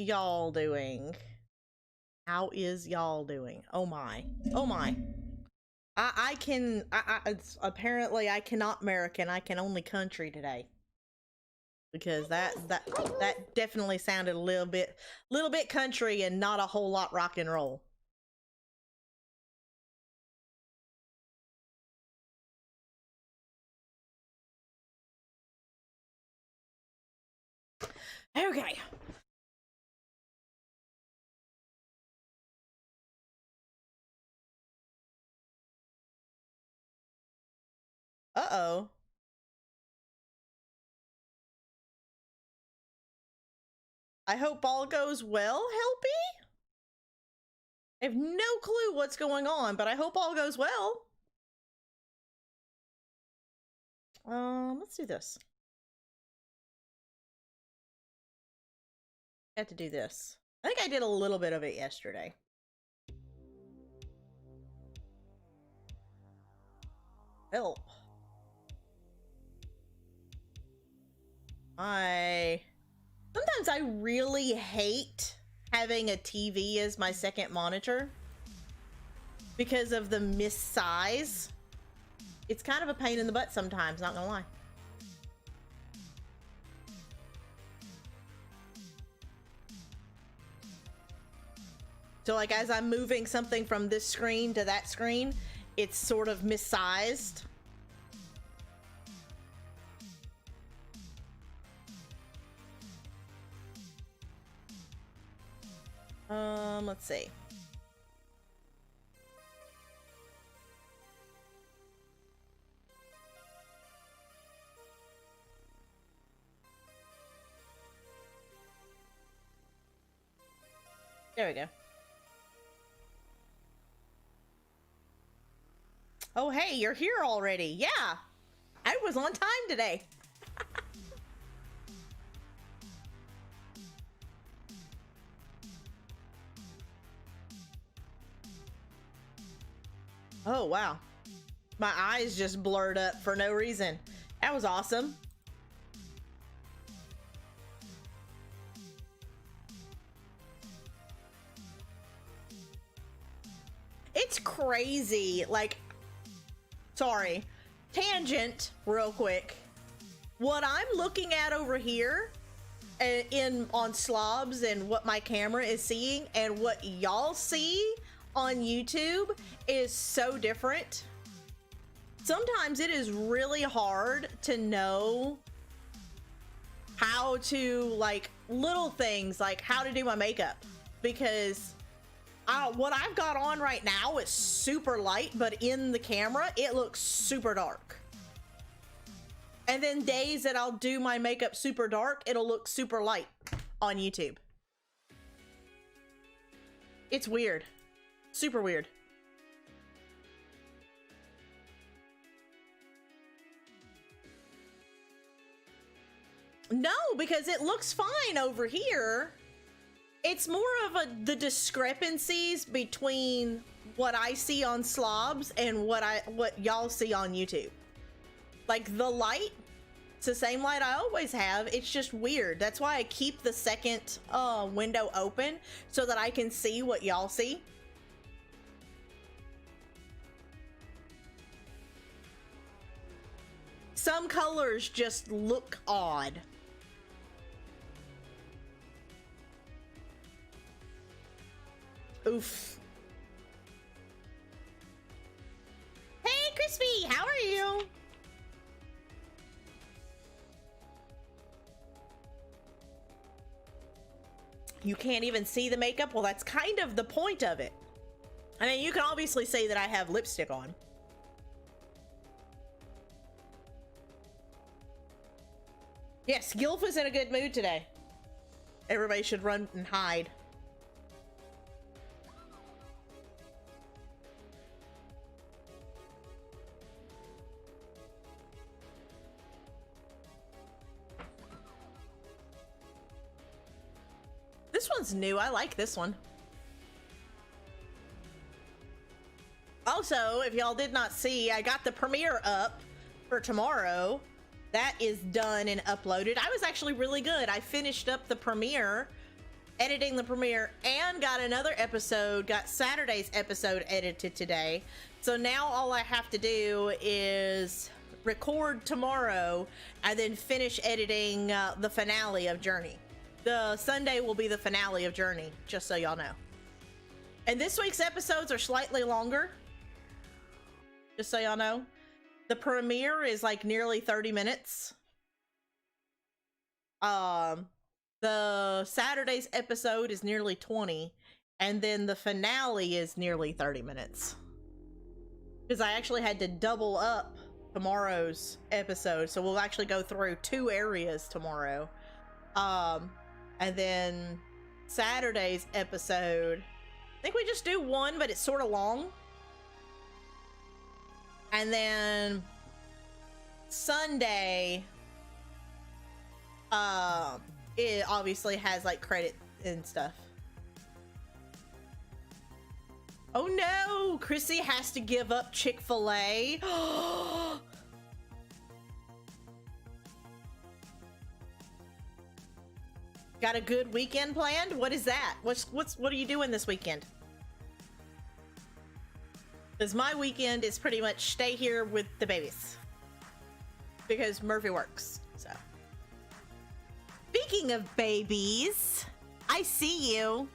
y'all doing? How is y'all doing? Oh my. Oh my. It's apparently I cannot American. I can only country today. Because that definitely sounded a little bit country and not a whole lot rock and roll. Okay. Uh-oh. I hope all goes well, Helpy? I have no clue what's going on, but I hope all goes well. Let's do this. I have to do this. I think I did a little bit of it yesterday. Help. Sometimes I really hate having a TV as my second monitor because of the missize. It's kind of a pain in the butt sometimes, not gonna lie. So like as I'm moving something from this screen to that screen, it's sort of missized. Let's see. There we go. Oh, hey, you're here already. Yeah, I was on time today. Oh, wow. My eyes just blurred up for no reason. That was awesome. It's crazy. Like, sorry. Tangent, real quick. What I'm looking at over here on slobs and what my camera is seeing and what y'all see on YouTube is so different. Sometimes it is really hard to know how to, like, little things like how to do my makeup, because what I've got on right now is super light, but in the camera it looks super dark. And then days that I'll do my makeup super dark, it'll look super light on YouTube. It's weird. Super weird. No, because it looks fine over here. It's more of the discrepancies between what I see on slobs and what y'all see on YouTube. Like the light, it's the same light I always have. It's just weird. That's why I keep the second window open so that I can see what y'all see. Some colors just look odd. Oof. Hey, Crispy, how are you? You can't even see the makeup? Well, that's kind of the point of it. I mean, you can obviously see that I have lipstick on. Yes, Gilf is in a good mood today. Everybody should run and hide. This one's new. I like this one. Also, if y'all did not see, I got the premiere up for tomorrow. That is done and uploaded. I was actually really good. I finished up the premiere editing the premiere, and got another episode, got Saturday's episode edited today. So now all I have to do is record tomorrow and then finish editing the finale of Journey. The Sunday will be the finale of Journey, just so y'all know. And this week's episodes are slightly longer, just so y'all know. The premiere is like nearly 30 minutes. The Saturday's episode is nearly 20, and then the finale is nearly 30 minutes. Because I actually had to double up tomorrow's episode, so we'll actually go through 2 areas tomorrow. And then Saturday's episode, I think we just do 1, but it's sort of long. And then Sunday, it obviously has like credit and stuff. Oh no, Chrissy has to give up Chick-fil-A. Got a good weekend planned? What is that? What are you doing this weekend? Because my weekend is pretty much stay here with the babies. Because Murphy works, so. Speaking of babies, I see you.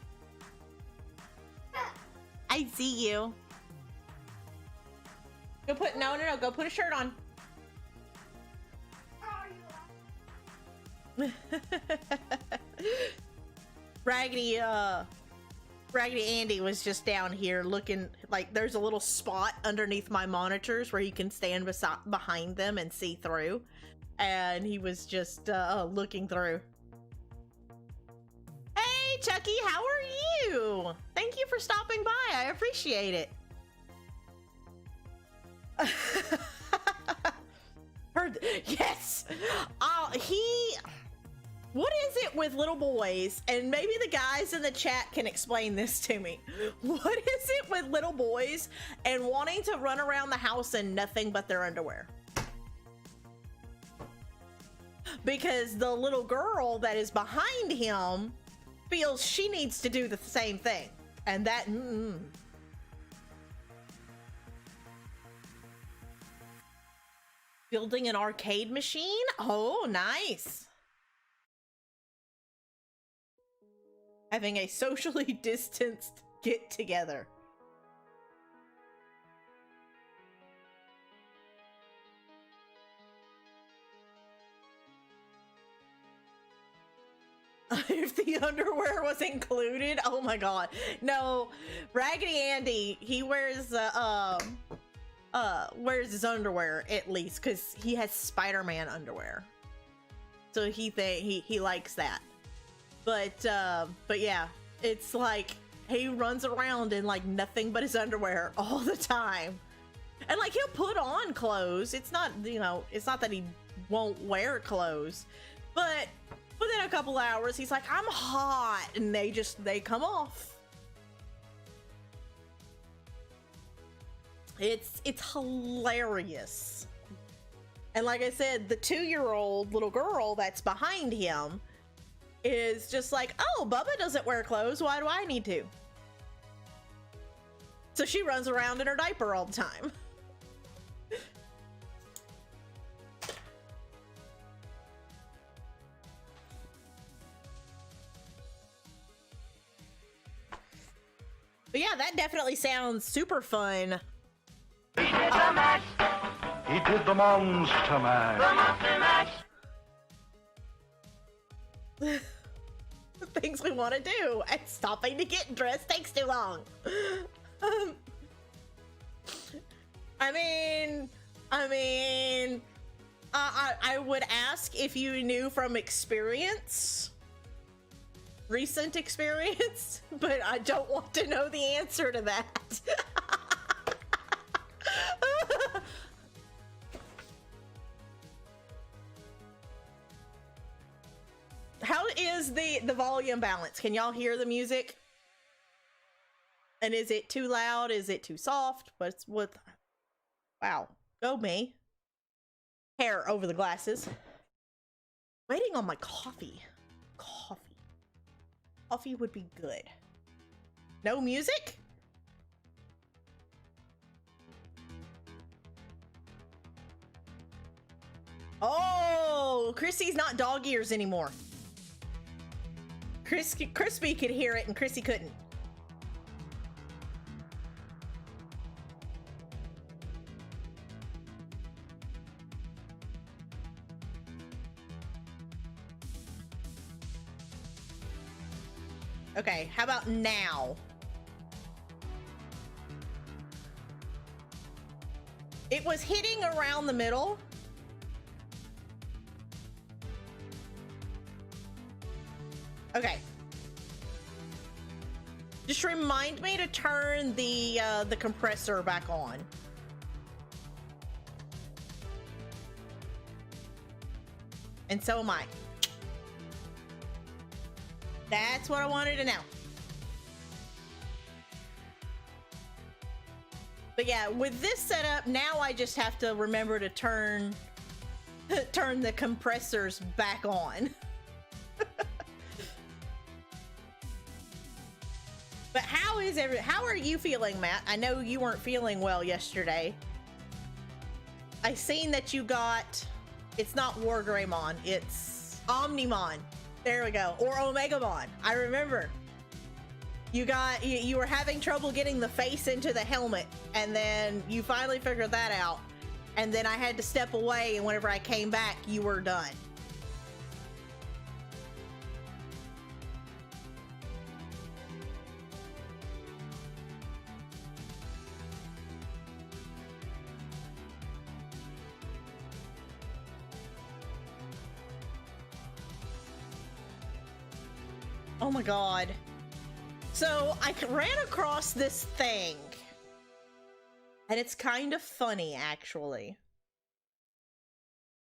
I see you. Go put, no, go put a shirt on. Raggedy Andy was just down here looking, like there's a little spot underneath my monitors where you can stand behind them and see through, and he was just looking through. Hey Chucky, how are you? Thank you for stopping by, I appreciate it. Yes. What is it with little boys? And maybe the guys in the chat can explain this to me. What is it with little boys and wanting to run around the house in nothing but their underwear? Because the little girl that is behind him feels she needs to do the same thing. And that, Building an arcade machine? Oh, nice. Having a socially distanced get together. If the underwear was included, oh my god. No, Raggedy Andy, he wears his underwear at least because he has Spider-Man underwear. So he likes that. But yeah, it's like he runs around in like nothing but his underwear all the time. And like he'll put on clothes. It's not, it's not that he won't wear clothes, but within a couple hours he's like, I'm hot, and they come off. It's hilarious. And like I said, the 2-year-old little girl that's behind him is just like, oh, Bubba doesn't wear clothes, why do I need to? So she runs around in her diaper all the time. But yeah, that definitely sounds super fun. He did the mash. He did the monster mash. The monster mash. The things we want to do, and stopping to get dressed takes too long. I would ask if you knew from experience, recent experience, but I don't want to know the answer to that. How is the volume balance? Can y'all hear the music? And is it too loud? Is it too soft? What? Wow. Go me. Hair over the glasses. Waiting on my coffee. coffee would be good. No music? Oh, Chrissy's not dog ears anymore. Crispy could hear it and Chrissy couldn't. Okay, how about now? It was hitting around the middle. Okay. Just remind me to turn the compressor back on. And so am I. That's what I wanted to know. But yeah, with this setup, now I just have to remember to turn the compressors back on. But how are you feeling, Matt? I know you weren't feeling well yesterday. I seen that you got, it's not Wargreymon, it's Omnimon. There we go. Or Omegamon. I remember. You were having trouble getting the face into the helmet, and then you finally figured that out. And then I had to step away, and whenever I came back, you were done. Oh my god. So I ran across this thing, and it's kind of funny, actually.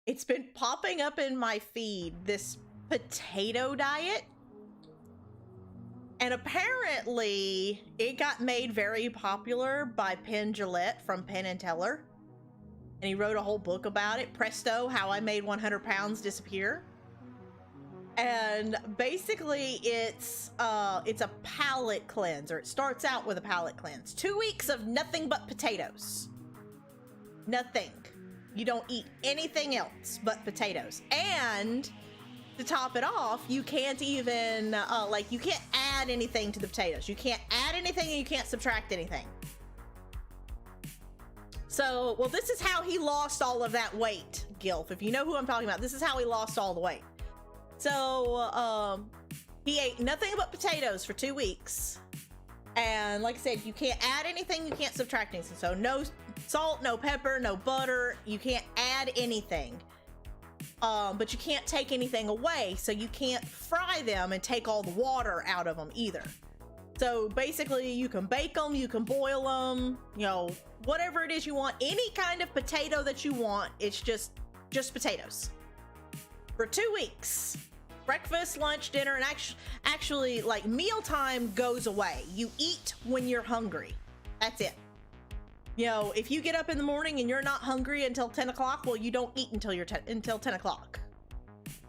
It's been popping up in my feed, this potato diet. And apparently it got made very popular by Penn Jillette from Penn and Teller. And he wrote a whole book about it, Presto, How I Made 100 Pounds Disappear. And basically it's a palate cleanser. It starts out with a palate cleanse. 2 weeks of nothing but potatoes. Nothing. You don't eat anything else but potatoes. And to top it off, you can't even, you can't add anything to the potatoes. You can't add anything and you can't subtract anything. So, well, this is how he lost all of that weight, Gilf. If you know who I'm talking about, this is how he lost all the weight. So, he ate nothing but potatoes for 2 weeks. And like I said, you can't add anything, you can't subtract anything. So no salt, no pepper, no butter. You can't add anything. But you can't take anything away, so you can't fry them and take all the water out of them either. So basically, you can bake them, you can boil them, you know, whatever it is you want. Any kind of potato that you want, it's just potatoes. For 2 weeks. Breakfast, lunch, dinner, and actually, like, mealtime goes away. You eat when you're hungry. That's it. You know, if you get up in the morning and you're not hungry until 10 o'clock, well, you don't eat until 10 o'clock.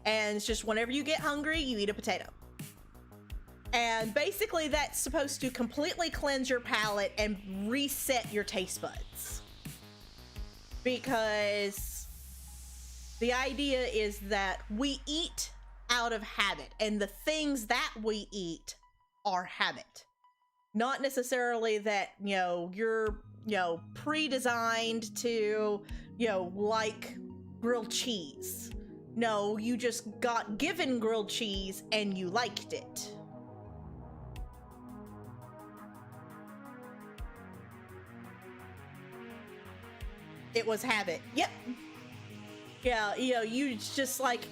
And it's just whenever you get hungry, you eat a potato. And basically, that's supposed to completely cleanse your palate and reset your taste buds. Because the idea is that we eat out of habit, and the things that we eat are habit. Not necessarily that, you know, you're, you know, pre-designed to, you know, like grilled cheese. No, you just got given grilled cheese and you liked it. It was habit. Yep. Yeah, you know, you just like,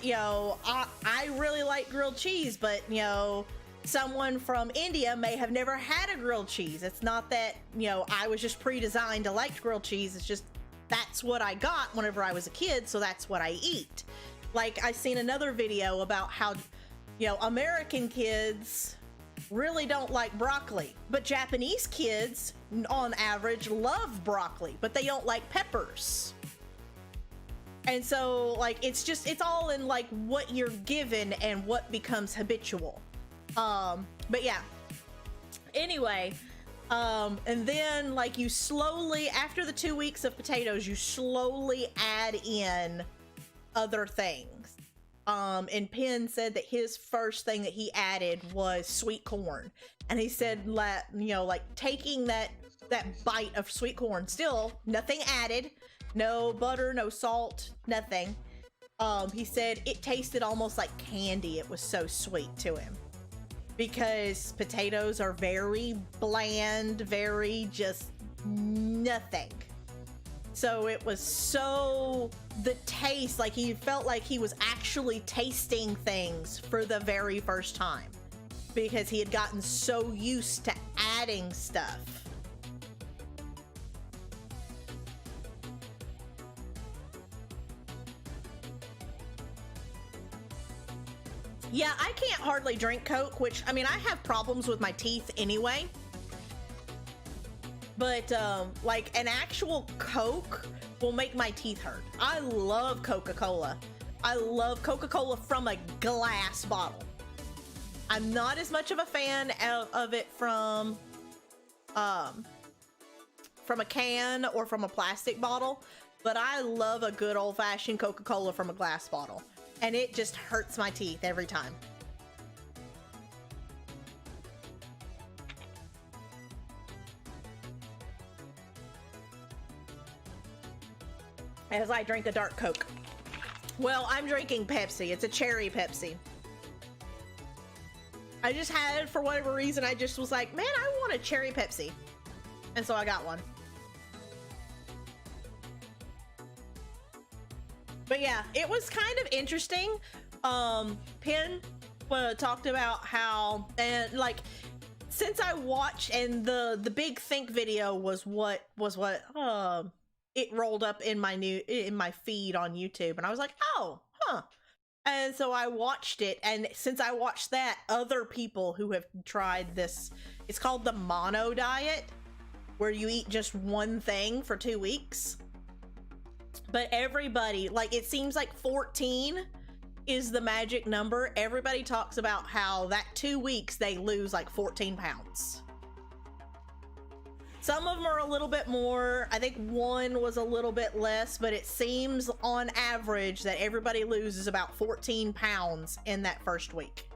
you know, I really like grilled cheese, but, you know, someone from India may have never had a grilled cheese. It's not that, you know, I was just pre-designed to like grilled cheese. It's just that's what I got whenever I was a kid, so that's what I eat. Like, I seen another video about how, you know, American kids really don't like broccoli, but Japanese kids, on average, love broccoli, but they don't like peppers. And so, like, it's all in, like, what you're given and what becomes habitual. But yeah, anyway, and then like you slowly, after the 2 weeks of potatoes, you slowly add in other things. And Penn said that his first thing that he added was sweet corn, and he said, like taking that bite of sweet corn, still nothing added, no butter, no salt, nothing. He said it tasted almost like candy. It was so sweet to him, because potatoes are very bland, very just nothing. So it was so, the taste, like he felt like he was actually tasting things for the very first time, because he had gotten so used to adding stuff. Yeah, I can't hardly drink Coke, which, I mean, I have problems with my teeth anyway. But, like, an actual Coke will make my teeth hurt. I love Coca-Cola. I love Coca-Cola from a glass bottle. I'm not as much of a fan of it from a can or from a plastic bottle, but I love a good old-fashioned Coca-Cola from a glass bottle. And it just hurts my teeth every time. As I drink a dark Coke. Well, I'm drinking Pepsi. It's a cherry Pepsi. I just had it for whatever reason. I just was like, man, I want a cherry Pepsi. And so I got one. But yeah, it was kind of interesting. Penn talked about how, and like, since I watched, and the big think video was what it rolled up in my feed on YouTube, and I was like, oh, huh. And so I watched it, and since I watched that, other people who have tried this, it's called the mono diet, where you eat just one thing for 2 weeks. But everybody, like, it seems like 14 is the magic number. Everybody talks about how that 2 weeks they lose like 14 pounds. Some of them are a little bit more. I think one was a little bit less, but it seems on average that everybody loses about 14 pounds in that first week.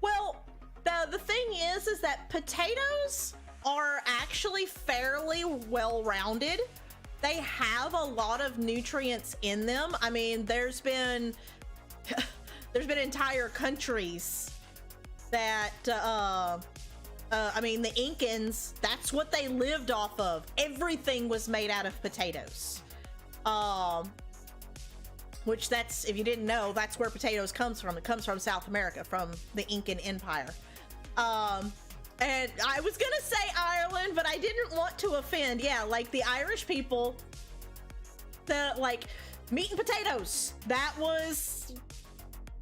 Well, the thing is that potatoes are actually fairly well-rounded. They have a lot of nutrients in them. I mean, there's been entire countries that I mean, the Incans, that's what they lived off of. Everything was made out of potatoes. Which, that's, if you didn't know, that's where potatoes comes from. It comes from South America, from the Incan Empire. And I was gonna say Ireland, but I didn't want to offend. Yeah, like the Irish people, like meat and potatoes, that was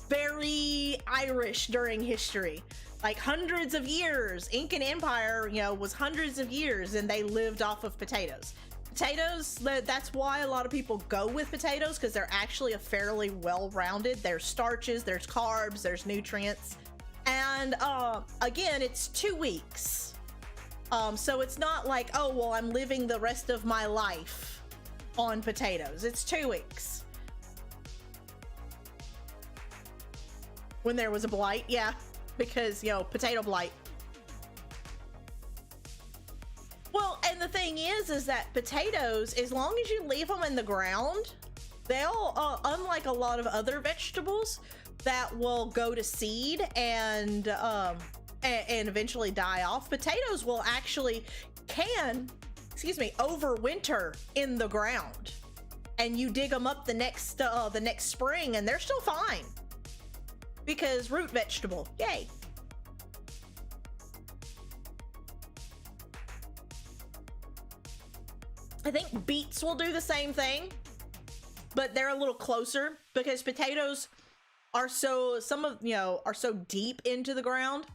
very Irish during history. Like hundreds of years. Incan Empire, you know, was hundreds of years, and they lived off of potatoes. Potatoes, that's why a lot of people go with potatoes, because they're actually a fairly well-rounded. There's starches, there's carbs, there's nutrients. And again, it's 2 weeks. So it's not like, oh, well, I'm living the rest of my life on potatoes. It's 2 weeks. When there was a blight, yeah, because, you know, potato blight. Well, and the thing is that potatoes, as long as you leave them in the ground, they'll, unlike a lot of other vegetables that will go to seed and eventually die off, potatoes will actually overwinter in the ground, and you dig them up the next spring, and they're still fine, because root vegetable, yay. I think beets will do the same thing, but they're a little closer, because potatoes are so deep into the ground,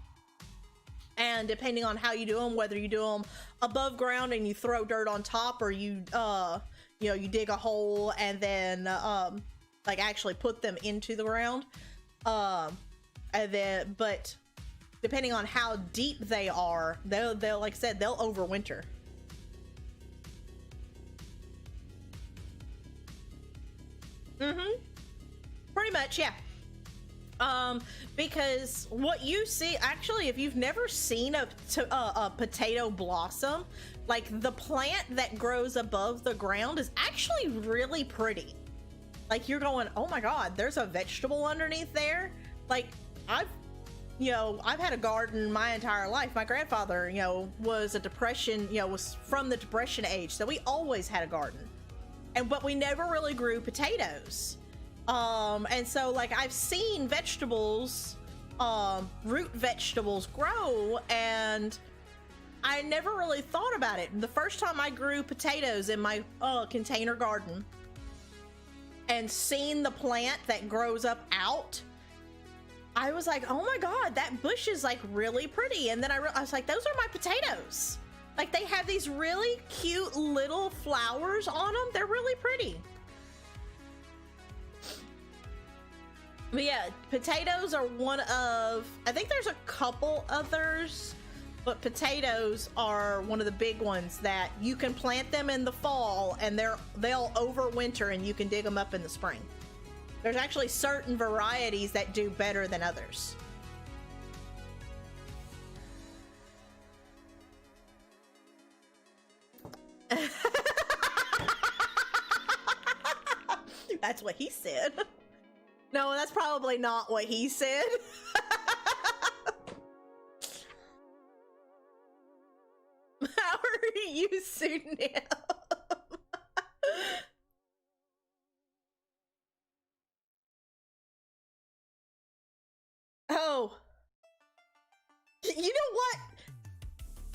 and depending on how you do them, whether you do them above ground and you throw dirt on top, or you dig a hole and then like actually put them into the ground. And then, but depending on how deep they are, they'll like I said, they'll overwinter. Pretty much, yeah. Because what you see, actually, if you've never seen a potato blossom, like the plant that grows above the ground is actually really pretty. Like you're going, oh my God, there's a vegetable underneath there. Like I've had a garden my entire life. My grandfather, was was from the Depression age. So we always had a garden. But we never really grew potatoes. And so like I've seen vegetables, root vegetables grow, and I never really thought about it. The first time I grew potatoes in my container garden and seen the plant that grows up out, I was like, oh my God, that bush is like really pretty. And then I was like, those are my potatoes. Like they have these really cute little flowers on them. They're really pretty. But yeah, potatoes are one of, I think there's a couple others, but potatoes are one of the big ones that you can plant them in the fall and they'll overwinter and you can dig them up in the spring. There's actually certain varieties that do better than others. That's what he said. No, that's probably not what he said. How are you suiting him? Oh. You know what?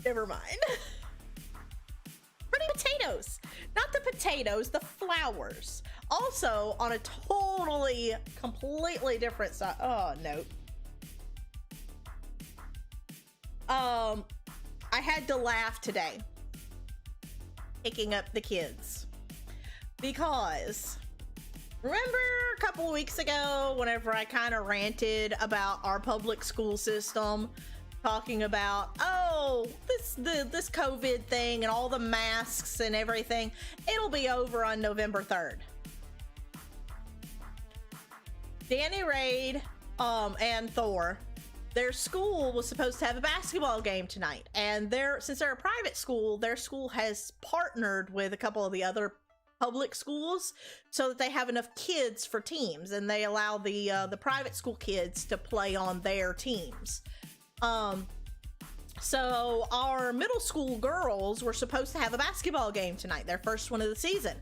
Never mind. Pretty potatoes. Not the potatoes, the flowers. Also, on a totally, completely different side. Oh, no. I had to laugh today picking up the kids because remember a couple of weeks ago whenever I kind of ranted about our public school system, talking about, oh, this COVID thing and all the masks and everything, it'll be over on November 3rd. Danny Raid and Thor, their school was supposed to have a basketball game tonight, and since they're a private school, their school has partnered with a couple of the other public schools so that they have enough kids for teams, and they allow the private school kids to play on their teams. So our middle school girls were supposed to have a basketball game tonight, their first one of the season.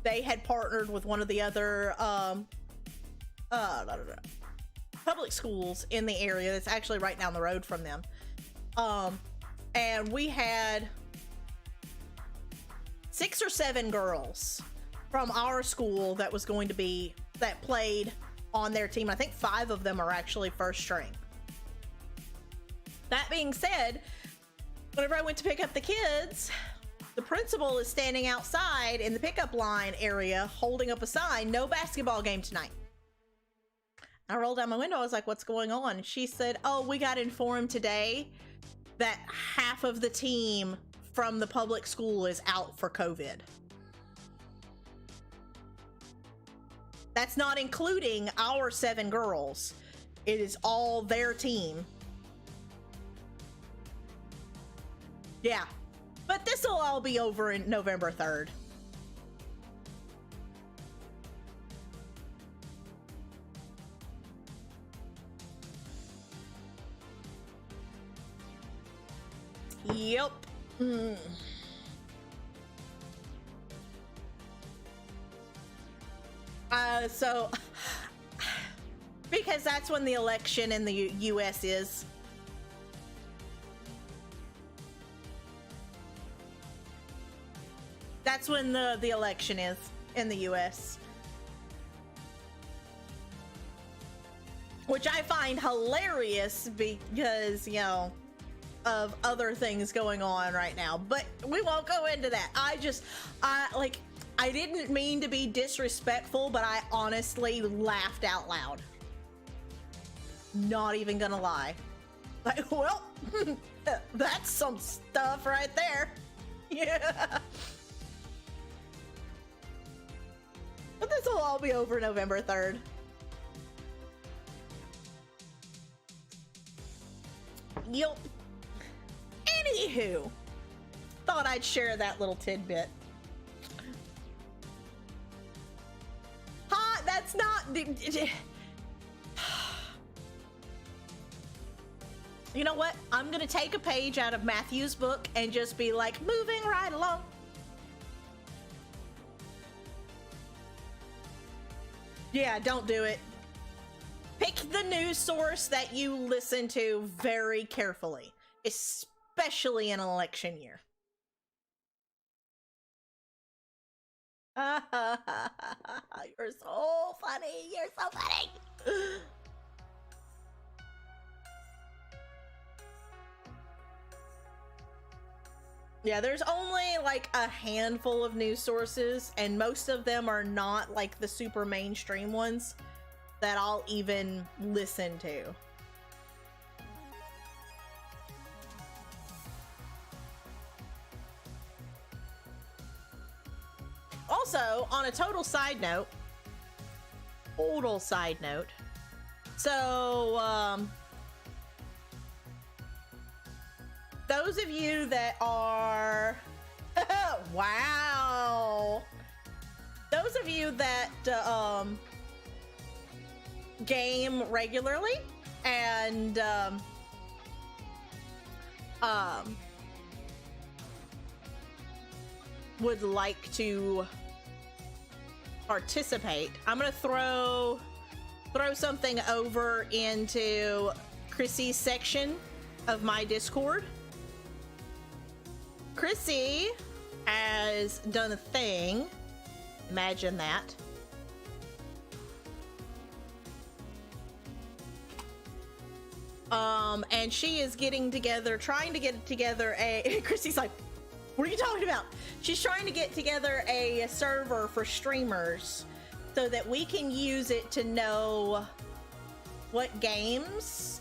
They had partnered with one of the other public schools in the area that's actually right down the road from them. And we had 6 or 7 girls from our school that played on their team. I think 5 of them are actually first string. That being said, whenever I went to pick up the kids, the principal is standing outside in the pickup line area holding up a sign, no basketball game tonight. I rolled down my window. I was like, what's going on? And she said, oh, we got informed today that half of the team from the public school is out for COVID. That's not including our 7 girls. It is all their team. Yeah. But this will all be over in November 3rd. Yep. So because that's when the election in the US is. That's when the election is in the US. Which I find hilarious because, of other things going on right now, but we won't go into that. I I didn't mean to be disrespectful, but I honestly laughed out loud. Not even gonna lie. Like, well, that's some stuff right there. Yeah. But this will all be over November 3rd. Yup. Anywho, thought I'd share that little tidbit. Huh? That's not... You know what? I'm gonna take a page out of Matthew's book and just be like, moving right along. Yeah, don't do it. Pick the news source that you listen to very carefully, especially in an election year. You're so funny. You're so funny. Yeah, there's only like a handful of news sources, and most of them are not like the super mainstream ones that I'll even listen to. Also, on a total side note, so those of you that are wow, those of you that game regularly and would like to participate, I'm gonna throw something over into Chrissy's section of my Discord. Chrissy has done a thing. Imagine that. And she is trying to get together a, Chrissy's like, what are you talking about? She's trying to get together a server for streamers so that we can use it to know what games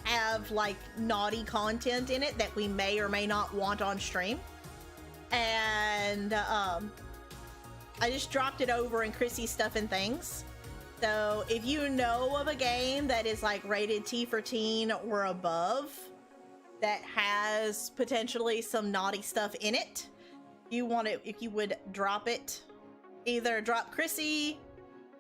have like naughty content in it that we may or may not want on stream. And I just dropped it over in Chrissy's Stuff and Things. So if you know of a game that is like rated T for teen or above that has potentially some naughty stuff in it, if you would drop it, either drop Chrissy,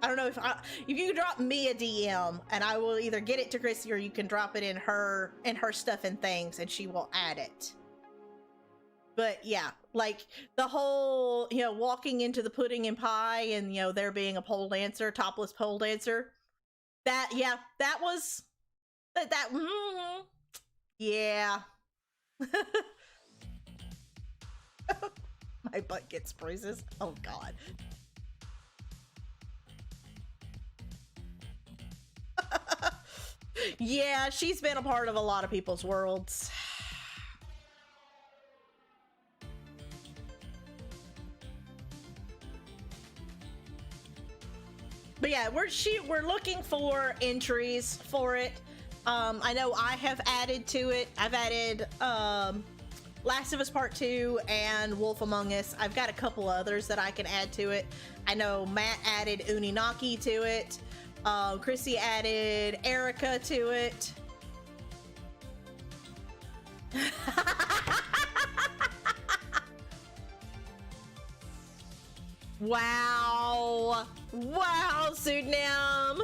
I don't know if you can drop me a DM and I will either get it to Chrissy, or you can drop it in her Stuff and Things and she will add it. But yeah, like the whole, walking into the pudding and pie and, there being a topless pole dancer. Yeah. My butt gets bruises. Oh God. Yeah, she's been a part of a lot of people's worlds. But yeah, we're looking for entries for it. I know I have added to it. I've added Last of Us Part 2 and Wolf Among Us. I've got a couple others that I can add to it. I know Matt added Uninaki to it. Chrissy added Erica to it. Wow, pseudonym.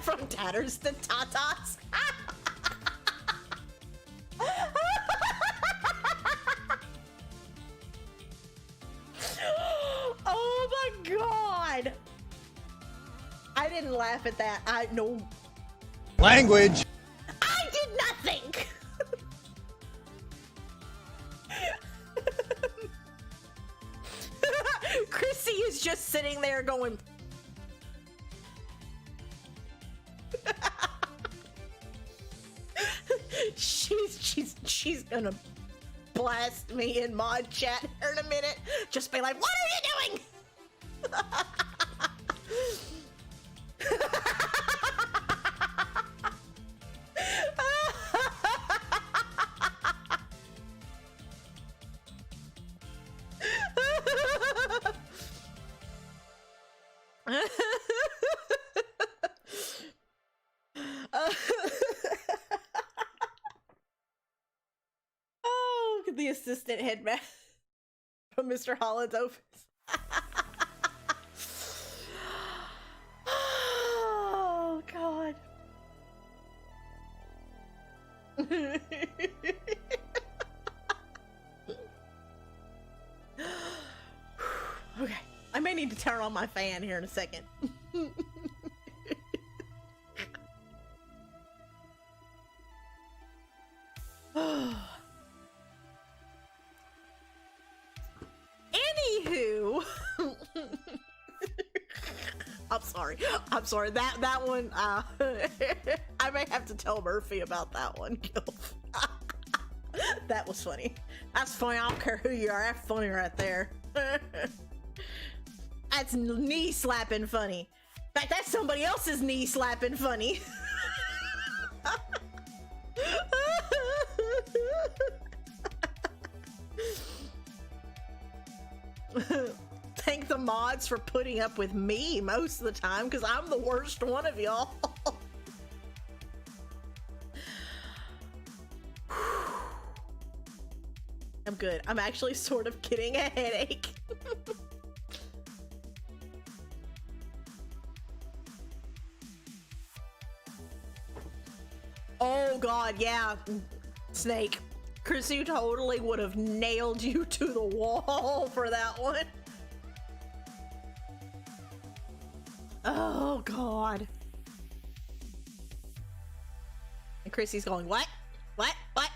From tatters to tatas. Oh my God. I didn't laugh at that. No. Language. I did nothing. Chrissy is just sitting there going. she's gonna blast me in mod chat in a minute. Just be like, what are you doing? Oh, the assistant headmaster from Mr. Holland's office. Oh, God. Okay, I may need to turn on my fan here in a second. Anywho, I'm sorry. That one, I may have to tell Murphy about that one. That was funny. That's funny. I don't care who you are. That's funny right there. That's knee slapping funny. In fact, that's somebody else's knee slapping funny. Thank the mods for putting up with me most of the time, because I'm the worst one of y'all. I'm good. I'm actually sort of getting a headache. Oh God, yeah. Snake. Chrissy totally would have nailed you to the wall for that one. Oh God. And Chrissy's going, what? What? What?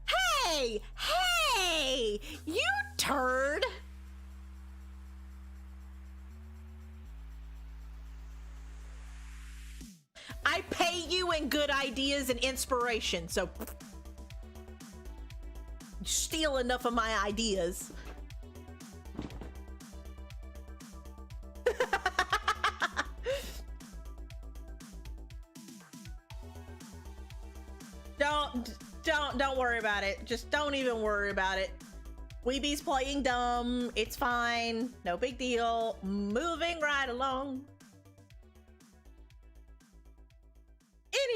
Hey! Hey! You turd! I pay you in good ideas and inspiration, so steal enough of my ideas. Don't worry about it. Just don't even worry about it. Weeby's playing dumb. It's fine. No big deal. Moving right along.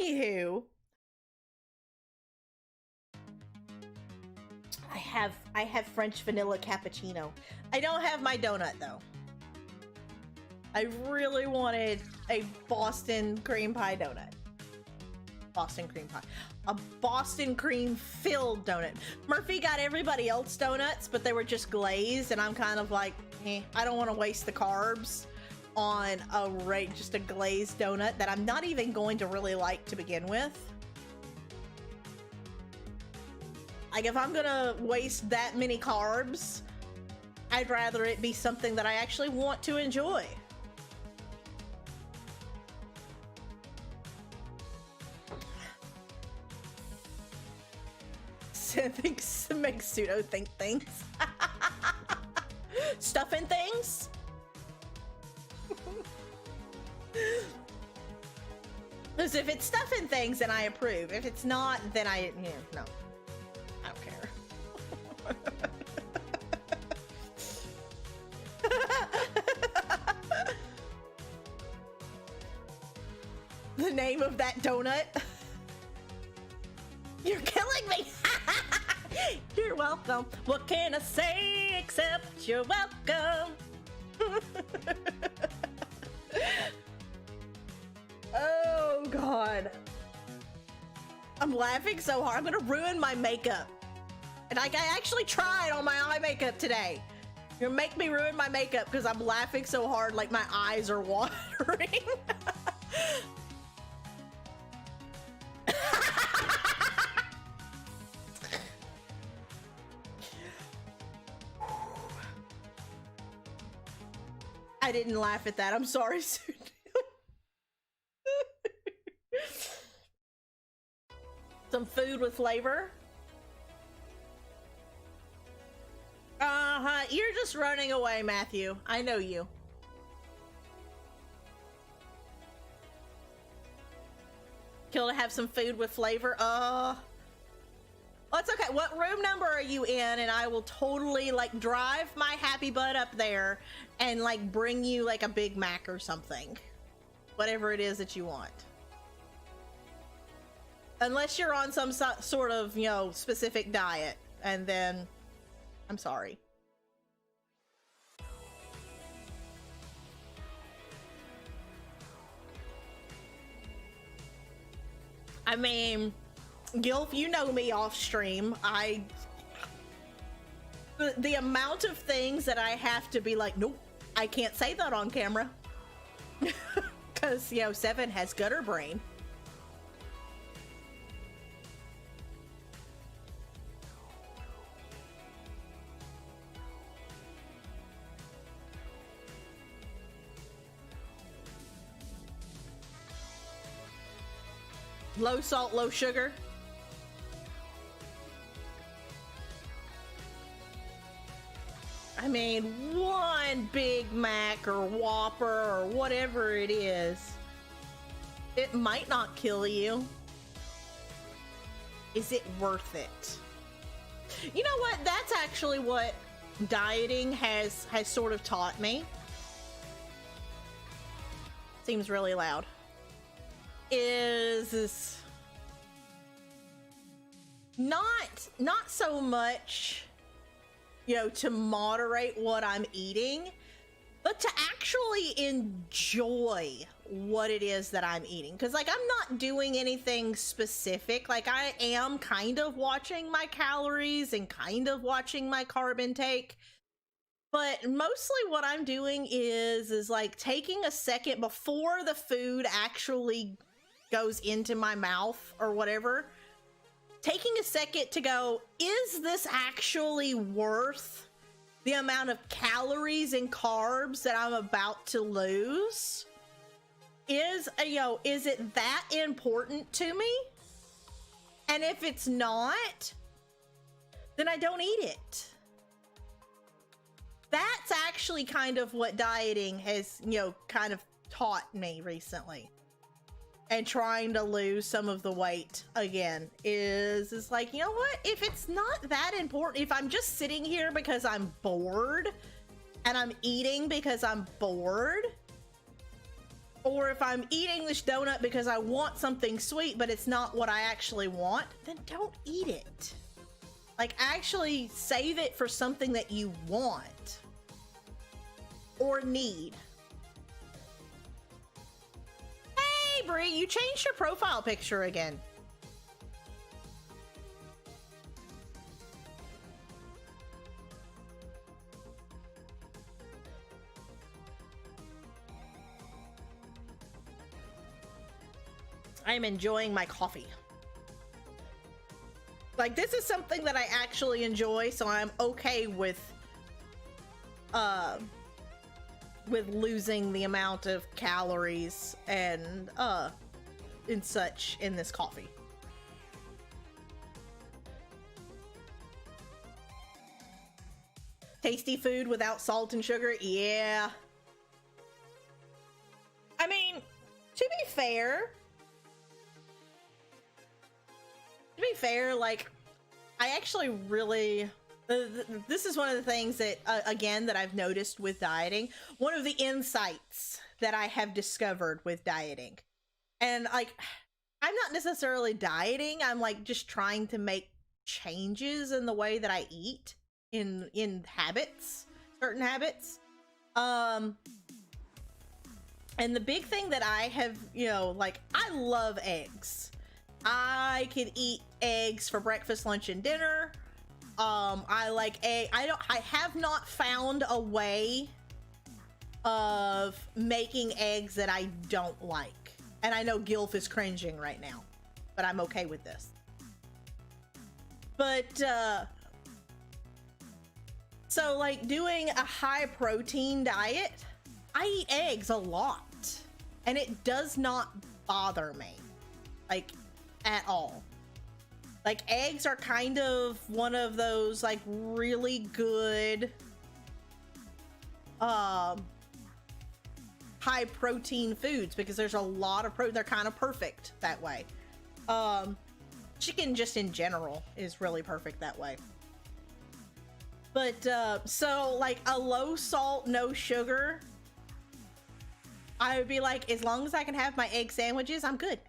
Anywho, I have French vanilla cappuccino. I don't have my donut though. I really wanted a Boston cream pie donut. Boston cream pie. A Boston cream filled donut. Murphy got everybody else donuts, but they were just glazed, and I'm kind of like, I don't want to waste the carbs on just a glazed donut that I'm not even going to really like to begin with. Like, if I'm gonna waste that many carbs, I'd rather it be something that I actually want to enjoy. Things make pseudo think things. Stuffing things? Because if it's stuffing things, then I approve. If it's not, then no. I don't care. The name of that donut? You're killing me! You're welcome. What can I say except you're welcome? Oh God. I'm laughing so hard. I'm gonna ruin my makeup. And I actually tried on my eye makeup today. You're gonna make me ruin my makeup because I'm laughing so hard like my eyes are watering. I didn't laugh at that. I'm sorry, Sue. Some food with flavor. Uh-huh, you're just running away, Matthew. I know you. Kill to have some food with flavor. Well, it's okay. What room number are you in? And I will totally like drive my happy butt up there and like bring you like a Big Mac or something. Whatever it is that you want. Unless you're on some sort of, you know, specific diet. And then, I'm sorry. I mean, Gilf, you know me off stream. The amount of things that I have to be like, nope, I can't say that on camera. Because, you know, Seven has gutter brain. Low salt, low sugar. I mean, one Big Mac or Whopper or whatever it is, it might not kill you. Is it worth it? You know what? That's actually what dieting has sort of taught me. Seems really loud. Is not so much, you know, to moderate what I'm eating, but to actually enjoy what it is that I'm eating. Because like I'm not doing anything specific. Like I am kind of watching my calories and kind of watching my carb intake. But mostly what I'm doing is like taking a second before the food actually goes into my mouth or whatever, taking a second to go, is this actually worth the amount of calories and carbs that I'm about to lose? Is it that important to me? And if it's not, then I don't eat it. That's actually kind of what dieting has, you know, kind of taught me recently. And trying to lose some of the weight again is like, you know what? If it's not that important, if I'm just sitting here because I'm bored and I'm eating because I'm bored, or if I'm eating this donut because I want something sweet, but it's not what I actually want, then don't eat it. Like actually save it for something that you want or need. Hey, Bree, you changed your profile picture again. I am enjoying my coffee. Like, this is something that I actually enjoy, so I'm okay with losing the amount of calories and such in this coffee. Tasty food without salt and sugar, yeah. I mean, to be fair, like, I actually really, this is one of the things that, again, that I've noticed with dieting. One of the insights that I have discovered with dieting. And, like, I'm not necessarily dieting. I'm, like, just trying to make changes in the way that I eat in habits, certain habits. And the big thing that I have, you know, like, I love eggs. I could eat eggs for breakfast, lunch, and dinner. I like egg. I have not found a way of making eggs that I don't like. And I know Gilf is cringing right now, but I'm okay with this. But, so like doing a high protein diet, I eat eggs a lot and it does not bother me, like, at all. Like, eggs are kind of one of those, like, really good, high protein foods because there's a lot of protein. They're kind of perfect that way. Chicken just in general is really perfect that way. But, so, like, a low salt, no sugar, I would be like, as long as I can have my egg sandwiches, I'm good.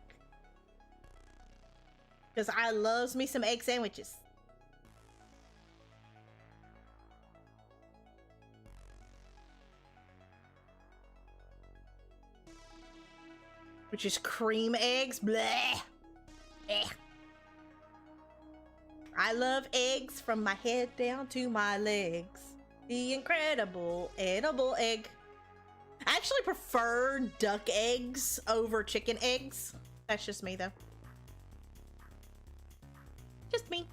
Because I loves me some egg sandwiches. Which is cream eggs. Bleh. Eh. I love eggs from my head down to my legs. The incredible edible egg. I actually prefer duck eggs over chicken eggs. That's just me, though. Just me.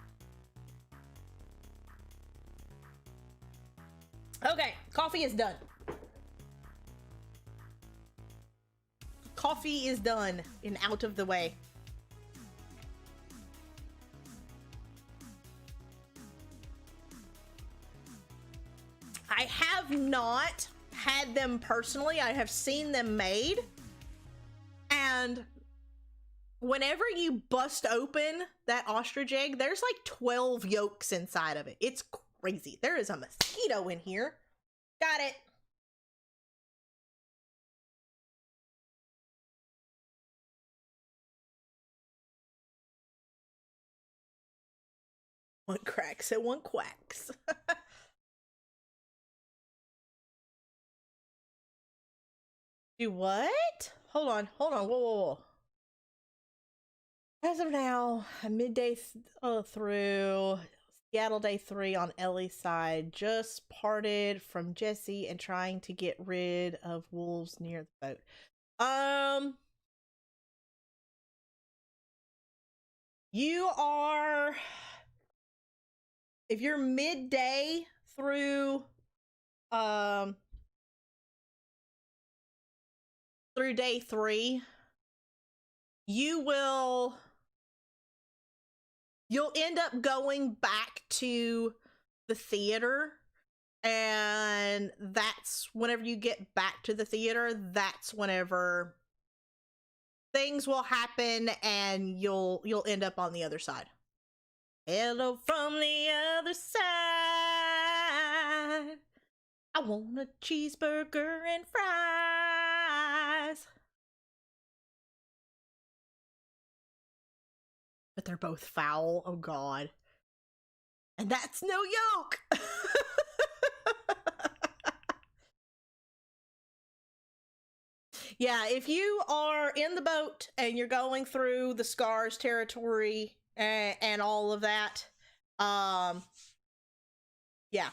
Okay, coffee is done. Coffee is done and out of the way. I have not had them personally. I have seen them made. And whenever you bust open that ostrich egg, there's like 12 yolks inside of it. It's crazy. There is a mosquito in here. Got it. One cracks and one quacks. Do what? Hold on. Whoa. As of now, midday through Seattle day 3 on Ellie's side. Just parted from Jesse and trying to get rid of wolves near the boat. You are, if you're midday through through day 3, you'll end up going back to the theater, and that's whenever you get back to the theater, that's whenever things will happen and you'll end up on the other side. Hello from the other side. I want a cheeseburger and fries. But they're both foul. Oh god. And that's no yolk. Yeah, if you are in the boat and you're going through the Scars territory and all of that, yeah.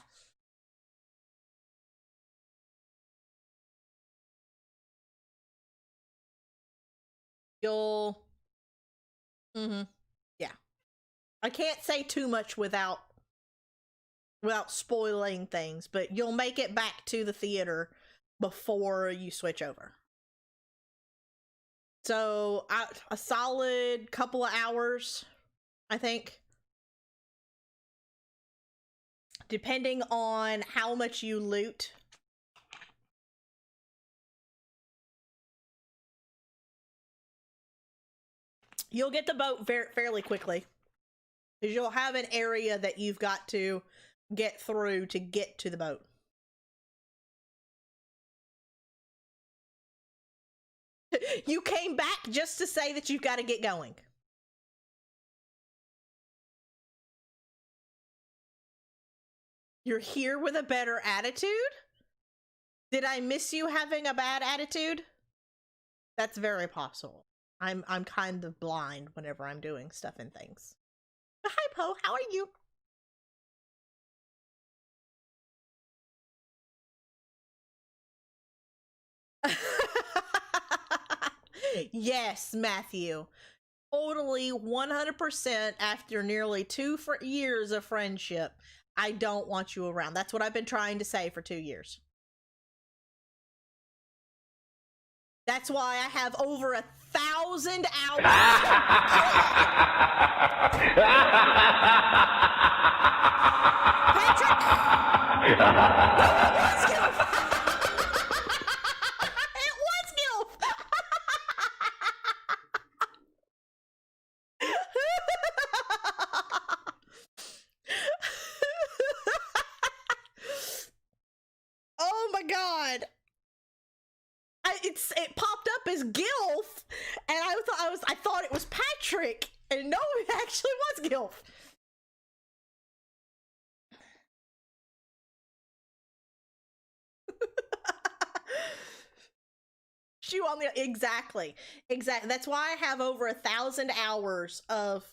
You'll, yeah. I can't say too much without spoiling things, but you'll make it back to the theater before you switch over. So a solid couple of hours, I think, depending on how much you loot. You'll get the boat fairly quickly, because you'll have an area that you've got to get through to get to the boat. You came back just to say that you've got to get going. You're here with a better attitude? Did I miss you having a bad attitude? That's very possible. I'm kind of blind whenever I'm doing stuff and things. But hi, Poe. How are you? Yes, Matthew. Totally 100% after nearly 2 years of friendship. I don't want you around. That's what I've been trying to say for 2 years. That's why I have over 1,000 hours. Patrick! It was Gilf! It was Gilf! Oh my god. It popped up as Gilf, and I thought it was Patrick, and no, it actually was Gilf. Shoe on the exactly. That's why I have over 1,000 hours of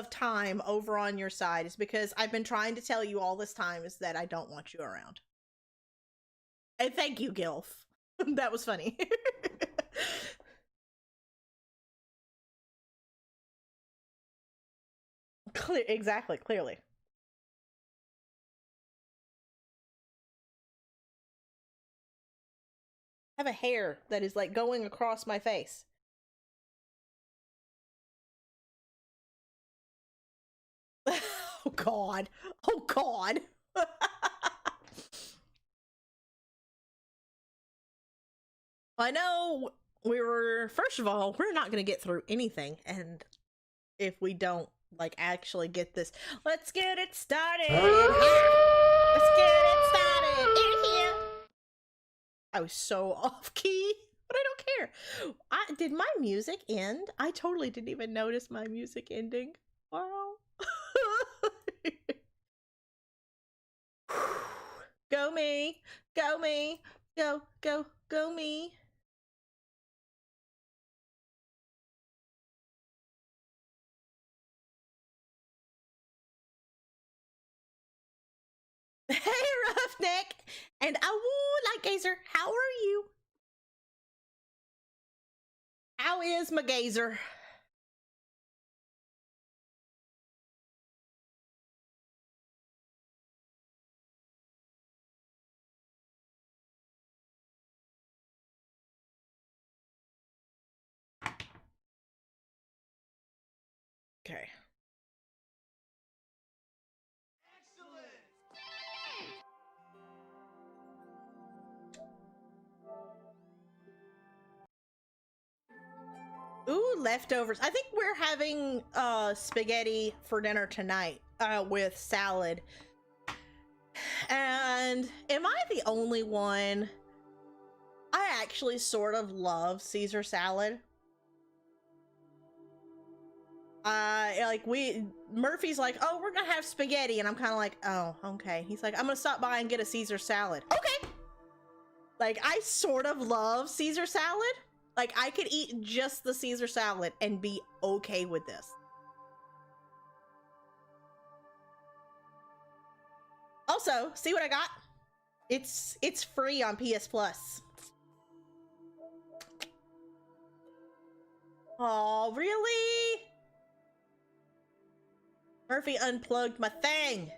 time over on your side. Is because I've been trying to tell you all this time is that I don't want you around. And thank you, Gilf. That was funny. Clearly. I have a hair that is like going across my face. Oh god. Oh god. I know first of all, we're not going to get through anything, and if we don't like actually get this, let's get it started. Let's get it started in here. I was so off key, but I don't care. Did my music end? I totally didn't even notice my music ending. Wow. Go me. Go me. Go me. Hey, Roughneck, and like Gazer, how are you? How is my Gazer? Okay. Ooh, leftovers. I think we're having spaghetti for dinner tonight with salad. And am I the only one? I actually sort of love Caesar salad. Murphy's like, oh, we're gonna have spaghetti, and I'm kind of like, oh, okay. He's like, I'm gonna stop by and get a Caesar salad. Okay. Like, I sort of love Caesar salad. Like, I could eat just the Caesar salad and be okay with this. Also, see what I got? It's free on PS Plus. Oh, really? Murphy unplugged my thing.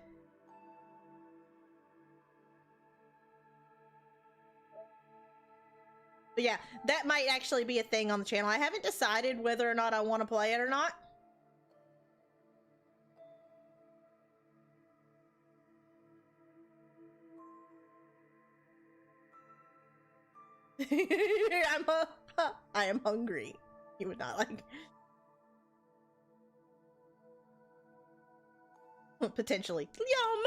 But yeah, that might actually be a thing on the channel. I haven't decided whether or not I want to play it or not. I am hungry. You would not like. Potentially. Yum!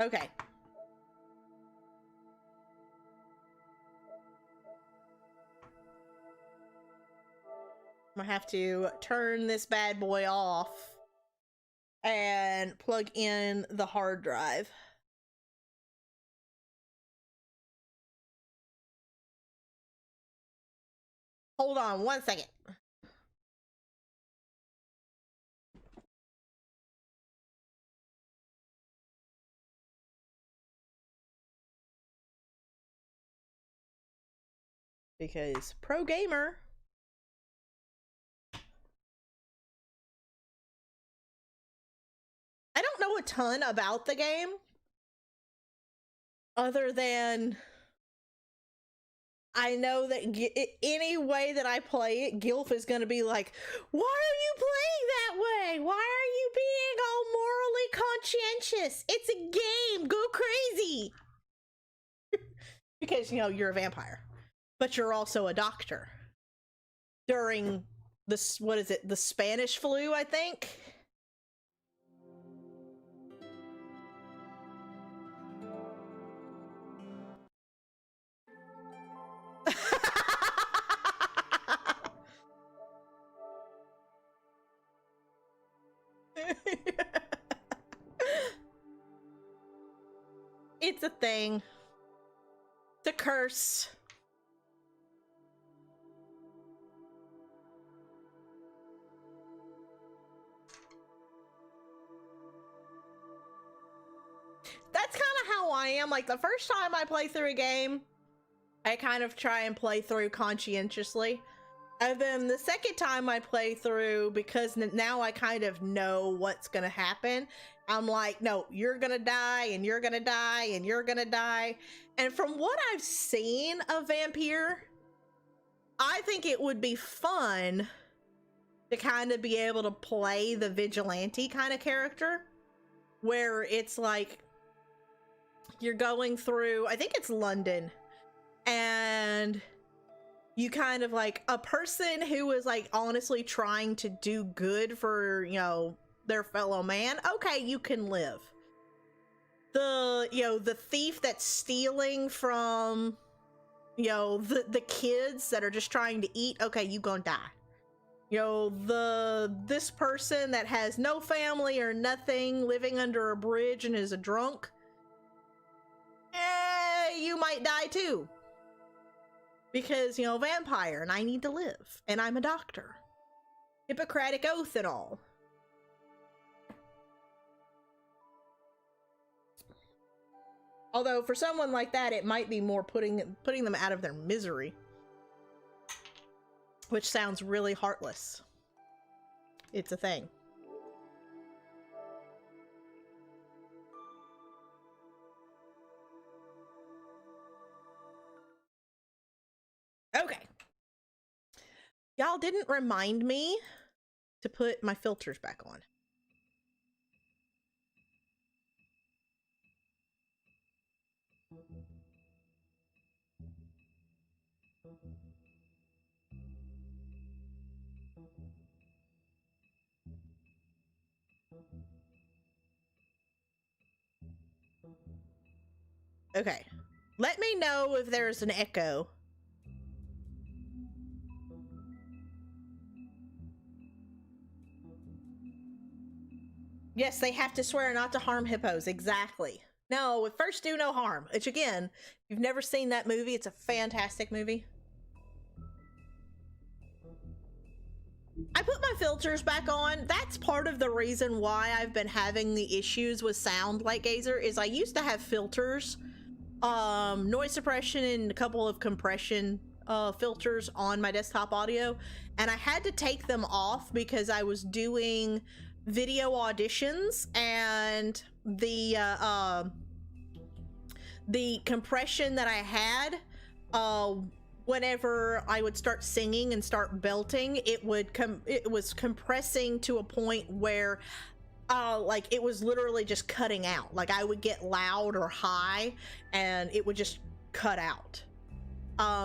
Okay. I'm gonna have to turn this bad boy off and plug in the hard drive. Hold on 1 second. Because pro gamer. I don't know a ton about the game other than I know that any way that I play it, Gilf is going to be like, why are you playing that way? Why are you being all morally conscientious? It's a game. Go crazy. Because, you know, you're a vampire, but you're also a doctor. During this, what is it? The Spanish flu, I think. It's a thing. It's a curse. That's kind of how I am. Like, the first time I play through a game, I kind of try and play through conscientiously. And then the second time I play through, because now I kind of know what's going to happen, I'm like, no, you're going to die, and you're going to die, and you're going to die. And from what I've seen of Vampire, I think it would be fun to kind of be able to play the vigilante kind of character, where it's like, you're going through, I think it's London, and you kind of like a person who is like honestly trying to do good for, you know, their fellow man. Okay, you can live. The, you know, the thief that's stealing from, you know, the kids that are just trying to eat. Okay, you gonna die. You know, this person that has no family or nothing, living under a bridge and is a drunk. You might die too. Because, you know, vampire, and I need to live, and I'm a doctor. Hippocratic oath and all. Although, for someone like that, it might be more putting them out of their misery. Which sounds really heartless. It's a thing. Okay. Y'all didn't remind me to put my filters back on. Okay. Let me know if there's an echo. Yes, they have to swear not to harm hippos. Exactly. No, first do no harm. Which, again, if you've never seen that movie, it's a fantastic movie. I put my filters back on. That's part of the reason why I've been having the issues with sound, like Gazer, is I used to have filters, noise suppression and a couple of compression filters on my desktop audio, and I had to take them off because I was doing video auditions, and the compression that I had, whenever I would start singing and start belting, it was compressing to a point where like it was literally just cutting out. Like I would get loud or high and it would just cut out.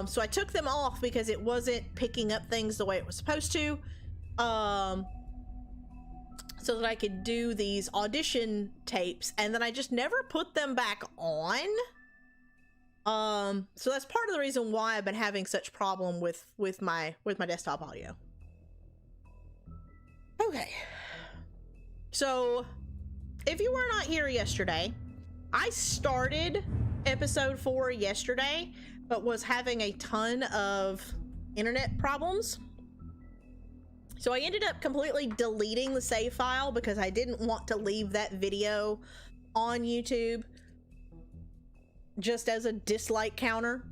So I took them off because it wasn't picking up things the way it was supposed to, so that I could do these audition tapes, and then I just never put them back on. So that's part of the reason why I've been having such problem with my desktop audio. Okay. So, if you were not here yesterday, I started episode 4 yesterday, but was having a ton of internet problems. So I ended up completely deleting the save file because I didn't want to leave that video on YouTube just as a dislike counter.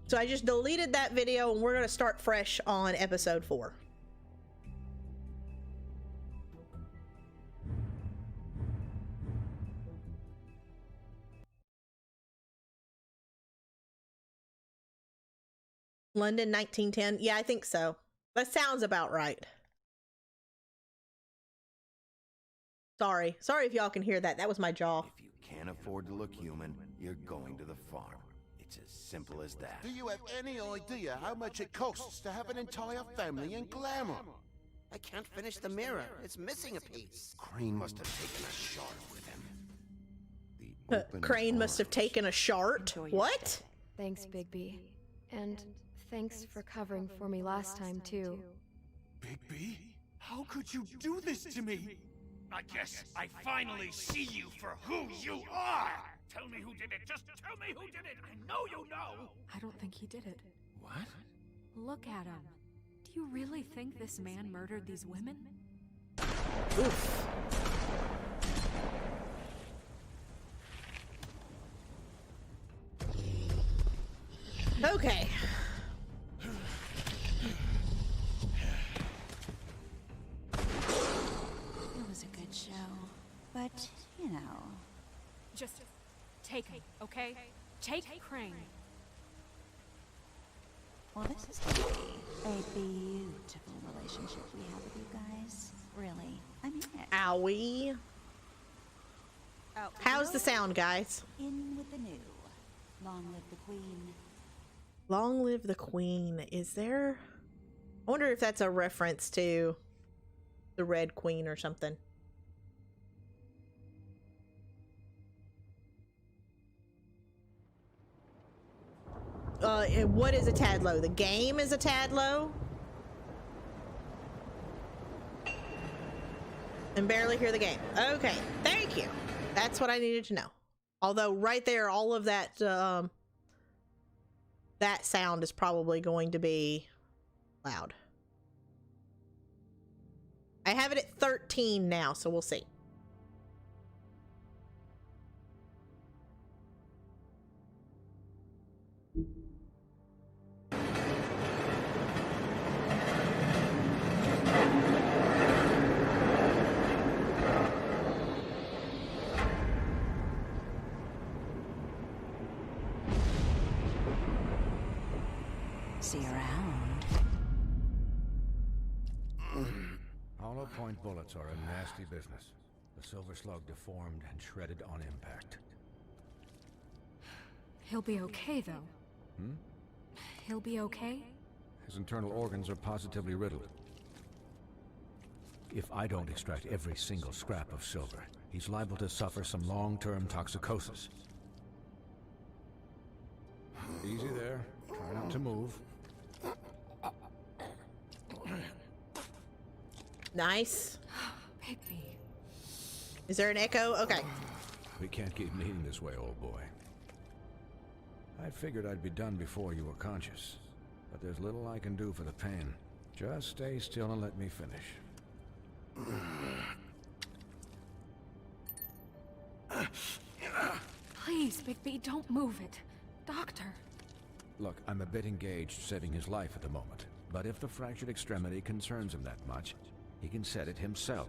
So I just deleted that video, and we're going to start fresh on episode 4. London 1910. Yeah, I think so. That sounds about right. Sorry if y'all can hear that. That was my jaw. If you can't afford to look human, you're going to the farm. It's as simple as that. Do you have any idea how much it costs to have an entire family in glamour? I can't finish the mirror. It's missing a piece. Crane must have taken a shard with him. The open Crane must have arms. taken a shart. Enjoy your What? stay. Thanks, Bigby. And thanks for covering for me last time, too. Bigby? How could you do this to me? I guess I finally see you for who you are! Tell me who did it! Just tell me who did it! I know you know! I don't think he did it. What? Look at him. Do you really think this man murdered these women? Oof. Okay. It was a good show, but, you know. Just take him, okay? Take Crane. Well, this is going to be a beautiful relationship we have with you guys. Really. I mean it. Owie. How's the sound, guys? In with the new. Long live the queen. Long live the queen. Is there... I wonder if that's a reference to the Red Queen or something. What is a tad low? The game is a tad low? And barely hear the game. Okay, thank you. That's what I needed to know. Although right there, all of that that sound is probably going to be loud. I have it at 13 now, so we'll see. See you around. Hollow point bullets are a nasty business. The silver slug deformed and shredded on impact. He'll be okay, though. He'll be okay? His internal organs are positively riddled. If I don't extract every single scrap of silver, he's liable to suffer some long-term toxicosis. Easy there. Try not to move. Nice. Bigby. Is there an echo? Okay. We can't keep meeting this way, old boy. I figured I'd be done before you were conscious, but there's little I can do for the pain. Just stay still and let me finish. Please, Bigby, don't move it. Doctor. Look, I'm a bit engaged saving his life at the moment, but if the fractured extremity concerns him that much, he can set it himself.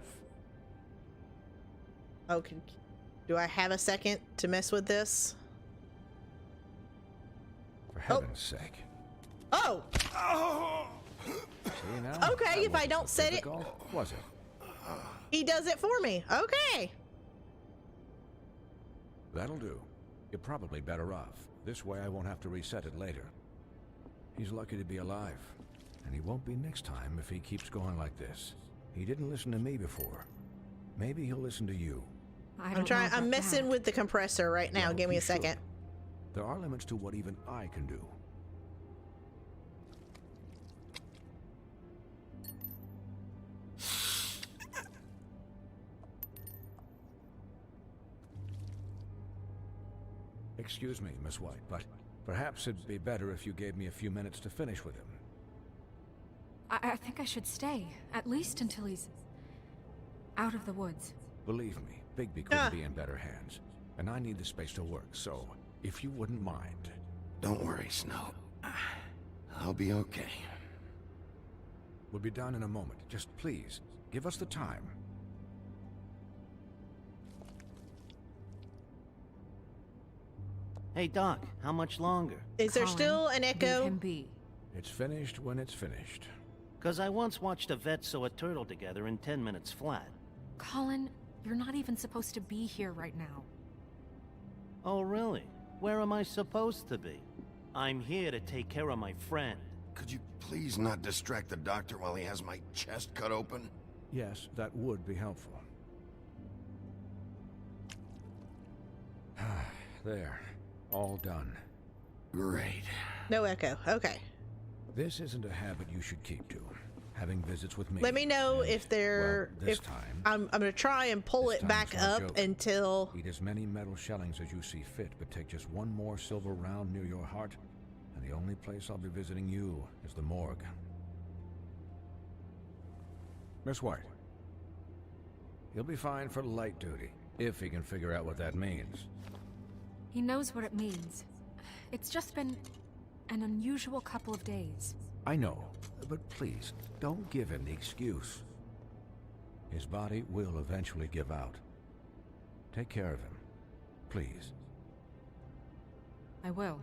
Okay. Do I have a second to mess with this? For heaven's sake. Oh! See now? Okay, That if I wasn't don't so set it- difficult, was it? He does it for me. Okay. That'll do. You're probably better off. This way I won't have to reset it later. He's lucky to be alive, and he won't be next time if he keeps going like this. He didn't listen to me before. Maybe he'll listen to you. I'm messing with the compressor right now. Well, Give me he a second. should. There are limits to what even I can do. Excuse me, Miss White, but perhaps it'd be better if you gave me a few minutes to finish with him. I think I should stay, at least until he's out of the woods. Believe me, Bigby couldn't be in better hands, and I need the space to work, so if you wouldn't mind. Don't worry, Snow. I'll be okay. We'll be done in a moment. Just please, give us the time. Hey, Doc, how much longer? Is there Colin, still an leave echo? him be. It's finished when it's finished. 'Cause I once watched a vet sew a turtle together in 10 minutes flat. Colin, you're not even supposed to be here right now. Oh, really? Where am I supposed to be? I'm here to take care of my friend. Could you please not distract the doctor while he has my chest cut open? Yes, that would be helpful. There. All done. Great. No echo. Okay. This isn't a habit you should keep to. Having visits with me. Let me know and, if they're... well, this if time, I'm gonna try and pull this it back time's no up joke. until... Eat as many metal shellings as you see fit, but take just one more silver round near your heart, and the only place I'll be visiting you is the morgue. Miss White. He'll be fine for light duty, if he can figure out what that means. He knows what it means. It's just been an unusual couple of days. I know, but please, don't give him the excuse. His body will eventually give out. Take care of him, please. I will.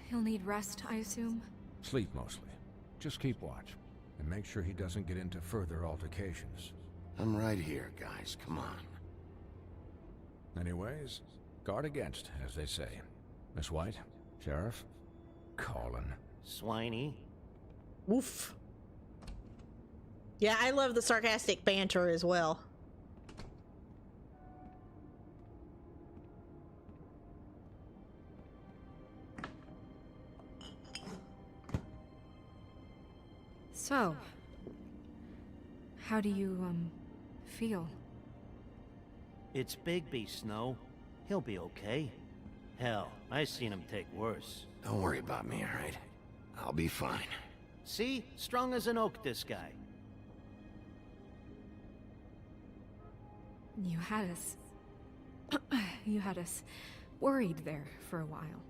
He'll need rest, I assume? Sleep mostly. Just keep watch, and make sure he doesn't get into further altercations. I'm right here, guys. Come on. Anyways, guard against, as they say. Miss White, Sheriff, Colin. Swiney. Woof. Yeah, I love the sarcastic banter as well. So, how do you, feel? It's Bigby, Snow. He'll be okay. Hell, I seen him take worse. Don't worry about me, all right? I'll be fine. See? Strong as an oak, this guy. You had us... you had us worried there for a while.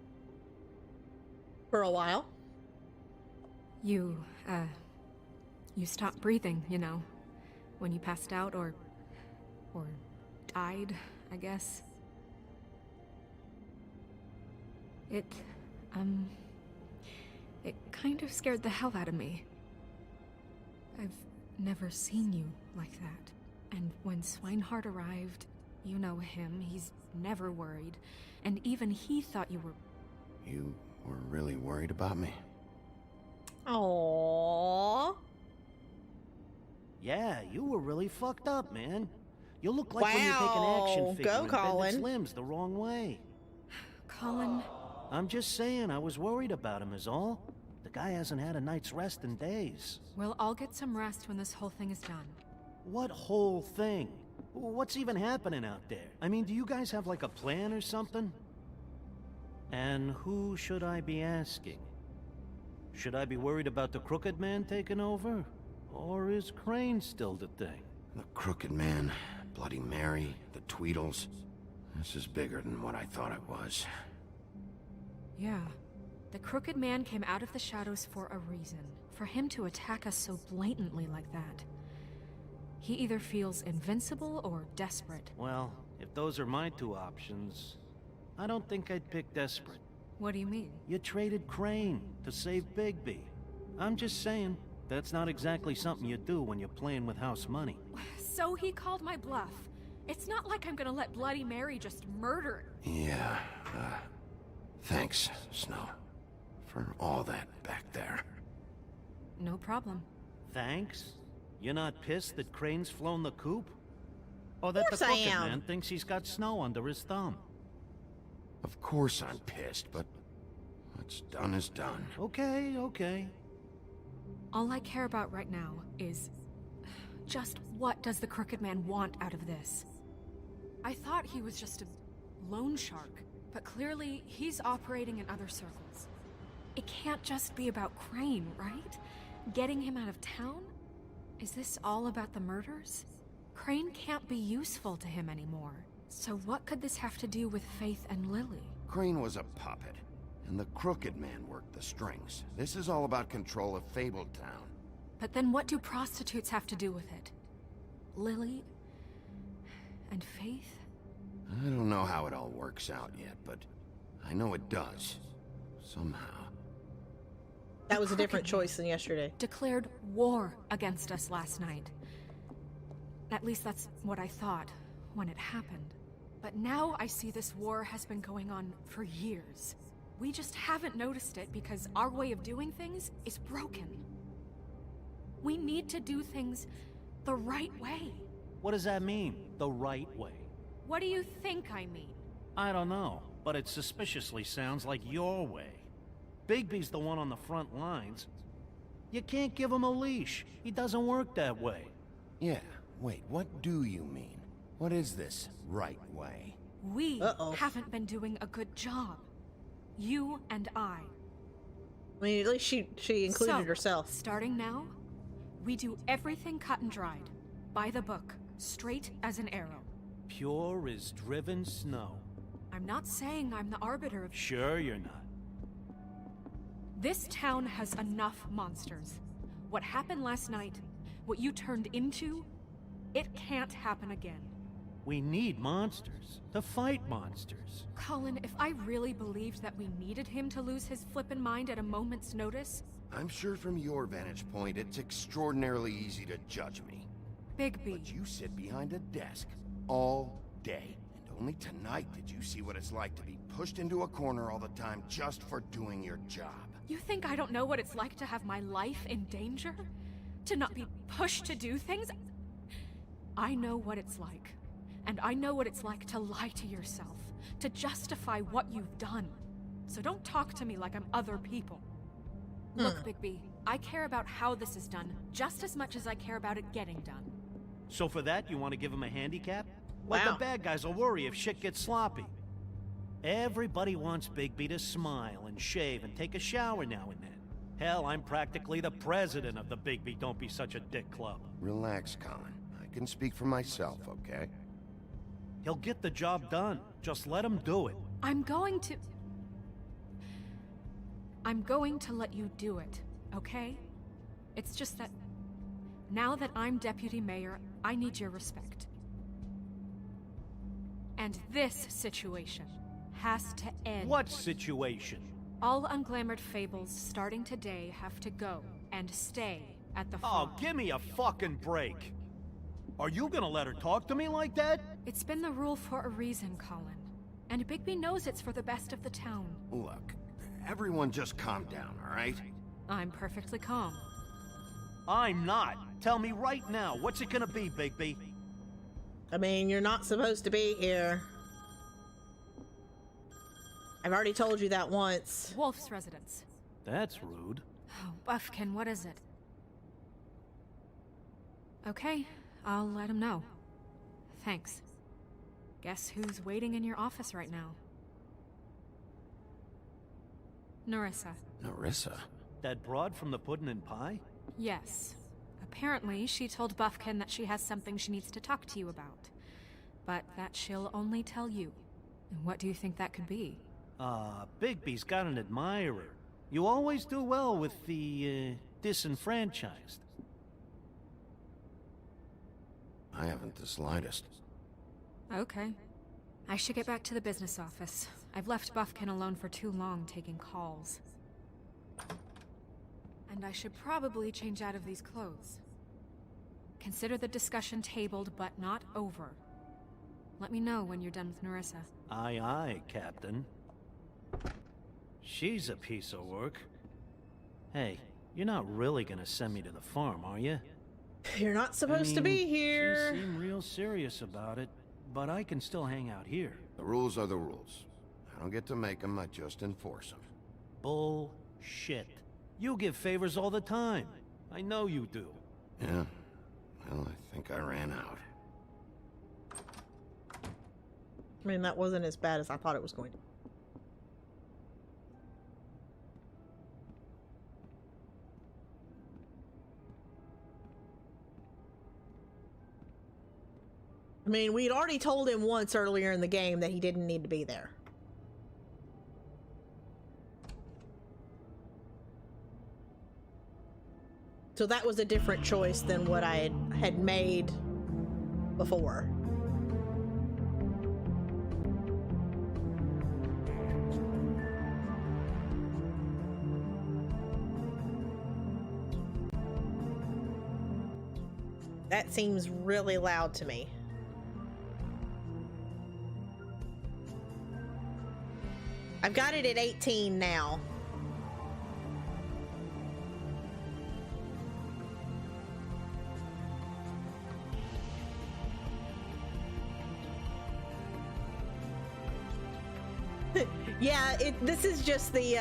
For a while? You stopped breathing, you know, when you passed out or died, I guess. It kind of scared the hell out of me. I've never seen you like that. And when Swinehart arrived, you know him, he's never worried. And even he thought you were... You were really worried about me? Aww. Yeah, you were really fucked up, man. You look like when you take an Wow. action figure Go, and bend its Colin. limbs the wrong way. Colin... I'm just saying, I was worried about him is all. The guy hasn't had a night's rest in days. We'll all get some rest when this whole thing is done. What whole thing? What's even happening out there? I mean, do you guys have like a plan or something? And who should I be asking? Should I be worried about the Crooked Man taking over? Or is Crane still the thing? The Crooked Man, Bloody Mary, the Tweedles. This is bigger than what I thought it was. Yeah. The Crooked Man came out of the shadows for a reason. For him to attack us so blatantly like that. He either feels invincible or desperate. Well, if those are my two options, I don't think I'd pick desperate. What do you mean? You traded Crane to save Bigby. I'm just saying, that's not exactly something you do when you're playing with house money. So he called my bluff. It's not like I'm gonna let Bloody Mary just murder... Yeah, thanks, Snow. For all that back there. No problem. Thanks? You're not pissed that Crane's flown the coop? Or that the Of course I Crooked am. Man thinks he's got Snow under his thumb? Of course I'm pissed, but what's done is done. Okay, okay. All I care about right now is... just what does the Crooked Man want out of this? I thought he was just a loan shark, but clearly he's operating in other circles. It can't just be about Crane, right? Getting him out of town? Is this all about the murders? Crane can't be useful to him anymore. So what could this have to do with Faith and Lily? Crane was a puppet, and the Crooked Man worked the strings. This is all about control of Fabletown. But then what do prostitutes have to do with it? Lily? And Faith? I don't know how it all works out yet, but I know it does. Somehow. That was a different choice than yesterday. Declared war against us last night. At least that's what I thought when it happened. But now I see this war has been going on for years. We just haven't noticed it because our way of doing things is broken. We need to do things the right way. What does that mean, the right way? What do you think I mean? I don't know, but it suspiciously sounds like your way. Bigby's the one on the front lines. You can't give him a leash. He doesn't work that way. Yeah, wait, what do you mean? What is this right way? We haven't been doing a good job. You and I. I mean, at least she included herself. Starting now, we do everything cut and dried. By the book. Straight as an arrow. Pure as driven snow. I'm not saying I'm the arbiter of... Sure you're not. This town has enough monsters. What happened last night, what you turned into, it can't happen again. We need monsters. To fight monsters. Colin, if I really believed that we needed him to lose his flippin' mind at a moment's notice... I'm sure from your vantage point, it's extraordinarily easy to judge me. Bigby. But you sit behind a desk all day. And only tonight did you see what it's like to be pushed into a corner all the time just for doing your job. You think I don't know what it's like to have my life in danger? To not be pushed to do things? I know what it's like. And I know what it's like to lie to yourself. To justify what you've done. So don't talk to me like I'm other people. Look, Bigby, I care about how this is done just as much as I care about it getting done. So for that, you want to give him a handicap? Like the bad guys will worry if shit gets sloppy. Everybody wants Bigby to smile and shave and take a shower now and then. Hell, I'm practically the president of the Bigby Don't Be Such a Dick Club. Relax, Colin. I can speak for myself, okay? He'll get the job done. Just let him do it. I'm going to let you do it, okay? It's just that now that I'm deputy mayor, I need your respect. And this situation has to end. What situation? All unglamored fables starting today have to go and stay at the farm. Oh, give me a fucking break. Are you gonna let her talk to me like that? It's been the rule for a reason, Colin. And Bigby knows it's for the best of the town. Look, everyone just calm down, all right? I'm perfectly calm. I'm not. Tell me right now, what's it gonna be, Bigby? I mean, you're not supposed to be here. I've already told you that once. Wolf's residence. That's rude. Oh, Buffkin, what is it? Okay, I'll let him know. Thanks. Guess who's waiting in your office right now? Nerissa. Nerissa? That broad from the Puddin' and Pie? Yes. Apparently, she told Buffkin that she has something she needs to talk to you about. But that she'll only tell you. And what do you think that could be? Bigby's got an admirer. You always do well with the, disenfranchised. I haven't the slightest. Okay. I should get back to the business office. I've left Buffkin alone for too long taking calls. And I should probably change out of these clothes. Consider the discussion tabled, but not over. Let me know when you're done with Nerissa. Aye, aye, Captain. She's a piece of work. Hey, you're not really gonna send me to the farm, are you? You're not supposed to be here. She seemed real serious about it, but I can still hang out here. The rules are the rules. I don't get to make them, I just enforce them. Bullshit. You give favors all the time. I know you do. Yeah. Well, I think I ran out. I mean, that wasn't as bad as I thought it was going to be. I mean, we'd already told him once earlier in the game that he didn't need to be there. So that was a different choice than what I had made before. That seems really loud to me. I've got it at 18 now. Yeah, this is just the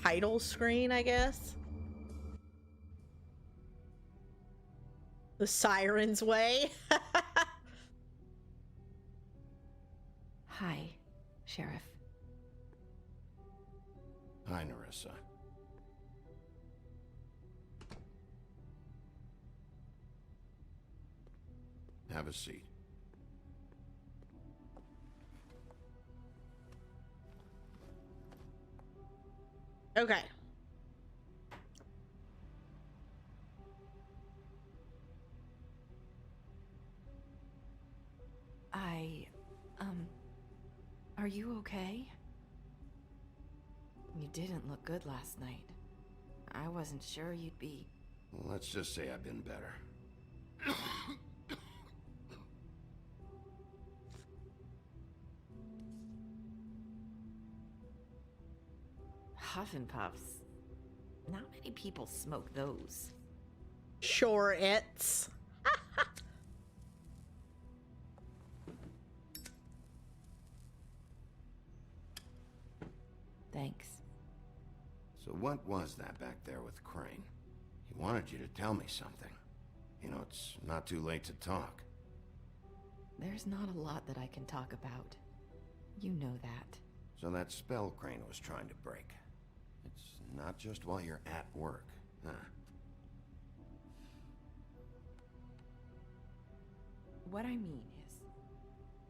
title screen, I guess. The Siren's Way. Hi, Sheriff. Hi, Nerissa. Have a seat. Okay. Are you okay? You didn't look good last night. I wasn't sure you'd be... Well, let's just say I've been better. Huff and Puffs. Not many people smoke those. Sure, it's. Thanks. So what was that back there with Crane? He wanted you to tell me something. You know, it's not too late to talk. There's not a lot that I can talk about. You know that. So that spell Crane was trying to break. It's not just while you're at work, huh? What I mean is,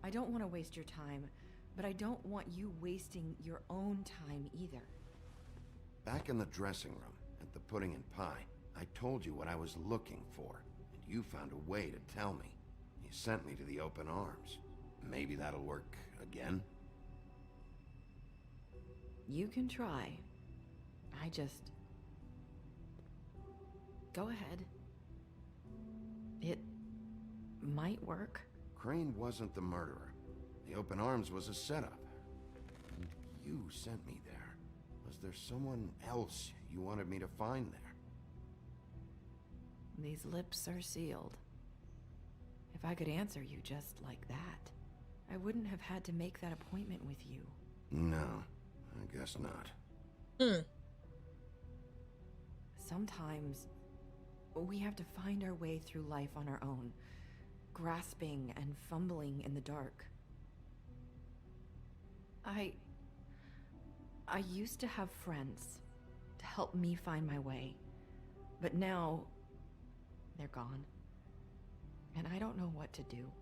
I don't want to waste your time, but I don't want you wasting your own time either. Back in the dressing room, at the pudding and pie, I told you what I was looking for, and you found a way to tell me. You sent me to the open arms. Maybe that'll work again? You can try. I just... Go ahead. It might work. Crane wasn't the murderer. The open arms was a setup. And you sent me there. Was there someone else you wanted me to find there? These lips are sealed. If I could answer you just like that, I wouldn't have had to make that appointment with you. No, I guess not. Sometimes we have to find our way through life on our own, grasping and fumbling in the dark. I used to have friends to help me find my way, but now they're gone, and I don't know what to do.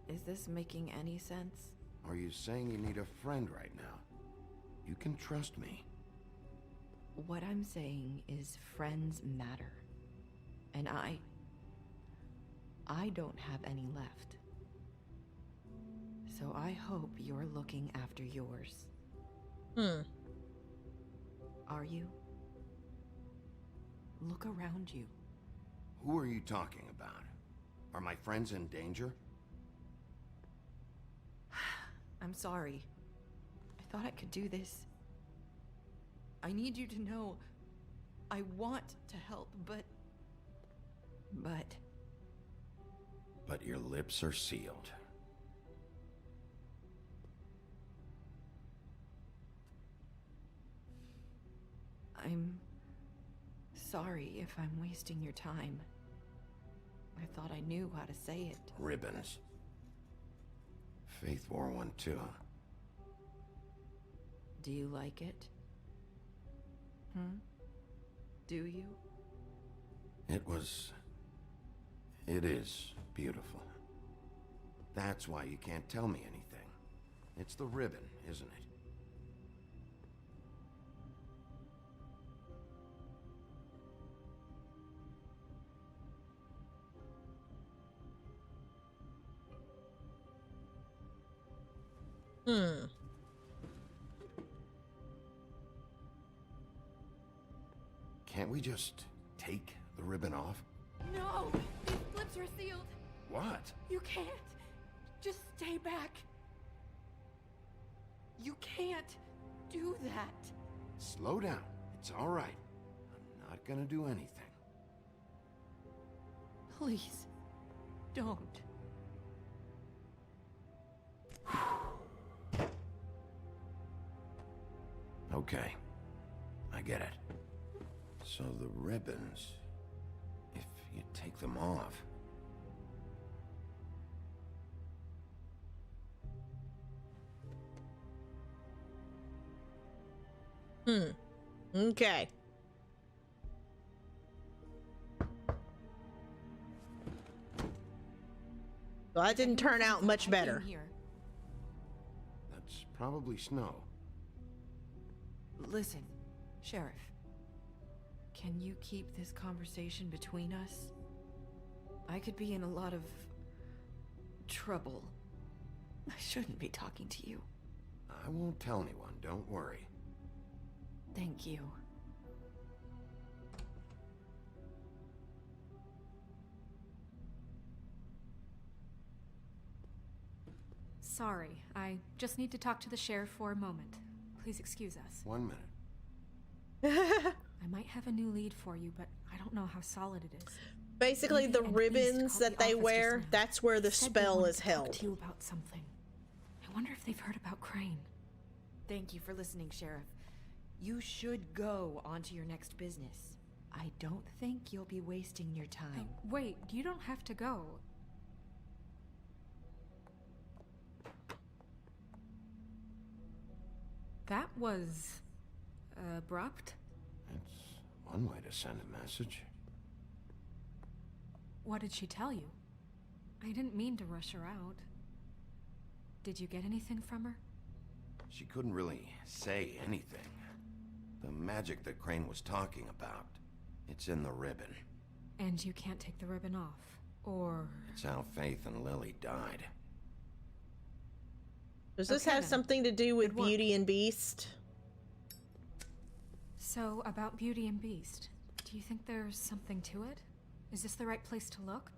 Is this making any sense? Are you saying you need a friend right now? You can trust me. What I'm saying is friends matter. And I don't have any left. So I hope you're looking after yours. Are you? Look around you. Who are you talking about? Are my friends in danger? I'm sorry. I thought I could do this. I need you to know I want to help, but your lips are sealed. I'm sorry if I'm wasting your time. I thought I knew how to say it. Ribbons. Faith wore one too. Do you like it? Do you? It is beautiful. That's why you can't tell me anything. It's the ribbon, isn't it? we just take the ribbon off? No! These flips are sealed! What? You can't! Just stay back! You can't do that! Slow down. It's all right. I'm not gonna do anything. Please, don't. Okay. I get it. So the ribbons, if you take them off... Okay. So that didn't turn out much better. That's probably snow. Listen, Sheriff. Can you keep this conversation between us? I could be in a lot of trouble. I shouldn't be talking to you. I won't tell anyone, don't worry. Thank you. Sorry, I just need to talk to the sheriff for a moment. Please excuse us. 1 minute. I might have a new lead for you, but I don't know how solid it is. Basically, Evie the and ribbons Beast that called they the office wear, just now. that's where the Said they spell wanted is to talk held. to you about something. I wonder if they've heard about Crane. Thank you for listening, Sheriff. You should go on to your next business. I don't think you'll be wasting your time. Wait, you don't have to go. That was abrupt. It's one way to send a message. What did she tell you? I didn't mean to rush her out. Did you get anything from her? She couldn't really say anything. The magic that Crane was talking about, it's in the ribbon. And you can't take the ribbon off, or... It's how Faith and Lily died. Does this Okay, have then. something to do with Good work. Beauty and Beast? So, about Beauty and Beast, do you think there's something to it? Is this the right place to look?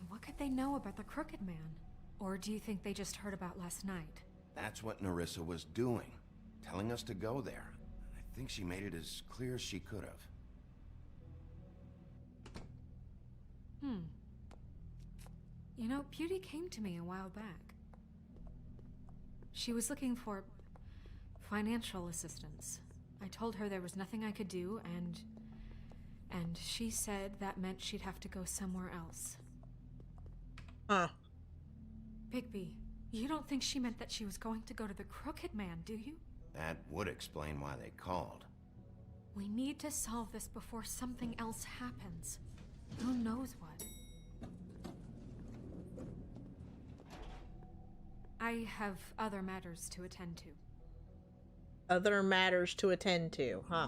What could they know about the Crooked Man? Or do you think they just heard about last night? That's what Nerissa was doing, telling us to go there. I think she made it as clear as she could have. You know, Beauty came to me a while back. She was looking for financial assistance. I told her there was nothing I could do, and she said that meant she'd have to go somewhere else. Huh. Bigby, you don't think she meant that she was going to go to the Crooked Man, do you? That would explain why they called. We need to solve this before something else happens. Who knows what? I have other matters to attend to. Other matters to attend to, huh?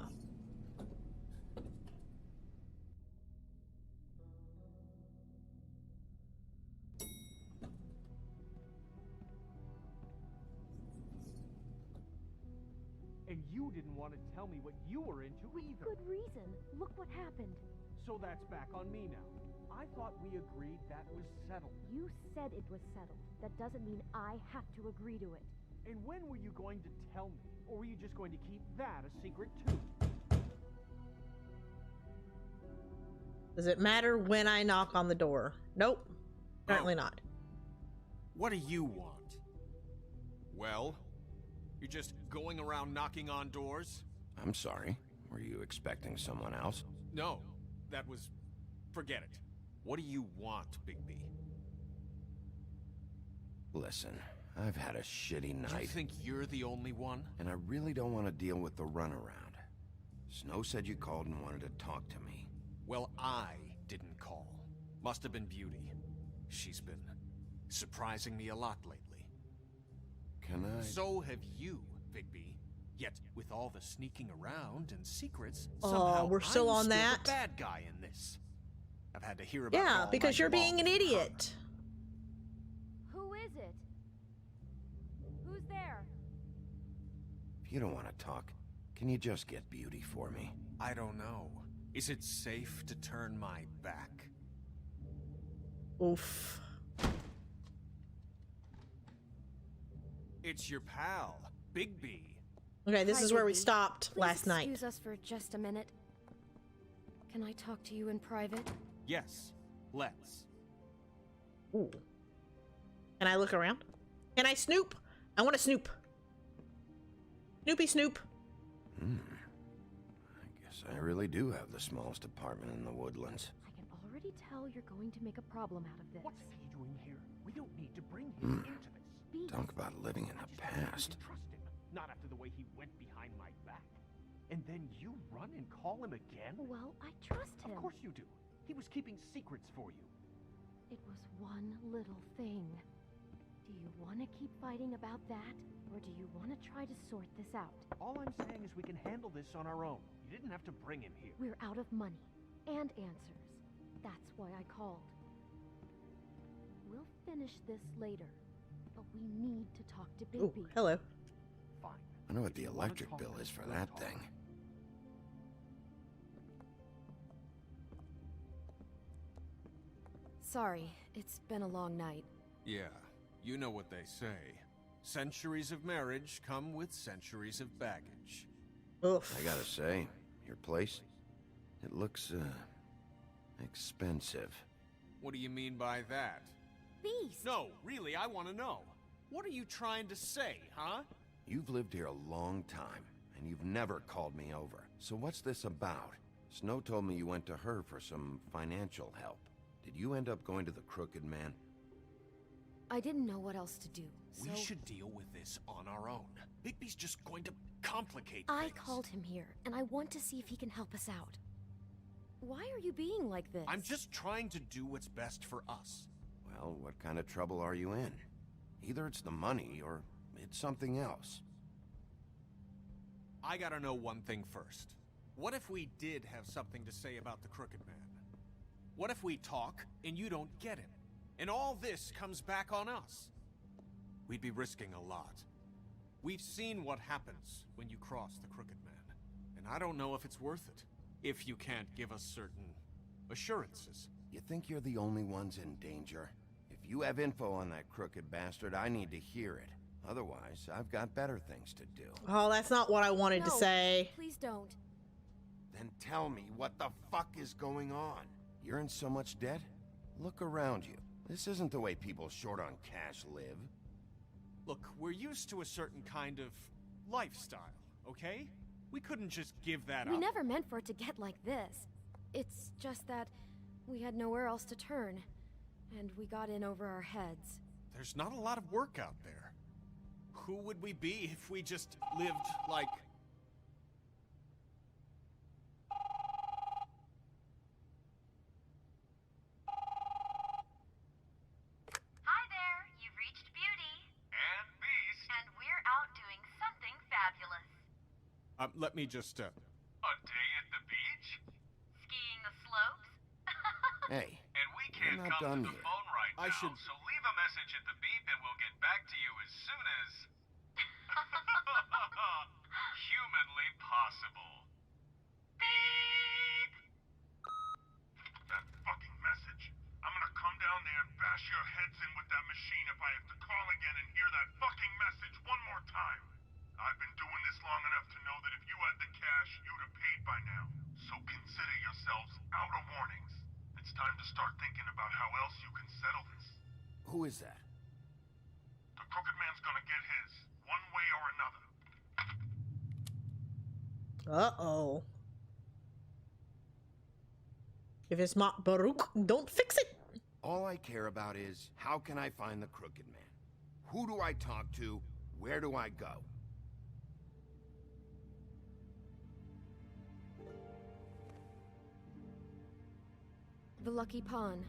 And you didn't want to tell me what you were into either. Good reason. Look what happened. So that's back on me now. I thought we agreed that was settled. You said it was settled. That doesn't mean I have to agree to it. And when were you going to tell me? Or were you just going to keep that a secret too? Does it matter when I knock on the door? Nope. Apparently not. What do you want? Well, you're just going around knocking on doors? I'm sorry. Were you expecting someone else? No, that was... forget it. What do you want, Bigby? Listen, I've had a shitty night. You think you're the only one? And I really don't want to deal with the runaround. Snow said you called and wanted to talk to me. Well, I didn't call. Must have been Beauty. She's been surprising me a lot lately. Can I... So have you, Bigby. Yet, with all the sneaking around and secrets, Oh, somehow we're still I'm on still that? the bad guy in this. I've had to hear about it Yeah, all because night you're being long. an idiot. Who is it? Who's there? If you don't want to talk, can you just get Beauty for me? I don't know. Is it safe to turn my back? Oof. It's your pal, Bigby. Okay, this Hi, is where we Bigby. stopped Please last night. Excuse us for just a minute. Can I talk to you in private? Yes, let's. Ooh. Can I look around? Can I snoop? I want to snoop. Snoopy Snoop. I guess I really do have the smallest apartment in the woodlands. I can already tell you're going to make a problem out of this. What's he doing here? We don't need to bring him into this. Talk about living in the past. Trust him. Not after the way he went behind my back. And then you run and call him again? Well, I trust him. Of course you do. He was keeping secrets for you. It was one little thing. Do you want to keep fighting about that? Or do you want to try to sort this out? All I'm saying is we can handle this on our own. You didn't have to bring him here. We're out of money and answers. That's why I called. We'll finish this later, but we need to talk to Ooh, Bigby. hello. Fine. I know what the electric bill is for that thing. Sorry, it's been a long night. Yeah, you know what they say. Centuries of marriage come with centuries of baggage. Oof. I gotta say, your place, it looks, expensive. What do you mean by that? Beast! No, really, I want to know. What are you trying to say, huh? You've lived here a long time, and you've never called me over. So what's this about? Snow told me you went to her for some financial help. Did you end up going to the Crooked Man? I didn't know what else to do, so... We should deal with this on our own. Bigby's just going to complicate I things. called him here, and I want to see if he can help us out. Why are you being like this? I'm just trying to do what's best for us. Well, what kind of trouble are you in? Either it's the money, or it's something else. I gotta know one thing first. What if we did have something to say about the Crooked Man? What if we talk, and you don't get him? And all this comes back on us? We'd be risking a lot. We've seen what happens when you cross the Crooked Man. And I don't know if it's worth it. If you can't give us certain assurances. You think you're the only ones in danger? If you have info on that crooked bastard, I need to hear it. Otherwise, I've got better things to do. Oh, that's not what I wanted to say. Please don't. Then tell me, what the fuck is going on? You're in so much debt? Look around you. This isn't the way people short on cash live. Look, we're used to a certain kind of lifestyle, okay? We couldn't just give that up. We never meant for it to get like this. It's just that we had nowhere else to turn, and we got in over our heads. There's not a lot of work out there. Who would we be if we just lived like... Hi there, you've reached Beauty. And Beast. And we're out doing something fabulous. Let me just, A day at the beach? Skiing the slopes? Hey, And we can't not come to done the yet. phone right I should... so leave a message at the beep and we'll get back to you as soon as... humanly possible. Beep! That fucking message. I'm gonna come down there and bash your heads in with that machine if I have to call again and hear that fucking message one more time. I've been doing this long enough to know that if you had the cash, you'd have paid by now. So consider yourselves out of warnings. It's time to start thinking about how else you can settle this. Who is that? The Crooked Man's gonna get his, one way or another. Uh-oh. If it's not Baruch, don't fix it. All I care about is, how can I find the Crooked Man? Who do I talk to? Where do I go? The Lucky Pawn.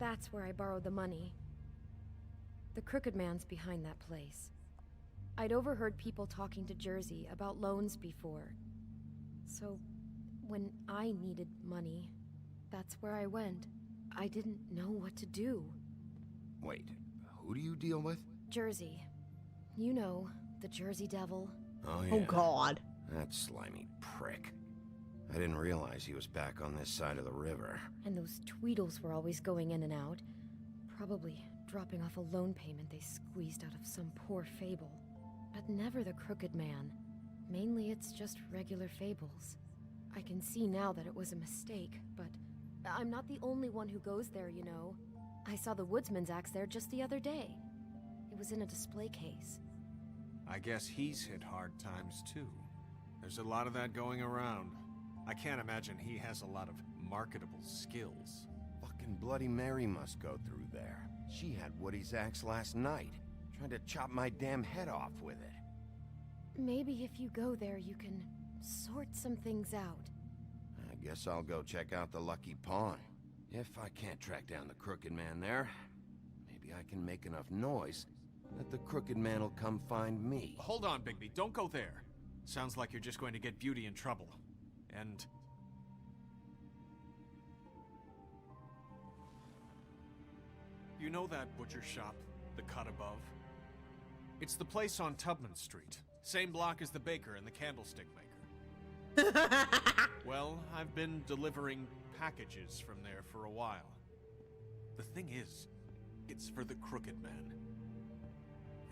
That's where I borrowed the money. The Crooked Man's behind that place. I'd overheard people talking to Jersey about loans before. So, when I needed money, that's where I went. I didn't know what to do. Wait, who do you deal with? Jersey. You know, the Jersey Devil. Oh, yeah. Oh, God. That slimy prick. I didn't realize he was back on this side of the river. And those Tweedles were always going in and out. Probably dropping off a loan payment they squeezed out of some poor fable. But never the Crooked Man. Mainly it's just regular fables. I can see now that it was a mistake, but I'm not the only one who goes there, you know. I saw the woodsman's axe there just the other day. It was in a display case. I guess he's hit hard times too. There's a lot of that going around. I can't imagine he has a lot of marketable skills. Fucking Bloody Mary must go through there. She had Woody's axe last night. Tried to chop my damn head off with it. Maybe if you go there, you can sort some things out. I guess I'll go check out the Lucky Pawn. If I can't track down the Crooked Man there, maybe I can make enough noise that the Crooked Man will come find me. Hold on, Bigby. Don't go there. Sounds like you're just going to get Beauty in trouble. And... you know that butcher shop, the cut above? It's the place on Tubman Street. Same block as the baker and the candlestick maker. Well, I've been delivering packages from there for a while. The thing is, it's for the Crooked Man.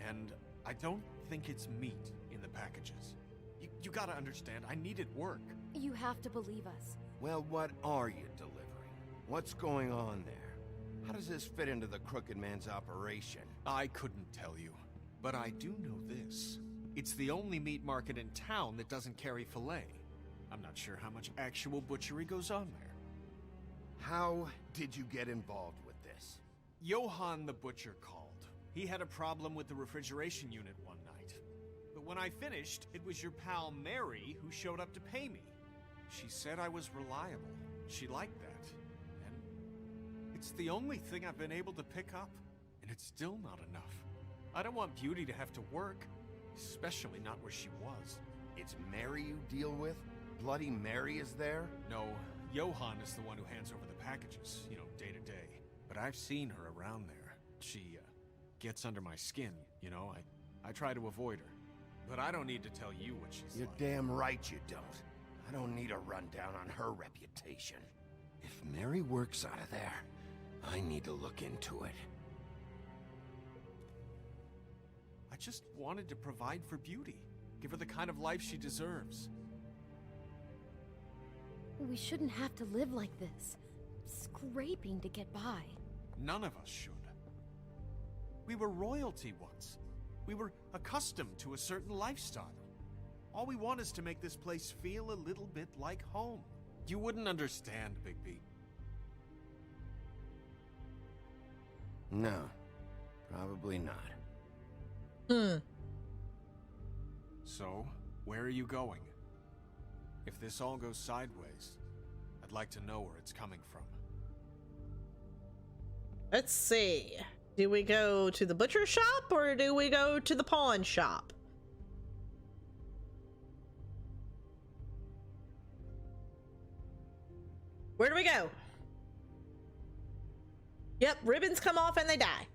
And I don't think it's meat in the packages. You gotta understand, I needed work. You have to believe us. Well, what are you delivering? What's going on there? How does this fit into the Crooked Man's operation? I couldn't tell you, but I do know this. It's the only meat market in town that doesn't carry filet. I'm not sure how much actual butchery goes on there. How did you get involved with this? Johann the butcher called. He had a problem with the refrigeration unit one night. But when I finished, it was your pal Mary who showed up to pay me. She said I was reliable. She liked that. And it's the only thing I've been able to pick up. And it's still not enough. I don't want Beauty to have to work. Especially not where she was. It's Mary you deal with? Bloody Mary is there? No, Johann is the one who hands over the packages, you know, day to day. But I've seen her around there. She, gets under my skin, you know? I try to avoid her. But I don't need to tell you what she's You're like. damn right you don't. I don't need a rundown on her reputation. If Mary works out of there, I need to look into it. I just wanted to provide for Beauty. Give her the kind of life she deserves. We shouldn't have to live like this. Scraping to get by. None of us should. We were royalty once. We were accustomed to a certain lifestyle. All we want is to make this place feel a little bit like home. You wouldn't understand, Bigby. No, probably not. So, where are you going? If this all goes sideways, I'd like to know where it's coming from. Let's see. Do we go to the butcher shop or do we go to the pawn shop? Where do we go? Yep, ribbons come off and they die.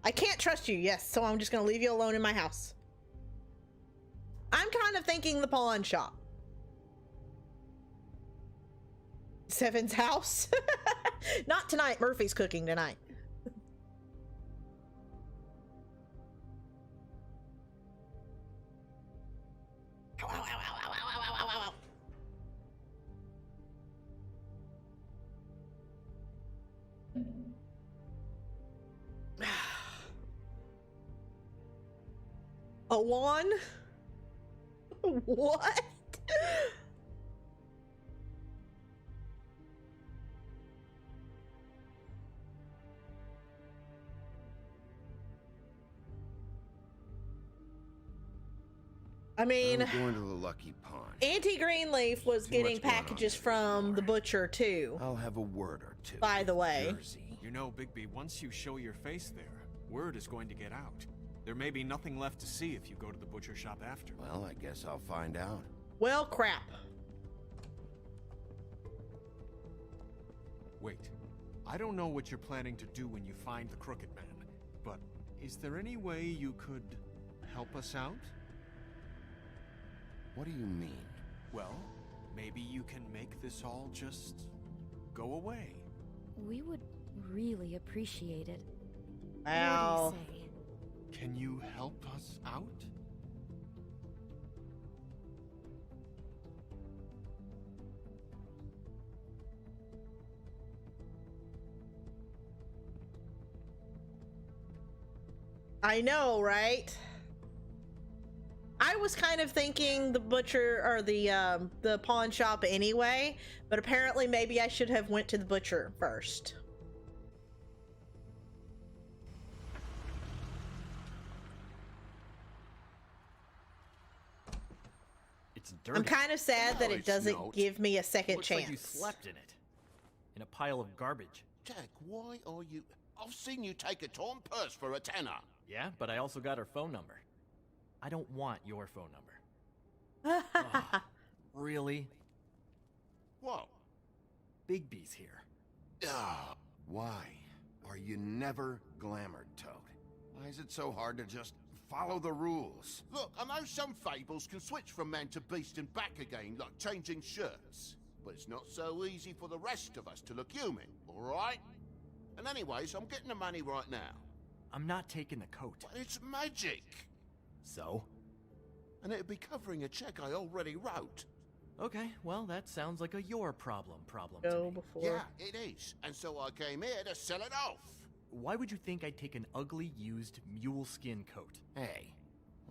I can't trust you, yes, so I'm just gonna leave you alone in my house. I'm kind of thinking the pawn shop. Seven's house? Not tonight, Murphy's cooking tonight. Ow, ow, ow, ow, ow, ow, ow, ow, ow. A wand? What? I mean, I'm going to the Lucky Pawn. Auntie Greenleaf was Too getting much going on packages there from the butcher too. I'll have a word or two. By the way. Jersey. You know, Bigby, once you show your face there, word is going to get out. There may be nothing left to see if you go to the butcher shop after. Well, I guess I'll find out. Well, crap. Wait, I don't know what you're planning to do when you find the Crooked Man, but is there any way you could help us out? What do you mean? Well, maybe you can make this all just go away. We would really appreciate it. Wow. What do you say? Can you help us out? I know, right? I was kind of thinking the butcher or the pawn shop anyway, but apparently maybe I should have went to the butcher first. It's dirty. I'm kind of sad that it doesn't give me a second Looks chance. like you slept in it. In a pile of garbage. Jack, why are you... I've seen you take a torn purse for a tenner. Yeah, but I also got her phone number. I don't want your phone number. Ugh, really? What? Bigby's here. Ugh. Why are you never glamored, Toad? Why is it so hard to just follow the rules? Look, I know some fables can switch from man to beast and back again, like changing shirts. But it's not so easy for the rest of us to look human, alright? And anyways, I'm getting the money right now. I'm not taking the coat. But it's magic! So? And it'd be covering a check I already wrote. Okay, well, that sounds like a your problem to Go me. before. Yeah, it is. And so I came here to sell it off. Why would you think I'd take an ugly, used mule skin coat? Hey,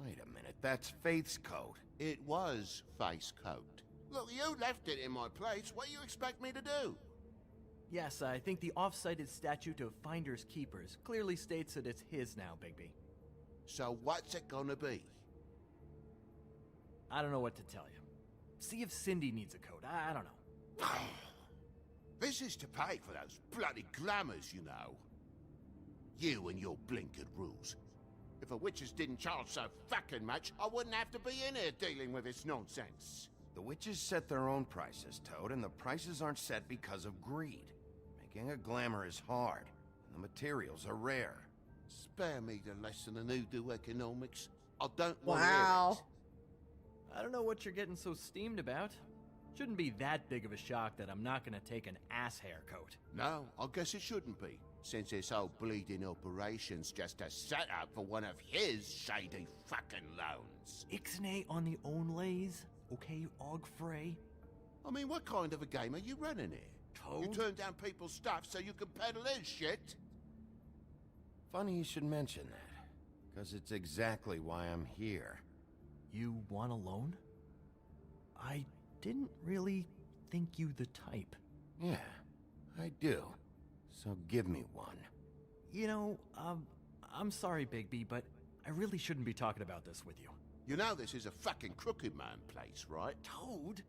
wait a minute. That's Faith's coat. It was face coat. Look, you left it in my place. What do you expect me to do? Yes, I think the off-cited statute of Finders Keepers clearly states that it's his now, Bigby. So what's it gonna be? I don't know what to tell you. See if Cindy needs a coat. I don't know. This is to pay for those bloody glamours, you know. You and your blinkered rules. If the witches didn't charge so fucking much, I wouldn't have to be in here dealing with this nonsense. The witches set their own prices, Toad, and the prices aren't set because of greed. Making a glamour is hard, and the materials are rare. Spare me the lesson in hoodoo economics. I don't want to Wow. hear it. I don't know what you're getting so steamed about. Shouldn't be that big of a shock that I'm not gonna take an ass hair coat. No, I guess it shouldn't be, since this whole bleeding operation's just a setup for one of his shady fucking loans. Ixnay on the own lays, okay, Og Frey? I mean, what kind of a game are you running here? Toad? You turn down people's stuff so you can peddle his shit? Funny you should mention that, because it's exactly why I'm here. You want a loan? I didn't really think you the type. Yeah, I do. So give me one. You know, I'm sorry, Bigby, but I really shouldn't be talking about this with you. You know this is a fucking crooked man place, right? Toad?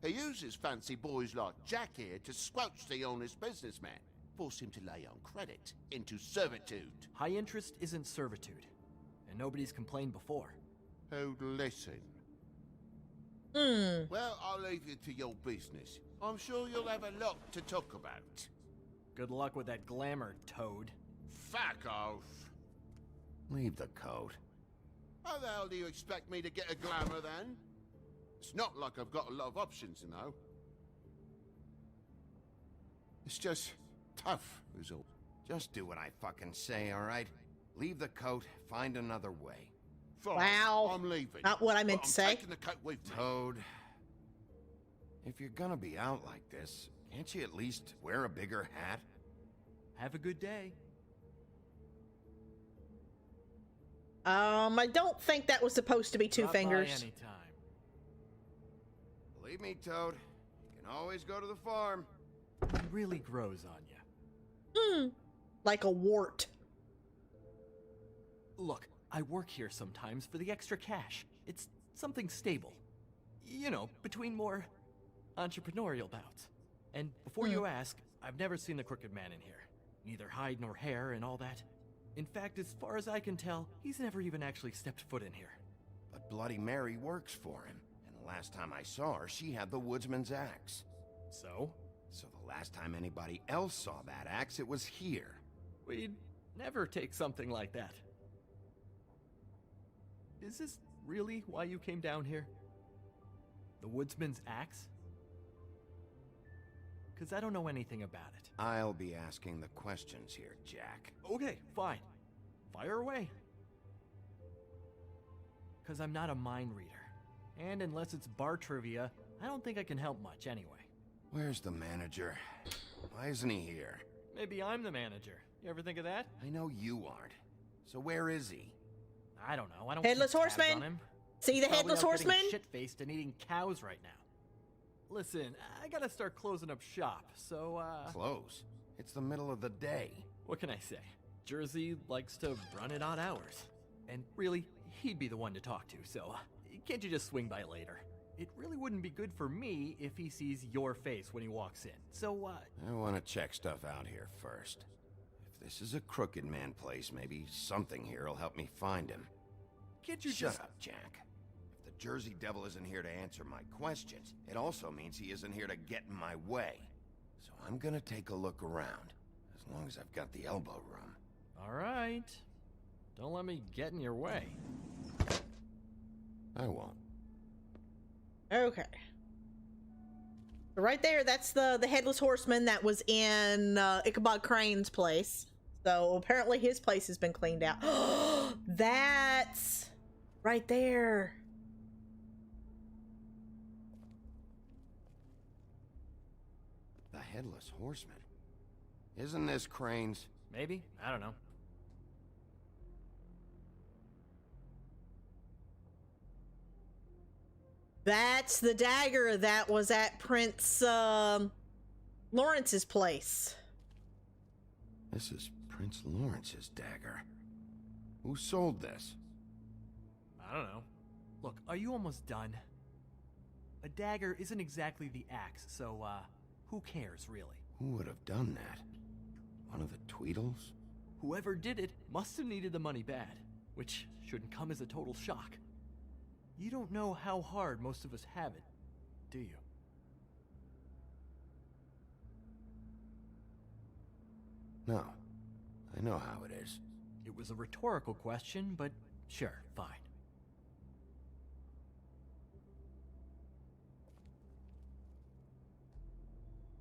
He uses fancy boys like Jack here to squelch the honest businessman. Force him to lay on credit into servitude. High interest isn't servitude, and nobody's complained before. Who'd listen? Well, I'll leave you to your business. I'm sure you'll have a lot to talk about. Good luck with that glamour, Toad. Fuck off. Leave the coat. How the hell do you expect me to get a glamour then? It's not like I've got a lot of options, you know. It's just tough, is all. Just do what I fucking say, alright? Leave the coat, find another way. Fine, Wow. I'm leaving. Not what I meant But to I'm say. taking the coat with me. Toad, if you're gonna be out like this, can't you at least wear a bigger hat? Have a good day. I don't think that was supposed to be two Drop by fingers. anytime. Believe me, Toad, you can always go to the farm. It really grows on you. Like a wart. Look, I work here sometimes for the extra cash. It's something stable. You know, between more entrepreneurial bouts. And before you ask, I've never seen the Crooked Man in here. Neither hide nor hair and all that. In fact, as far as I can tell, he's never even actually stepped foot in here. But Bloody Mary works for him, and the last time I saw her, she had the woodsman's axe. So? So the last time anybody else saw that axe, it was here. We'd never take something like that. Is this really why you came down here? The woodsman's axe? Because I don't know anything about it. I'll be asking the questions here, Jack. Okay, fine. Fire away. Because I'm not a mind reader. And unless it's bar trivia, I don't think I can help much anyway. Where's the manager? Why isn't he here? Maybe I'm the manager. You ever think of that? I know you aren't. So where is he? I don't know. I don't Headless keep tabs Horseman? on him. See the He's Headless probably out getting Horseman? shit-faced and eating cows right now. Listen, I gotta start closing up shop, so, Close? It's the middle of the day. What can I say? Jersey likes to run at odd hours. And really, he'd be the one to talk to, so, can't you just swing by later? It really wouldn't be good for me if he sees your face when he walks in, so, I want to check stuff out here first. If this is a crooked man place, maybe something here will help me find him. Can't you Shut just... up, Jack. If the Jersey Devil isn't here to answer my questions, it also means he isn't here to get in my way. So I'm gonna take a look around, as long as I've got the elbow room. Alright. Don't let me get in your way. I won't. Okay. So right there, that's the Headless Horseman that was in Ichabod Crane's place. So apparently his place has been cleaned out. That's right there. The Headless Horseman? Isn't this Crane's? Maybe? I don't know. That's the dagger that was at Prince Lawrence's place. This is Prince Lawrence's dagger. Who sold this? I don't know. Look, are you almost done? A dagger isn't exactly the axe, so, who cares, really? Who would have done that? One of the Tweedles? Whoever did it must have needed the money bad, which shouldn't come as a total shock. You don't know how hard most of us have it, do you? No. I know how it is. It was a rhetorical question, but sure, fine.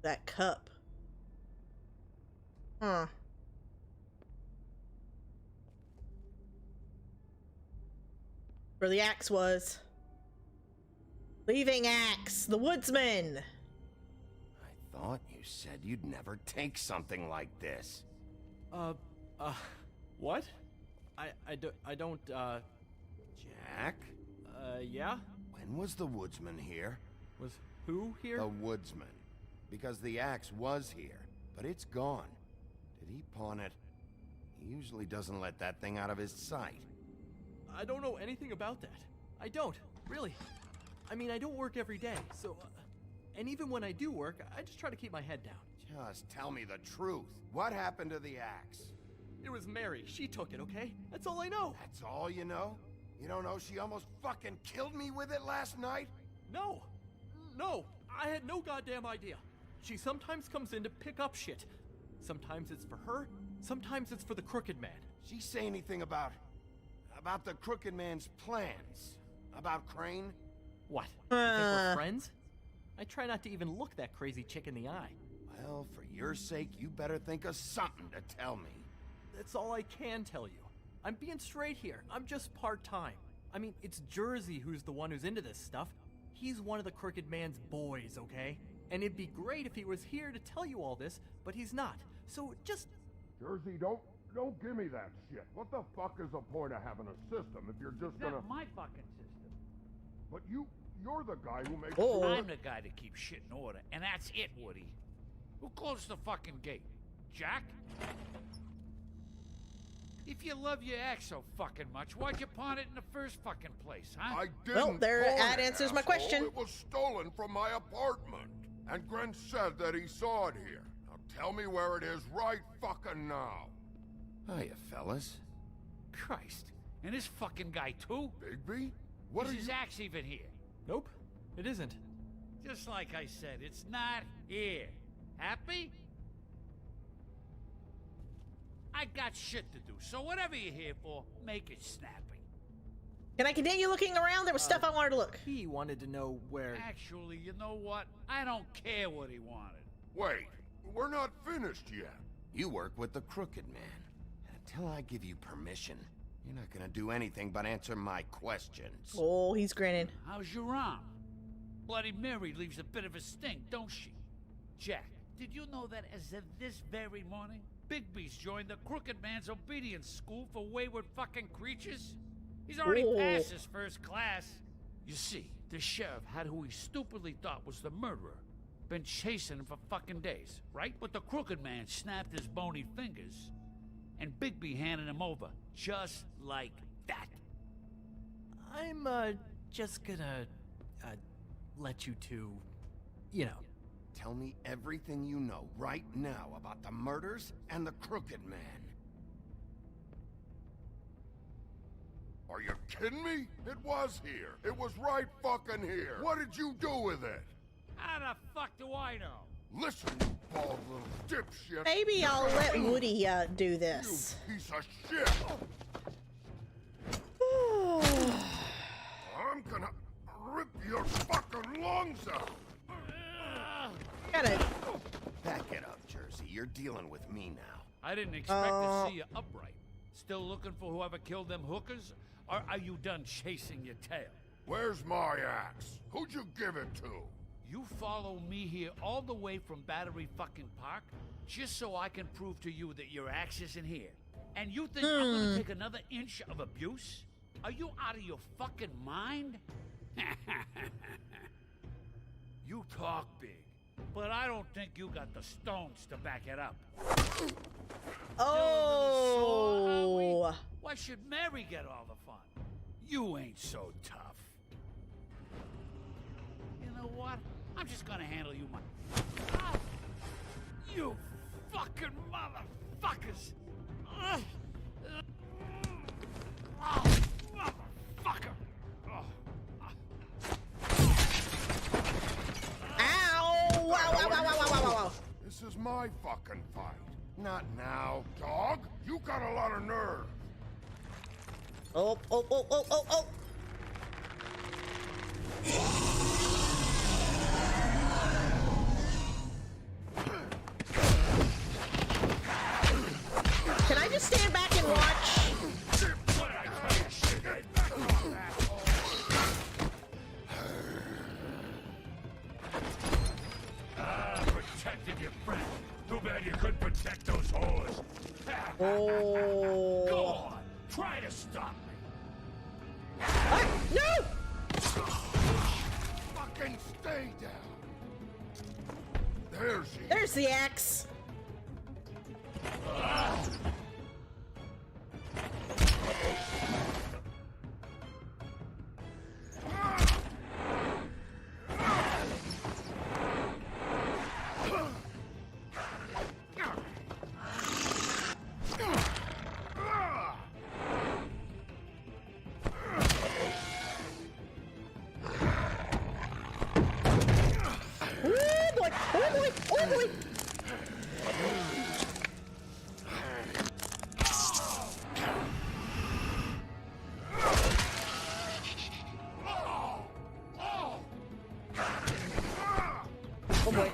That cup. Huh. Where the axe was. Leaving axe, the woodsman. I thought you said you'd never take something like this. What? I don't, Jack? Yeah? When was the woodsman here? Was who here? The woodsman. Because the axe was here, but it's gone. Did he pawn it? He usually doesn't let that thing out of his sight. I don't know anything about that. I don't, really. I mean, I don't work every day, so... and even when I do work, I just try to keep my head down. Just tell me the truth. What happened to the axe? It was Mary. She took it, okay? That's all I know. That's all you know? You don't know she almost fucking killed me with it last night? No. No. I had no goddamn idea. She sometimes comes in to pick up shit. Sometimes it's for her. Sometimes it's for the Crooked Man. She say anything about the Crooked Man's plans? About Crane? What? You think we're friends? I try not to even look that crazy chick in the eye. Well, for your sake, you better think of something to tell me. That's all I can tell you. I'm being straight here. I'm just part-time. I mean, it's Jersey who's the one who's into this stuff. He's one of the Crooked Man's boys, okay? And it'd be great if he was here to tell you all this, but he's not. So just... Jersey, don't give me that shit. What the fuck is the point of having a system if you're just gonna... That's my fucking system. But you're the guy who makes Oh. sure... I'm the guy that keeps shit in order, and that's it, Woody. Who closed the fucking gate? Jack? If you love your axe so fucking much, why'd you pawn it in the first fucking place, huh? I didn't Well, there, pawn that it, answers my asshole. question. It was stolen from my apartment. And Gren said that he saw it here. Now tell me where it is right fucking now. Hiya, fellas. Christ. And this fucking guy, too? Bigby? What Is are his you... axe even here? Nope, it isn't. Just like I said, it's not here. Happy? I got shit to do, so whatever you're here for, make it snappy. Can I continue looking around? There was stuff I wanted to look. He wanted to know where... Actually, you know what? I don't care what he wanted. Wait, we're not finished yet. You work with the Crooked Man. Until I give you permission, you're not gonna do anything but answer my questions. Oh, he's grinning. How's your arm? Bloody Mary leaves a bit of a stink, don't she? Jack, did you know that as of this very morning, Bigby's joined the Crooked Man's obedience school for wayward fucking creatures? He's already passed his first class. You see, the sheriff had who he stupidly thought was the murderer. Been chasing him for fucking days, right? But the Crooked Man snapped his bony fingers, and Bigby handed him over, just like that. I'm, just gonna, let you two, you know. Tell me everything you know right now about the murders and the Crooked Man. Are you kidding me? It was here. It was right fucking here. What did you do with it? How the fuck do I know? Listen, you bald little dipshit. Maybe I'll let Woody do this. You piece of shit. I'm gonna rip your fucking lungs out. Gotta... Back it up, Jersey. You're dealing with me now. I didn't expect to see you upright. Still looking for whoever killed them hookers? Or are you done chasing your tail? Where's my axe? Who'd you give it to? You follow me here all the way from Battery fucking Park just so I can prove to you that your axe isn't here. And you think I'm gonna take another inch of abuse? Are you out of your fucking mind? You talk big, but I don't think you got the stones to back it up. Oh! Why should Mary get all the fun? You ain't so tough. You know what? I'm just gonna handle you my... Ah! You fucking motherfuckers! Motherfucker! Ow! Wow, wow, wow, wow, wow, wow, wow. This is my fucking fight. Not now, dog. You got a lot of nerve. Oh, oh, oh, oh, oh, oh. Can I just stand back and watch? Protected your friend. Too bad you couldn't protect those whores. Oh. Go on. Try to stop me. No! Fucking stay down. There's you. There's the axe.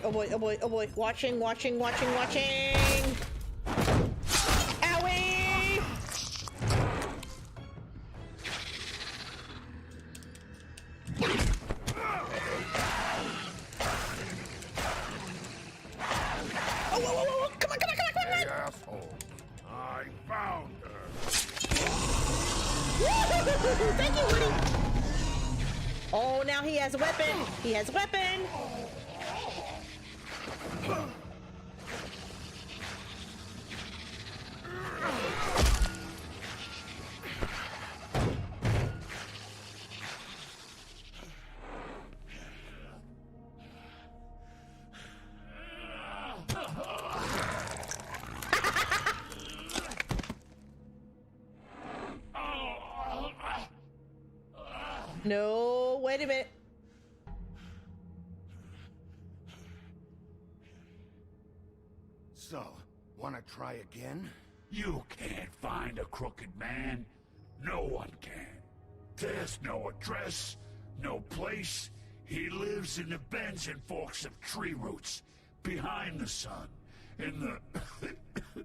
Oh boy, oh boy, oh boy. Watching, watching, watching, watching. Owie! Oh, whoa, whoa, whoa. Come on, come on, come on, come on. Hey, asshole. I found her. Woo-hoo-hoo-hoo. Thank you, Woody. Oh, now he has a weapon. He has a weapon. No, wait a minute. So, wanna try again? You can't find a crooked man. No one can. There's no address, no place. He lives in the bends and forks of tree roots, behind the sun, in the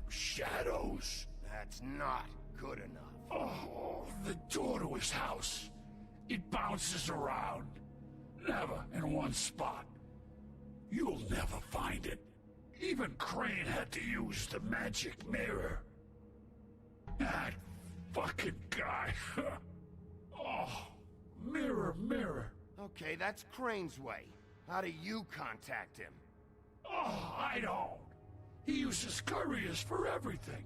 shadows. That's not good enough. Oh, the door to his house. It bounces around. Never in one spot. You'll never find it. Even Crane had to use the magic mirror. That fucking guy. Oh, mirror, mirror. Okay, that's Crane's way. How do you contact him? Oh, I don't. He uses couriers for everything.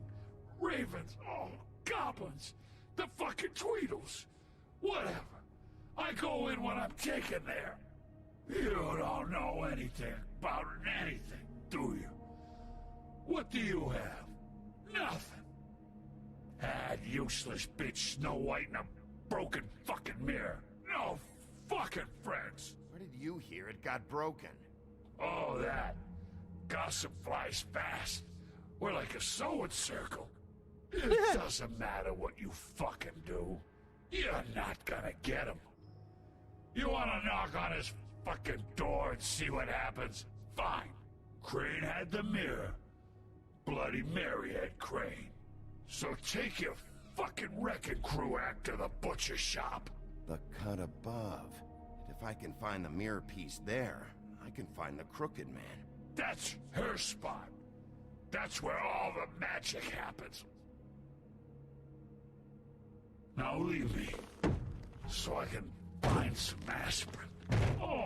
Ravens, oh, goblins, the fucking Tweedles. Whatever. I go in when I'm taken there. You don't know anything about anything, do you? What do you have? Nothing. That useless bitch Snow White and a broken fucking mirror. No fucking friends. Where did you hear it got broken? Oh, that. Gossip flies fast. We're like a sewing circle. It doesn't matter what you fucking do. You're not gonna get him. You wanna knock on his fucking door and see what happens? Fine. Crane had the mirror. Bloody Mary had Crane. So take your fucking wrecking crew act to the butcher shop. The cut above. If I can find the mirror piece there, I can find the Crooked Man. That's her spot. That's where all the magic happens. Now leave me, so I can find some aspirin. Oh.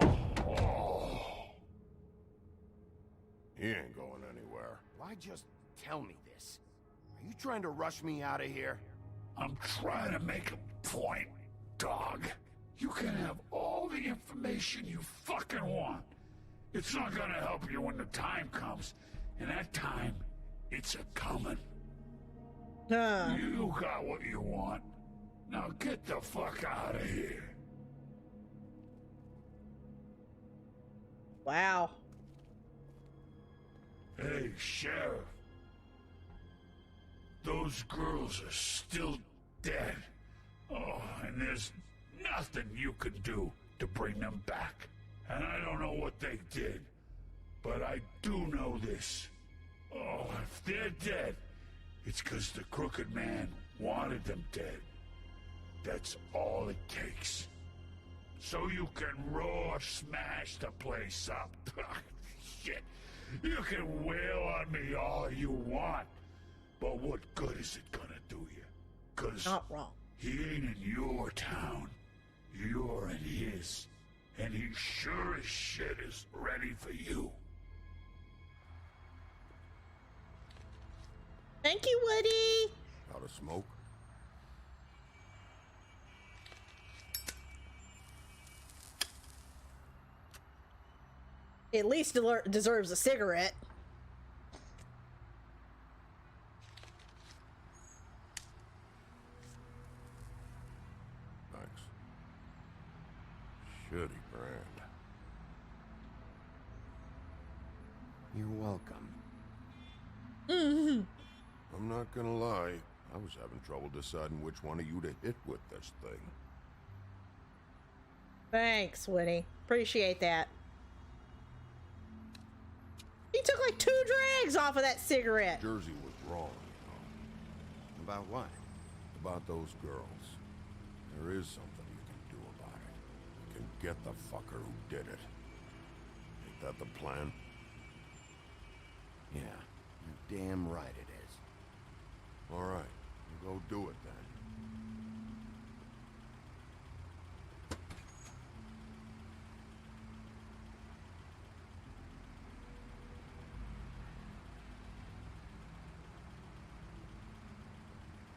He ain't going anywhere. Why just tell me this? Are you trying to rush me out of here? I'm trying to make a point, dog. You can have all the information you fucking want. It's not gonna help you when the time comes. And that time, it's a-comin'. You got what you want. Now get the fuck out of here. Wow. Hey, Sheriff. Those girls are still dead. Oh, and there's nothing you can do to bring them back. And I don't know what they did, but I do know this. Oh, if they're dead, it's 'cause the Crooked Man wanted them dead. That's all it takes. So you can roar smash the place up. Shit. You can wail on me all you want. But what good is it gonna do you? 'Cause not wrong. He ain't in your town. You're in his. And he sure as shit is ready for you. Thank you, Woody. Out of smoke? At least deserves a cigarette. Thanks. Shitty brand. You're welcome. I'm not gonna lie. I was having trouble deciding which one of you to hit with this thing. Thanks, Woody. Appreciate that. He took like 2 drags off of that cigarette. Jersey was wrong, you know. About what? About those girls. There is something you can do about it. You can get the fucker who did it. Ain't that the plan? Yeah, you're damn right it is. All right, we'll go do it then.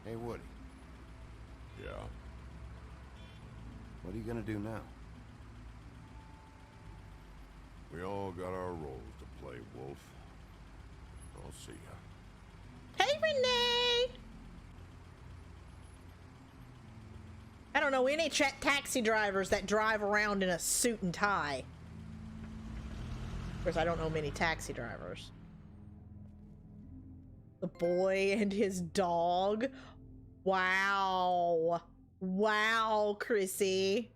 Hey, Woody. Yeah? What are you gonna do now? We all got our roles to play, Wolf. I'll see ya. Hey, Renee! I don't know any taxi drivers that drive around in a suit and tie. Of course, I don't know many taxi drivers. The boy and his dog. Wow. Wow, Chrissy.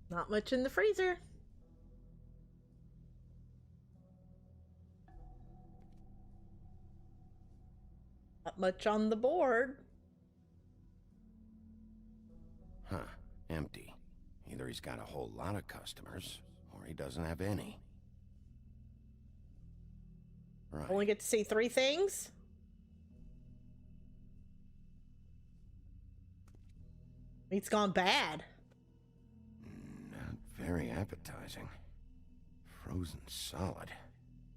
Not much in the freezer. Not much on the board. Huh. Empty. Either he's got a whole lot of customers, or he doesn't have any. Right. Only get to see 3 things? It's gone bad. Not very appetizing. Frozen solid.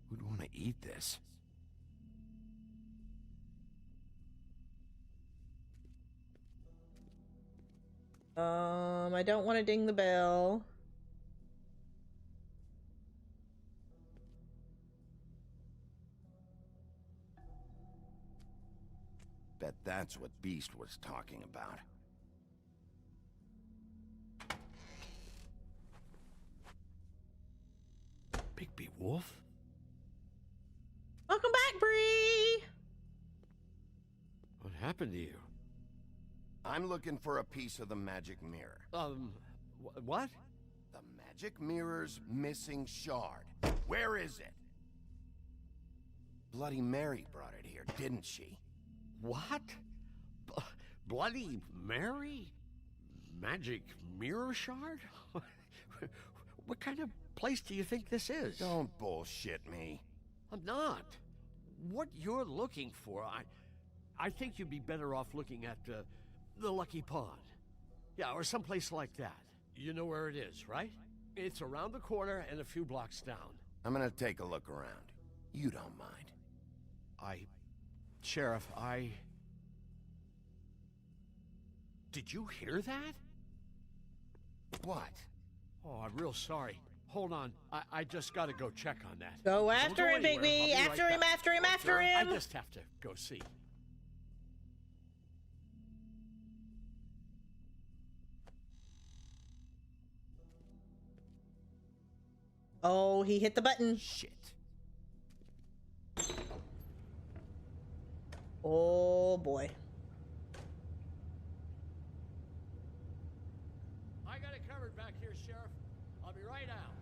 Who'd want to eat this? I don't want to ding the bell. Bet that's what Beast was talking about. Bigby Wolf? Welcome back, Bree! What happened to you? I'm looking for a piece of the magic mirror. What? The magic mirror's missing shard. Where is it? Bloody Mary brought it here, didn't she? What? Bloody Mary? Magic mirror shard? What kind of place do you think this is? Don't bullshit me. I'm not. What you're looking for, I think you'd be better off looking at the Lucky Pond. Yeah, or someplace like that. You know where it is, right? It's around the corner and a few blocks down. I'm gonna take a look around. You don't mind. Sheriff, Did you hear that? What? Oh, I'm real sorry. Hold on. I just gotta go check on that. Go after him, Bigby! After him, after him, after him! I just have to go see. Oh, he hit the button. Shit. Oh, boy. I got it covered back here, Sheriff. I'll be right out.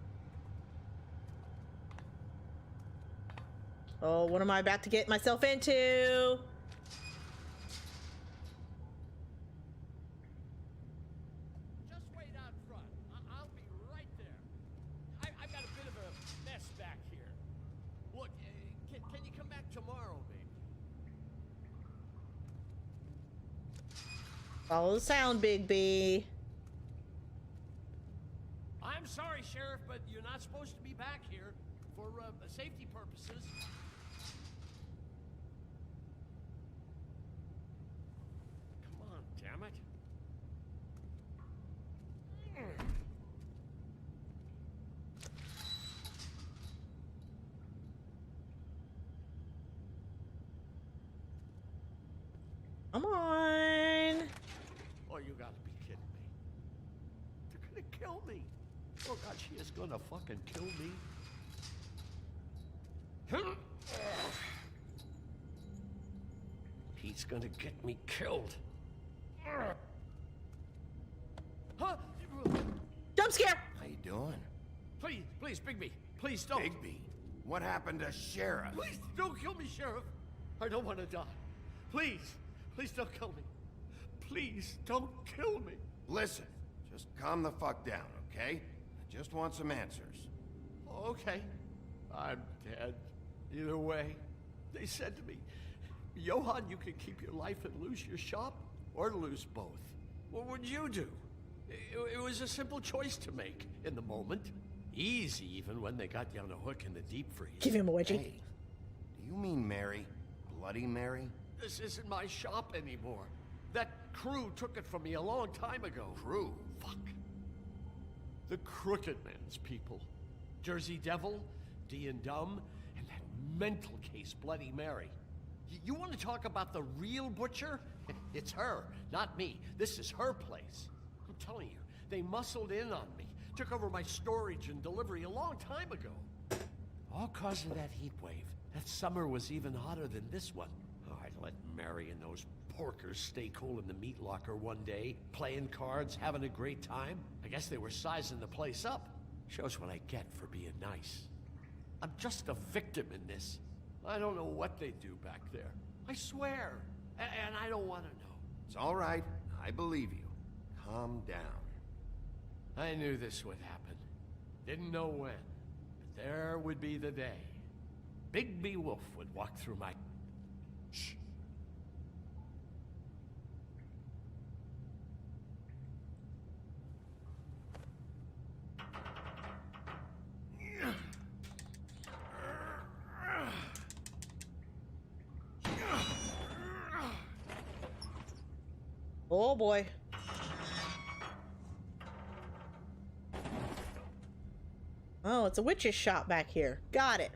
Oh, what am I about to get myself into? Just wait out front. I'll be right there. I've got a bit of a mess back here. Look, can you come back tomorrow, baby? Follow the sound, Bigby. I'm sorry, Sheriff, but you're not supposed to be back here for safety purposes. Come on, damn it. Come on. Oh, you gotta be kidding me. They're gonna kill me. Oh, God, she is gonna fucking kill me. He's gonna get me killed. Huh? Jump scare! How you doing? Please, Bigby. Please don't. Bigby? What happened to Sheriff? Please don't kill me, Sheriff. I don't want to die. Please don't kill me. Please don't kill me. Listen, just calm the fuck down, okay? I just want some answers. Okay. I'm dead. Either way. They said to me, Johann, you can keep your life and lose your shop, or lose both. What would you do? It was a simple choice to make in the moment. Easy, even when they got you on a hook in the deep freeze. Give him a wedgie. Hey, do you mean Mary? Bloody Mary? This isn't my shop anymore. That crew took it from me a long time ago. Crew? Fuck. The Crooked Man's people. Jersey Devil, D and Dumb, and that mental case Bloody Mary. You want to talk about the real butcher? It's her, not me. This is her place. I'm telling you, they muscled in on me. Took over my storage and delivery a long time ago. All cause of that heat wave. That summer was even hotter than this one. Oh, I let Mary and those porkers stay cool in the meat locker one day, playing cards, having a great time. I guess they were sizing the place up. Shows what I get for being nice. I'm just a victim in this. I don't know what they do back there. I swear. And I don't want to know. It's all right. I believe you. Calm down. I knew this would happen. Didn't know when. But there would be the day. Big B Wolf would walk through my... Shh. Oh boy. Oh, it's a witch's shop back here. Got it.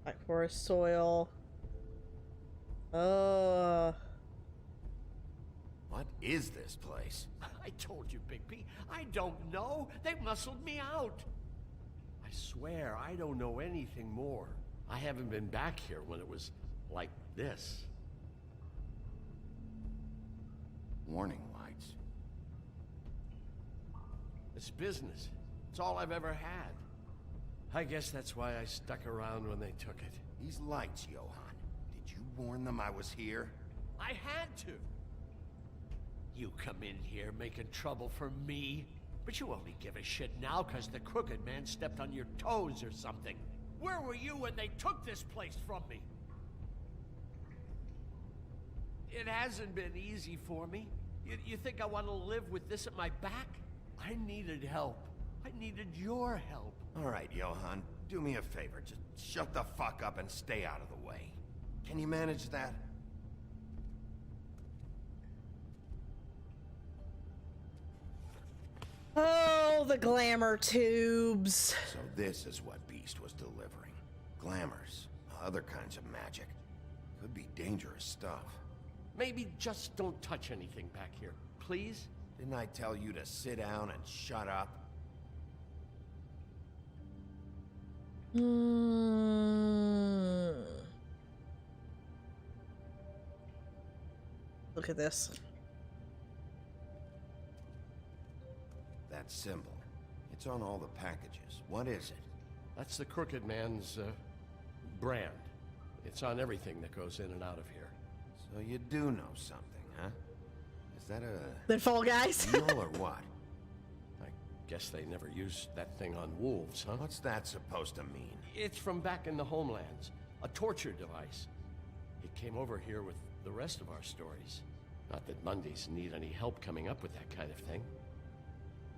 Black forest soil. What is this place? I told you, Big B. I don't know. They muscled me out. I swear, I don't know anything more. I haven't been back here when it was like this. Warning lights. It's business. It's all I've ever had. I guess that's why I stuck around when they took it. These lights, Johann. Did you warn them I was here? I had to. You come in here making trouble for me, but you only give a shit now because the Crooked Man stepped on your toes or something. Where were you when they took this place from me? It hasn't been easy for me. You think I want to live with this at my back? I needed help. I needed your help. All right, Johann, do me a favor. Just shut the fuck up and stay out of the way. Can you manage that? Oh, the glamour tubes. So this is what Beast was delivering. Glamours, other kinds of magic. Could be dangerous stuff. Maybe just don't touch anything back here, please? Didn't I tell you to sit down and shut up? Look at this. That symbol. It's on all the packages. What is it? That's the Crooked Man's, brand. It's on everything that goes in and out of here. So you do know something, huh? Is that a... The Fall Guys? deal or what? I guess they never used that thing on wolves, huh? What's that supposed to mean? It's from back in the homelands. A torture device. It came over here with the rest of our stories. Not that Mundies need any help coming up with that kind of thing.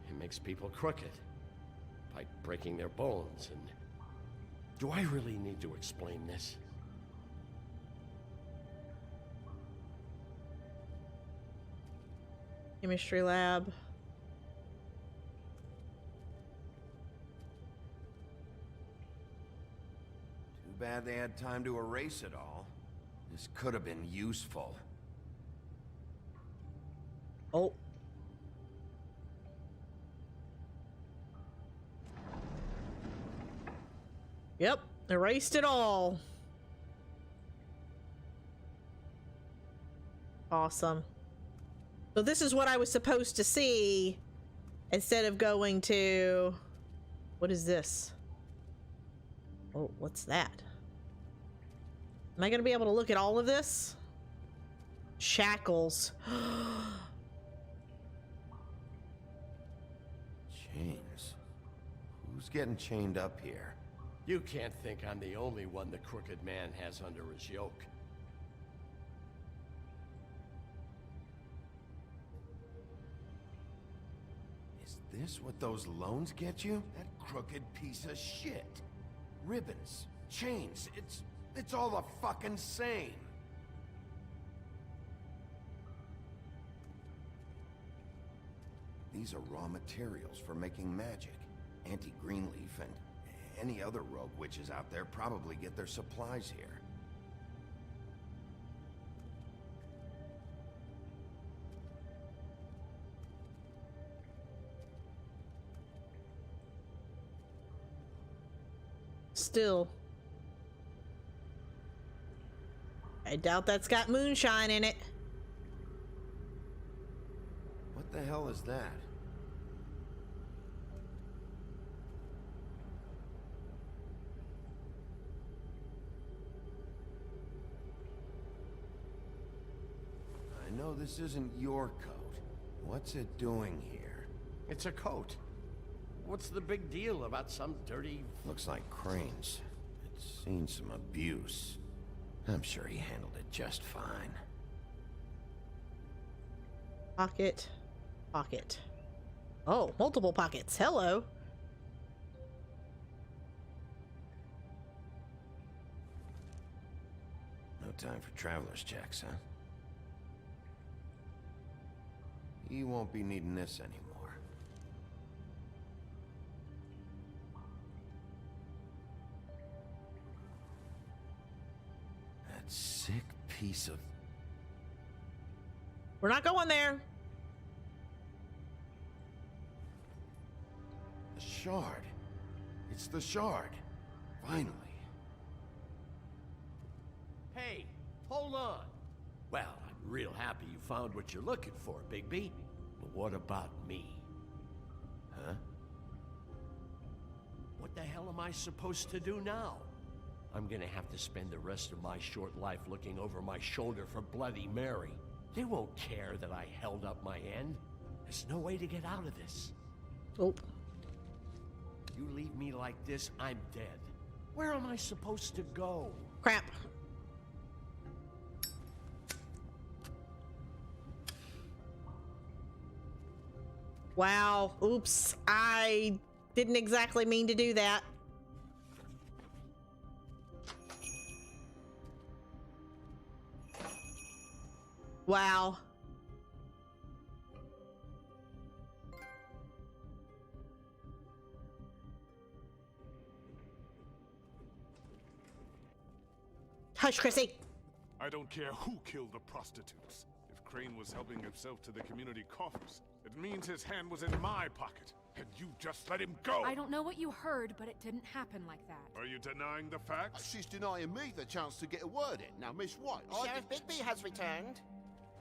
It makes people crooked. By breaking their bones and... Do I really need to explain this? Chemistry lab. Too bad they had time to erase it all. This could have been useful. Oh. Yep, erased it all. Awesome. So this is what I was supposed to see instead of going to... What is this? Oh, what's that? Am I going to be able to look at all of this? Shackles. Chains. Who's getting chained up here? You can't think I'm the only one the Crooked Man has under his yoke. Is this what those loans get you? That crooked piece of shit. Ribbons, chains, it's all the fucking same. These are raw materials for making magic. Auntie Greenleaf and any other rogue witches out there probably get their supplies here. Still, I doubt that's got moonshine in it. What the hell is that? I know this isn't your coat. What's it doing here? It's a coat. What's the big deal about some dirty... Looks like Crane's. It's seen some abuse. I'm sure he handled it just fine. Pocket. Pocket. Oh, multiple pockets. Hello. No time for traveler's checks, huh? You won't be needing this anymore. That sick piece of... We're not going there. The shard. It's the shard. Finally. Hey, hold on. Well, I'm real happy you found what you're looking for, Bigby. But what about me? Huh? What the hell am I supposed to do now? I'm gonna have to spend the rest of my short life looking over my shoulder for Bloody Mary. They won't care that I held up my end. There's no way to get out of this. Oh. You leave me like this, I'm dead. Where am I supposed to go? Crap. Wow. Oops. I didn't exactly mean to do that. Wow. Hush, Chrissy. I don't care who killed the prostitutes. If Crane was helping himself to the community coffers, it means his hand was in my pocket, and you just let him go! I don't know what you heard, but it didn't happen like that. Are you denying the facts? She's denying me the chance to get a word in. Now, Miss White, Sheriff Bigby has returned.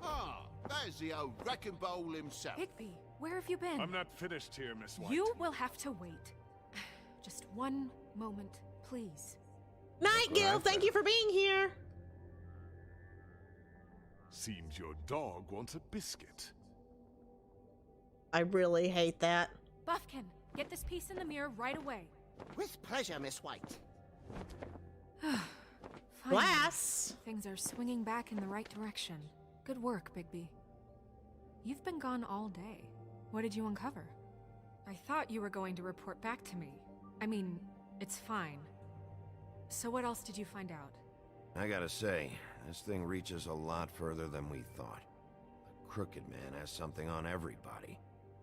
Ah, there's the old wrecking bowl himself. Bigby, where have you been? I'm not finished here, Miss White. You will have to wait. Just one moment, please. Night, Gil. Thank you for being here. Seems your dog wants a biscuit. I really hate that. Buffkin, get this piece in the mirror right away. With pleasure, Miss White. Glass. Things are swinging back in the right direction. Good work, Bigby. You've been gone all day. What did you uncover? I thought you were going to report back to me. I mean, it's fine. So what else did you find out? I gotta say, this thing reaches a lot further than we thought. The Crooked Man has something on everybody.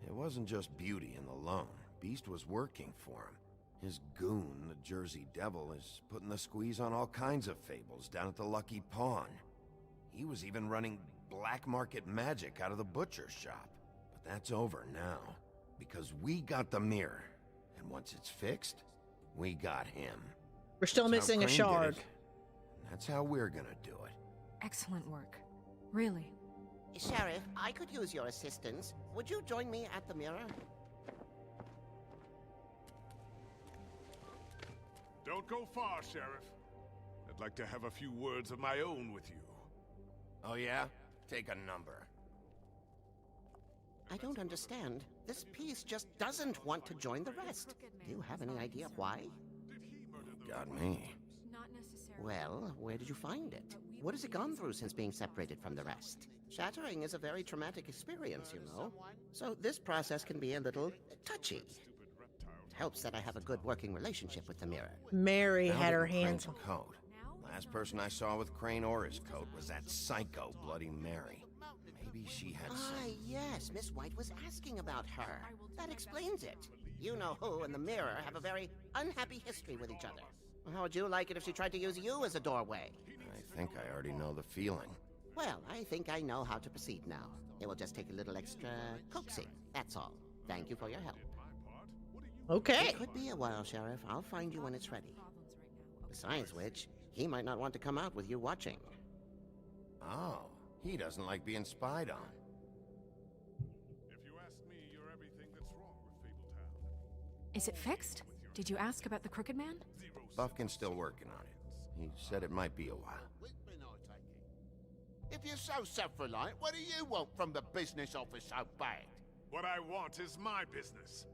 It wasn't just beauty in the loan. Beast was working for him. His goon, the Jersey Devil, is putting the squeeze on all kinds of fables down at the Lucky Pawn. He was even running black market magic out of the butcher's shop. But that's over now, because we got the mirror. And once it's fixed, we got him. We're still That's missing how a Crane shard. did it. That's how we're gonna do it. Excellent work. Really. Sheriff, I could use your assistance. Would you join me at the mirror? Don't go far, Sheriff. I'd like to have a few words of my own with you. Oh yeah? Take a number. I don't understand. This piece just doesn't want to join the rest. Do you have any idea why? Got me. Not necessarily. Well, where did you find it? What has it gone through since being separated from the rest? Shattering is a very traumatic experience, you know. So this process can be a little touchy. It helps that I have a good working relationship with the mirror. Mary Found had it her in hands Crane's coat. Last person I saw with Crane or his coat was that psycho Bloody Mary. Maybe she had some... Yes, Miss White was asking about her. That explains it. You know who and the mirror have a very unhappy history with each other. How would you like it if she tried to use you as a doorway? I think I already know the feeling. Well, I think I know how to proceed now. It will just take a little extra coaxing, that's all. Thank you for your help. Okay. It could be a while, Sheriff. I'll find you when it's ready. Besides which, he might not want to come out with you watching. Oh, he doesn't like being spied on. If you ask me, you're everything that's wrong with Fabletown. Is it fixed? Did you ask about the Crooked Man? Buffkin's still working on it. He said it might be a while. If you're so self-reliant, what do you want from the business office so bad? What I want is my business.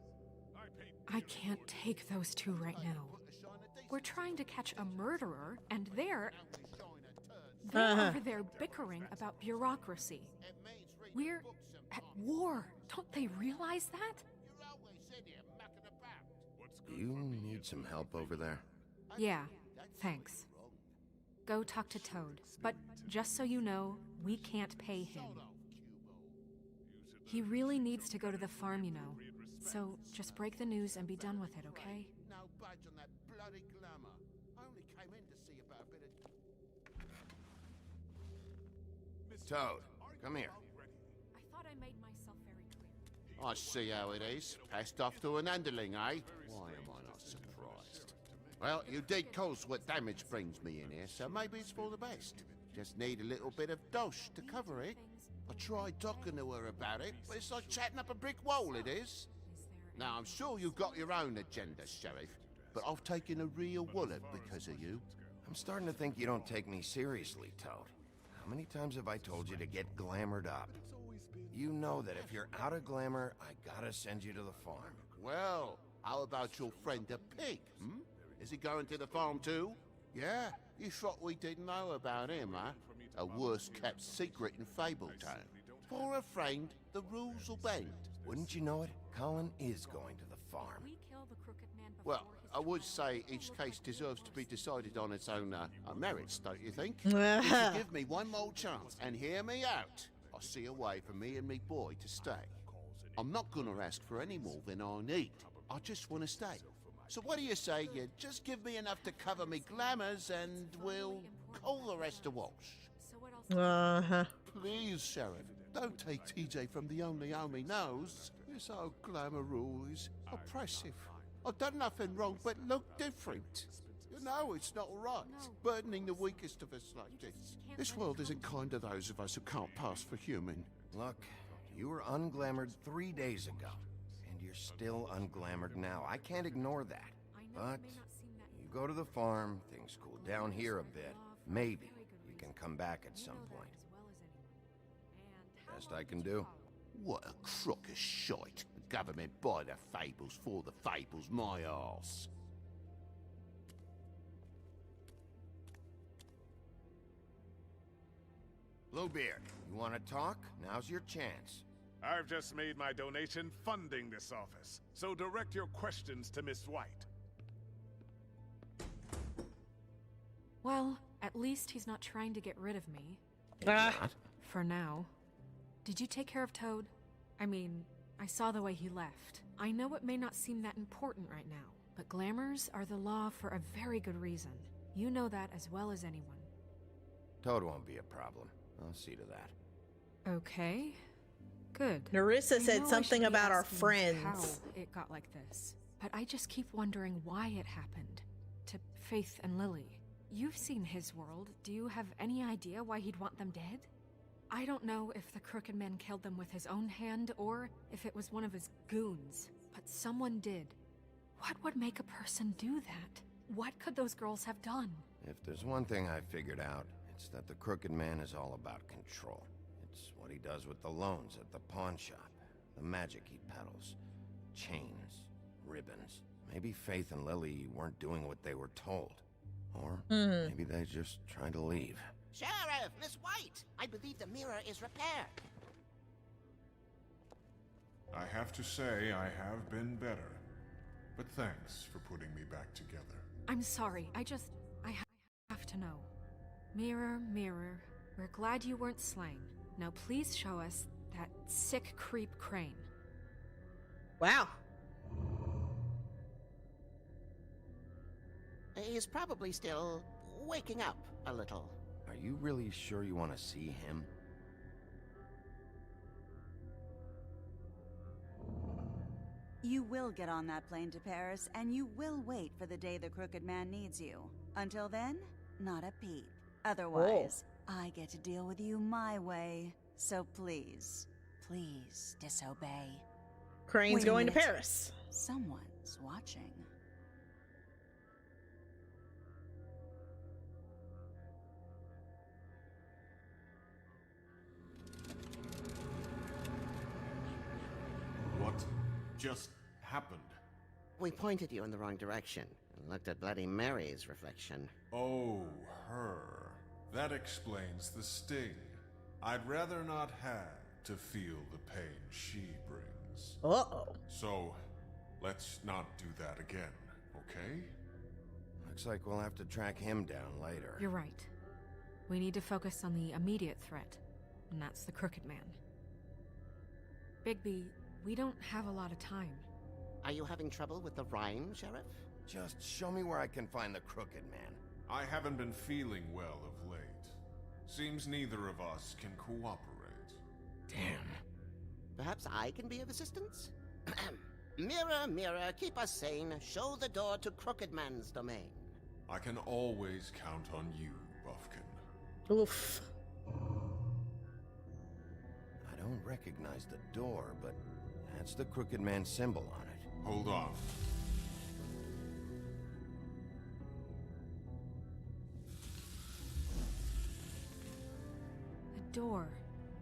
I can't take those two right now. We're trying to catch a murderer, and they're over there bickering about bureaucracy. We're at war. Don't they realize that? Do you need some help over there? Yeah, thanks. Go talk to Toad. But just so you know, we can't pay him. He really needs to go to the farm, you know. So just break the news and be done with it, okay? No budge on that bloody glamour. I only came in to see about a bit of... Toad, come here. I thought I made myself very clear. I see how it is. Passed off to an underling, eh? Why am I not surprised? Well, you did cause what damage brings me in here, so maybe it's for the best. Just need a little bit of dosh to cover it. I tried talking to her about it, but it's like chatting up a brick wall, it is. Now, I'm sure you've got your own agenda, Sheriff, but I've taken a real wallet because of you. I'm starting to think you don't take me seriously, Toad. How many times have I told you to get glamored up? You know that if you're out of glamour, I gotta send you to the farm. Well, how about your friend the pig, hmm? Is he going to the farm too? Yeah, you thought we didn't know about him, huh? A worst-kept secret in Fabletown. For a friend, the rules will bend. Wouldn't you know it? Colin is going to the farm. We kill the Crooked Man before Well, I would say each case deserves to be decided on its own merits, don't you think? If you give me one more chance and hear me out, I'll see a way for me and me boy to stay. I'm not gonna ask for any more than I need. I just want to stay. So what do you say you just give me enough to cover me glamours and we'll call the rest a wash? Uh-huh. Please, Sheriff, don't take TJ from the only home he knows. This old glamour rule is oppressive. I've done nothing wrong but look different. You know it's not right, burdening the weakest of us like this. This world isn't kind to those of us who can't pass for human. Look, you were unglamoured 3 days ago, and you're still unglamoured now. I can't ignore that. But you go to the farm, things cool down here a bit. Maybe you can come back at some point. Best I can do. What a crock of shite. The government buy the fables for the fables, my arse. Bluebeard, you want to talk? Now's your chance. I've just made my donation funding this office, so direct your questions to Miss White. Well, at least he's not trying to get rid of me. For now. Did you take care of Toad? I mean, I saw the way he left. I know it may not seem that important right now, but glamours are the law for a very good reason. You know that as well as anyone. Toad won't be a problem. I'll see to that. Okay. Good. Narissa I said know I something should be about our asking friends. How it got like this, but I just keep wondering why it happened. To Faith and Lily. You've seen his world. Do you have any idea why he'd want them dead? I don't know if the Crooked Man killed them with his own hand or if it was one of his goons, but someone did. What would make a person do that? What could those girls have done? If there's one thing I figured out, it's that the Crooked Man is all about control. It's what he does with the loans at the pawn shop, the magic he peddles, chains, ribbons. Maybe Faith and Lily weren't doing what they were told. Or maybe they just tried to leave. Sheriff, Miss White! I believe the mirror is repaired. I have to say I have been better. But thanks for putting me back together. I'm sorry, I have to know. Mirror, mirror, we're glad you weren't slain. Now please show us that sick creep Crane. Wow. He's probably still waking up a little. Are you really sure you want to see him? You will get on that plane to Paris, and you will wait for the day the Crooked Man needs you. Until then, not a peep. Otherwise, I get to deal with you my way. So please, please disobey. Crane's Wait a going to minute. Paris. Someone's watching. What just happened? We pointed you in the wrong direction and looked at Bloody Mary's reflection. Oh, her. That explains the sting. I'd rather not have to feel the pain she brings. Uh-oh. So, let's not do that again, okay? Looks like we'll have to track him down later. You're right. We need to focus on the immediate threat, and that's the Crooked Man. Bigby, we don't have a lot of time. Are you having trouble with the rhyme, Sheriff? Just show me where I can find the Crooked Man. I haven't been feeling well of late. Seems neither of us can cooperate. Damn. Perhaps I can be of assistance? Mirror, mirror, keep us sane. Show the door to Crooked Man's domain. I can always count on you, Buffkin. Oof. I don't recognize the door, but that's the Crooked Man symbol on it. Hold on. The door.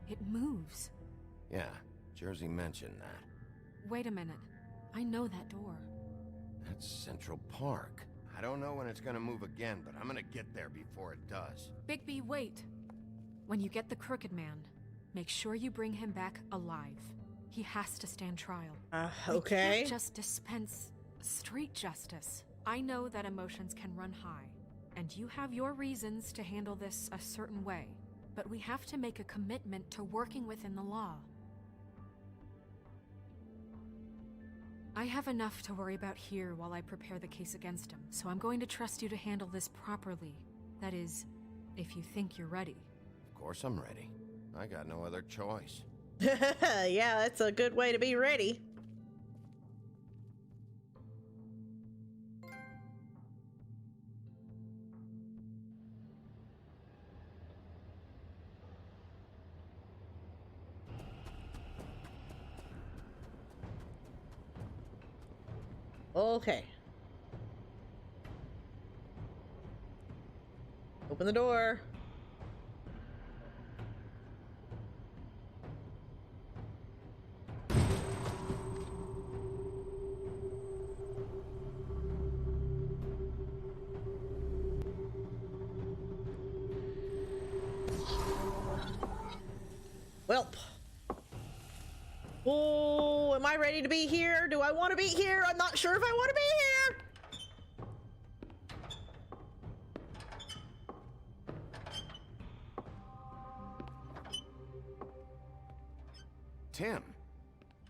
It moves. Yeah, Jersey mentioned that. Wait a minute. I know that door. That's Central Park. I don't know when it's gonna move again, but I'm gonna get there before it does. Bigby, wait. When you get the Crooked Man, make sure you bring him back alive. He has to stand trial. Okay. We can't just dispense street justice. I know that emotions can run high, and you have your reasons to handle this a certain way, but we have to make a commitment to working within the law. I have enough to worry about here while I prepare the case against him, so I'm going to trust you to handle this properly. That is, if you think you're ready. Of course I'm ready. I got no other choice. Yeah, that's a good way to be ready. Okay. Open the door. Welp. Oh, am I ready to be here? Do I want to be here? I'm not sure if I want to be here. Tim,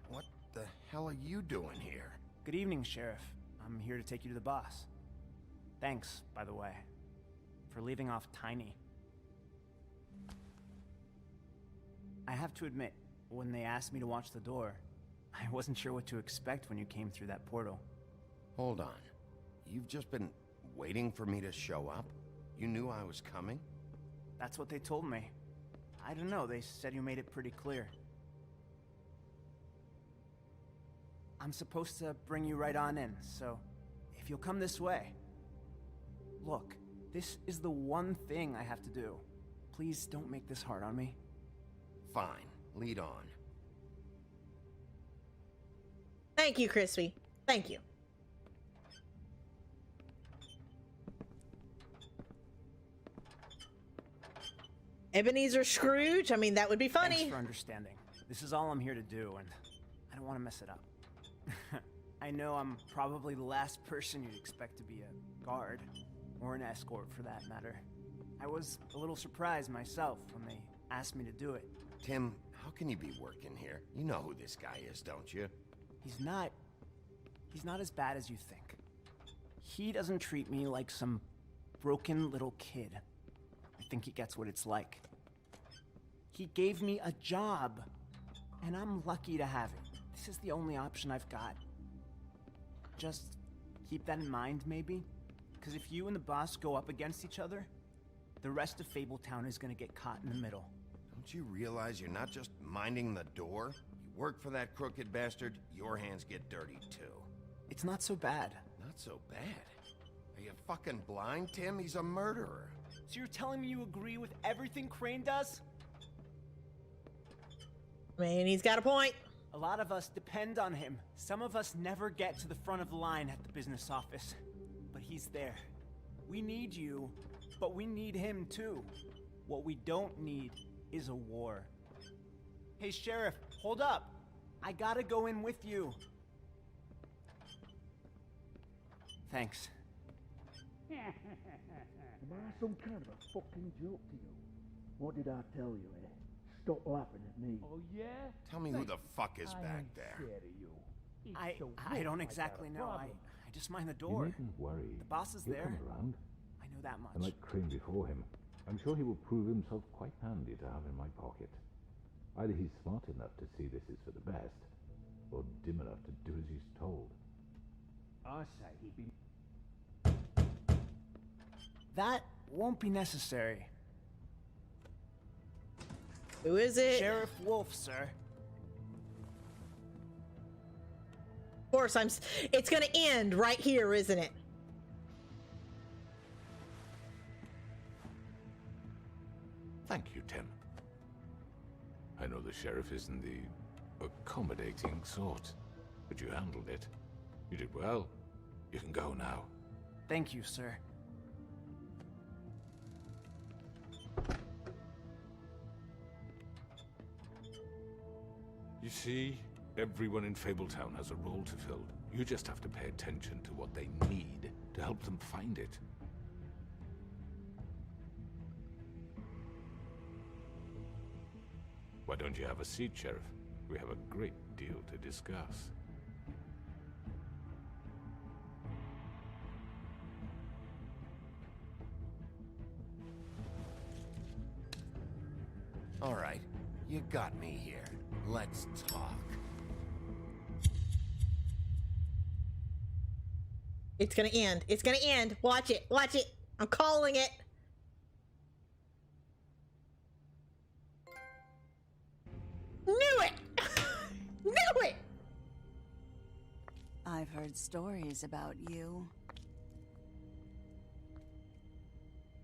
what the hell are you doing here? Good evening, Sheriff. I'm here to take you to the boss. Thanks, by the way, for leaving off Tiny. I have to admit, when they asked me to watch the door, I wasn't sure what to expect when you came through that portal. Hold on. You've just been waiting for me to show up? You knew I was coming? That's what they told me. I don't know, they said you made it pretty clear. I'm supposed to bring you right on in, so if you'll come this way. Look, this is the one thing I have to do. Please don't make this hard on me. Fine. Lead on. Thank you, Crispy. Thank you. Ebenezer Scrooge? I mean, that would be funny. Thanks for understanding. This is all I'm here to do, and I don't want to mess it up. I know I'm probably the last person you'd expect to be a guard, or an escort for that matter. I was a little surprised myself when they asked me to do it. Tim, how can you be working here? You know who this guy is, don't you? He's not as bad as you think. He doesn't treat me like some broken little kid. I think he gets what it's like. He gave me a job, and I'm lucky to have it. This is the only option I've got. Just keep that in mind, maybe? Because if you and the boss go up against each other, the rest of Fabletown is gonna get caught in the middle. Don't you realize you're not just minding the door? You work for that crooked bastard, your hands get dirty too. It's not so bad. Not so bad? Are you fucking blind, Tim? He's a murderer. So you're telling me you agree with everything Crane does? I mean, he's got a point. A lot of us depend on him. Some of us never get to the front of the line at the business office. But he's there. We need you, but we need him too. What we don't need is a war. Hey, Sheriff, hold up. I gotta go in with you. Thanks. Am I some kind of a fucking joke to you? What did I tell you, eh? Stop laughing at me. Oh, yeah? Tell me who the fuck is back there. I don't exactly know. I just mind the door. You needn't worry. The boss is He'll there. come around. I know that much. And like Crane before him, I'm sure he will prove himself quite handy to have in my pocket. Either he's smart enough to see this is for the best, or dim enough to do as he's told. I say he'd be... That won't be necessary. Who is it? Sheriff Wolf, sir. Of course, it's gonna end right here, isn't it? Thank you, Tim. I know the sheriff isn't the accommodating sort, but you handled it. You did well. You can go now. Thank you, sir. You see, everyone in Fabletown has a role to fill. You just have to pay attention to what they need to help them find it. Why don't you have a seat, Sheriff? We have a great deal to discuss. All right, you got me here. Let's talk. It's gonna end. It's gonna end. Watch it. Watch it. I'm calling it. Knew it! Knew it! I've heard stories about you.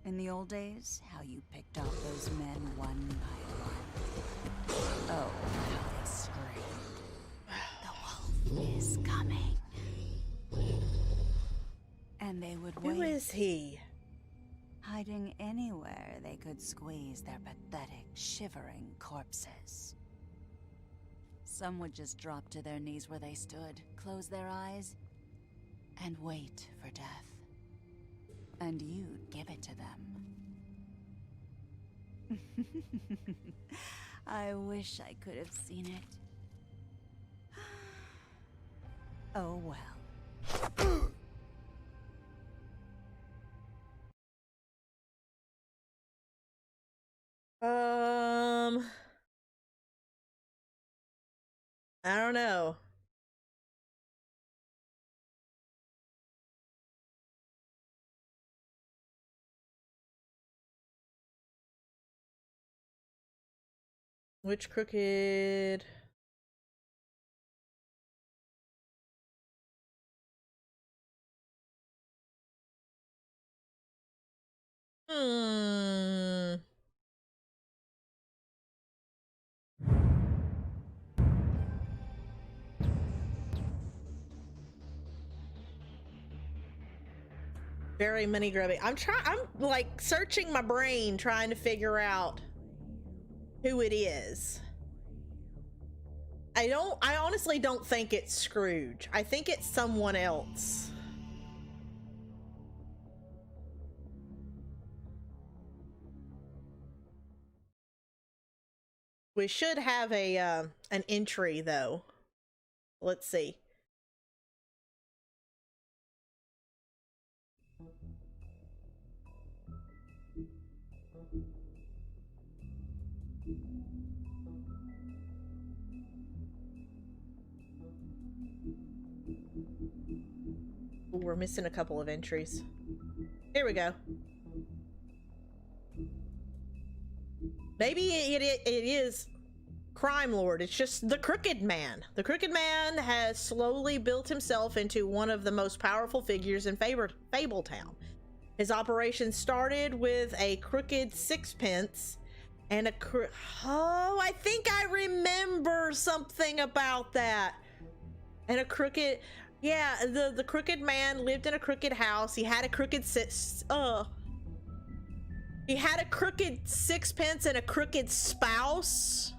In the old days, how you picked off those men one by one. Oh, how they screamed. The wolf is coming. And they would wait. Who is he? Hiding anywhere they could squeeze their pathetic, shivering corpses. Some would just drop to their knees where they stood, close their eyes, and wait for death. And you'd give it to them. I wish I could have seen it. Oh well. I don't know. Which crooked? Very money grubby. I'm like searching my brain trying to figure out who it is. I honestly don't think it's Scrooge. I think it's someone else. We should have a an entry though. Let's see. Ooh, we're missing a couple of entries. Here we go. Maybe it is Crime Lord. It's just the Crooked Man. The Crooked Man has slowly built himself into one of the most powerful figures in Fabletown. His operation started with a crooked sixpence and oh, I think I remember something about that. And a crooked, yeah, the Crooked Man lived in a crooked house. He had a crooked he had a crooked sixpence and a crooked spouse.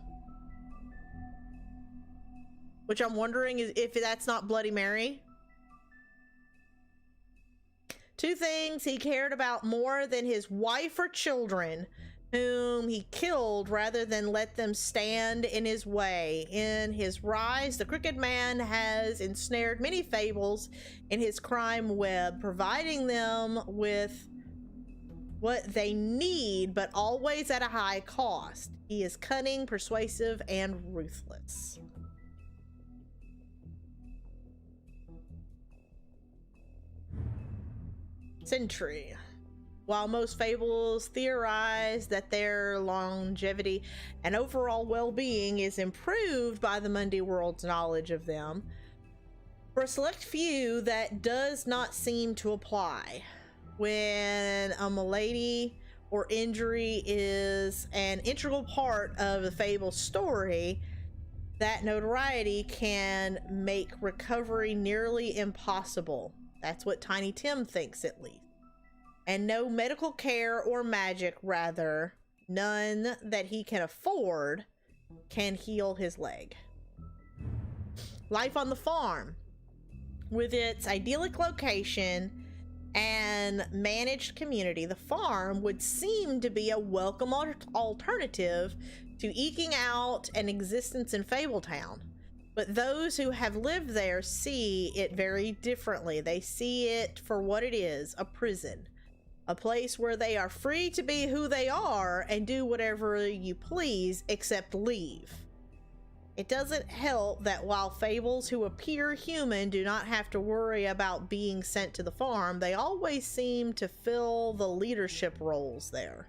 Which I'm wondering is if that's not Bloody Mary. Two things he cared about more than his wife or children, whom he killed rather than let them stand in his way. In his rise, the Crooked Man has ensnared many fables in his crime web, providing them with what they need, but always at a high cost. He is cunning, persuasive, and ruthless. Century. While most fables theorize that their longevity and overall well-being is improved by the Mundy world's knowledge of them, for a select few that does not seem to apply. When a malady or injury is an integral part of the fable story, that notoriety can make recovery nearly impossible. That's what Tiny Tim thinks, at least. And no medical care or magic, rather, none that he can afford, can heal his leg. Life on the farm. With its idyllic location and managed community, the farm would seem to be a welcome alternative to eking out an existence in Fabletown. But those who have lived there see it very differently. They see it for what it is, a prison. A place where they are free to be who they are and do whatever you please except leave. It doesn't help that while fables who appear human do not have to worry about being sent to the farm, they always seem to fill the leadership roles there.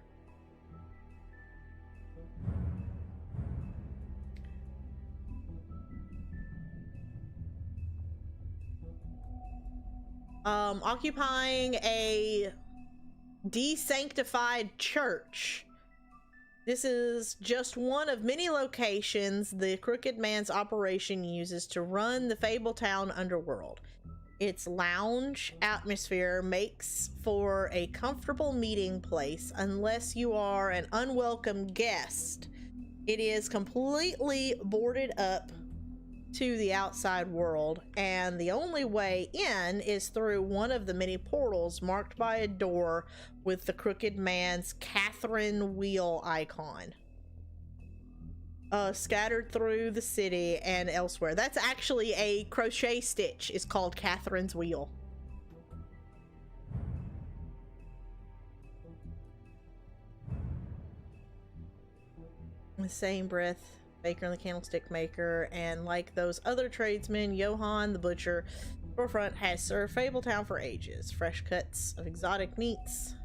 Occupying a desanctified church. This is just one of many locations the Crooked Man's operation uses to run the Fabletown underworld. Its lounge atmosphere makes for a comfortable meeting place unless you are an unwelcome guest. It is completely boarded up to the outside world, and the only way in is through one of the many portals marked by a door with the Crooked Man's Catherine wheel icon scattered through the city and elsewhere. That's actually a crochet stitch. It's called Catherine's wheel. In the same breath, Baker and the Candlestick Maker, and like those other tradesmen, Johann the Butcher storefront has served Fabletown for ages. Fresh cuts of exotic meats.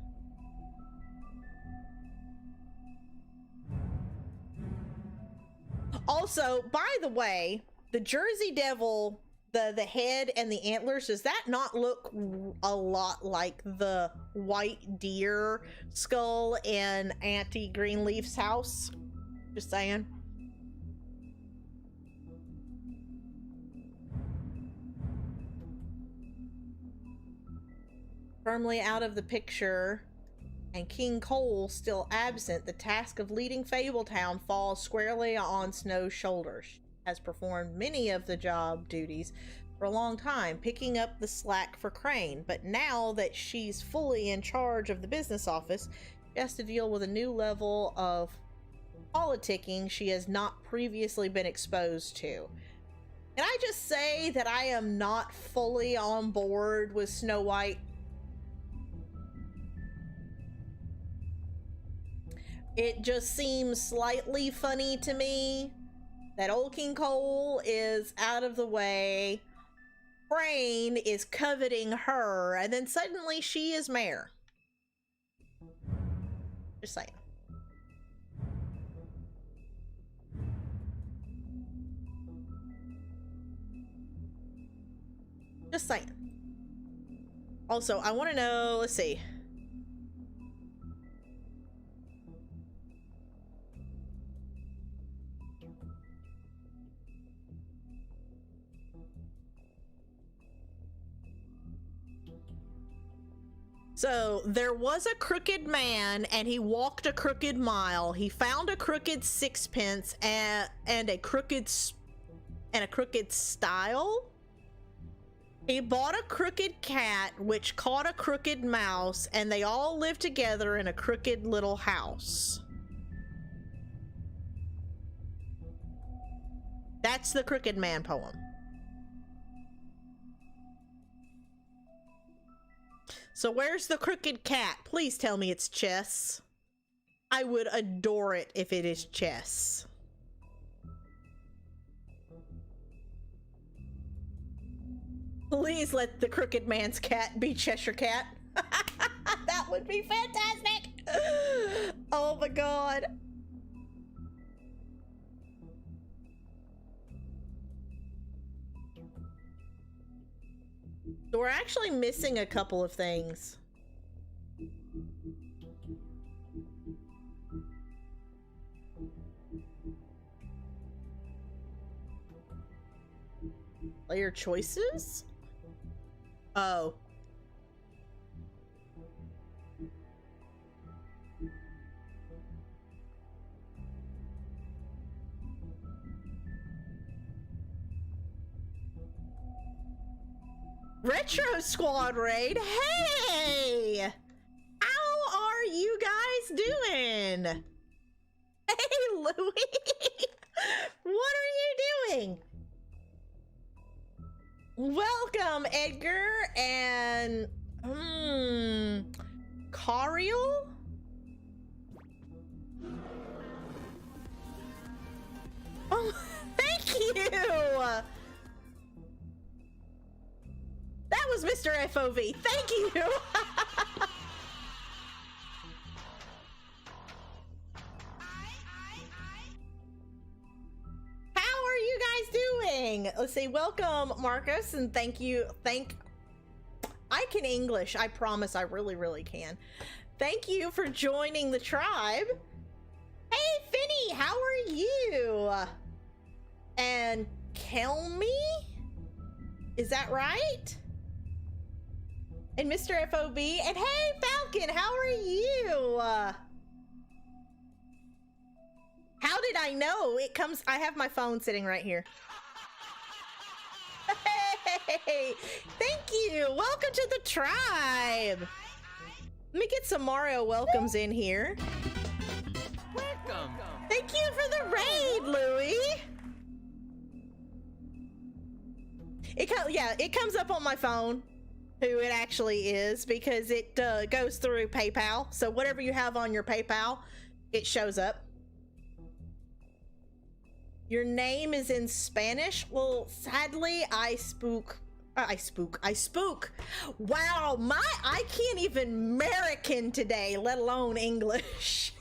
Also, by the way, the Jersey Devil, the head and the antlers, does that not look a lot like the white deer skull in Auntie Greenleaf's house? Just saying. Firmly out of the picture and King Cole still absent, the task of leading Fabletown falls squarely on Snow's shoulders. She has performed many of the job duties for a long time, picking up the slack for Crane, but now that she's fully in charge of the business office, she has to deal with a new level of politicking she has not previously been exposed to. Can I just say that I am not fully on board with Snow White? It just seems slightly funny to me that old King Cole is out of the way, Crane is coveting her, and then suddenly she is mayor. Just saying. Just saying. Also, I want to know, let's see. So there was a crooked man and he walked a crooked mile. He found a crooked sixpence and a crooked style. He bought a crooked cat which caught a crooked mouse, and they all lived together in a crooked little house. That's the Crooked Man poem. So where's the crooked cat? Please tell me it's chess. I would adore it if it is chess. Please let the Crooked Man's cat be Cheshire Cat. That would be fantastic. Oh my god. So we're actually missing a couple of things. Player choices? Oh. Retro Squad Raid, hey! How are you guys doing? Hey, Louie! What are you doing? Welcome, Edgar and Cariel? Oh, thank you! That was Mr. FOV. Thank you. How are you guys doing? Let's see. Welcome, Marcus, and thank you. I can English. I promise I really, really can. Thank you for joining the tribe. Hey, Finny, how are you? And Kelmy? Is that right? And Mr. FOB, and hey, Falcon, how are you? How did I know? It comes, I have my phone sitting right here. Hey, thank you. Welcome to the tribe. Let me get some Mario welcomes in here. Welcome. Thank you for the raid, Louie. It comes up on my phone who it actually is, because it goes through PayPal. So whatever you have on your PayPal, it shows up. Your name is in Spanish? Well, sadly, I spook. Wow, I can't even American today, let alone English.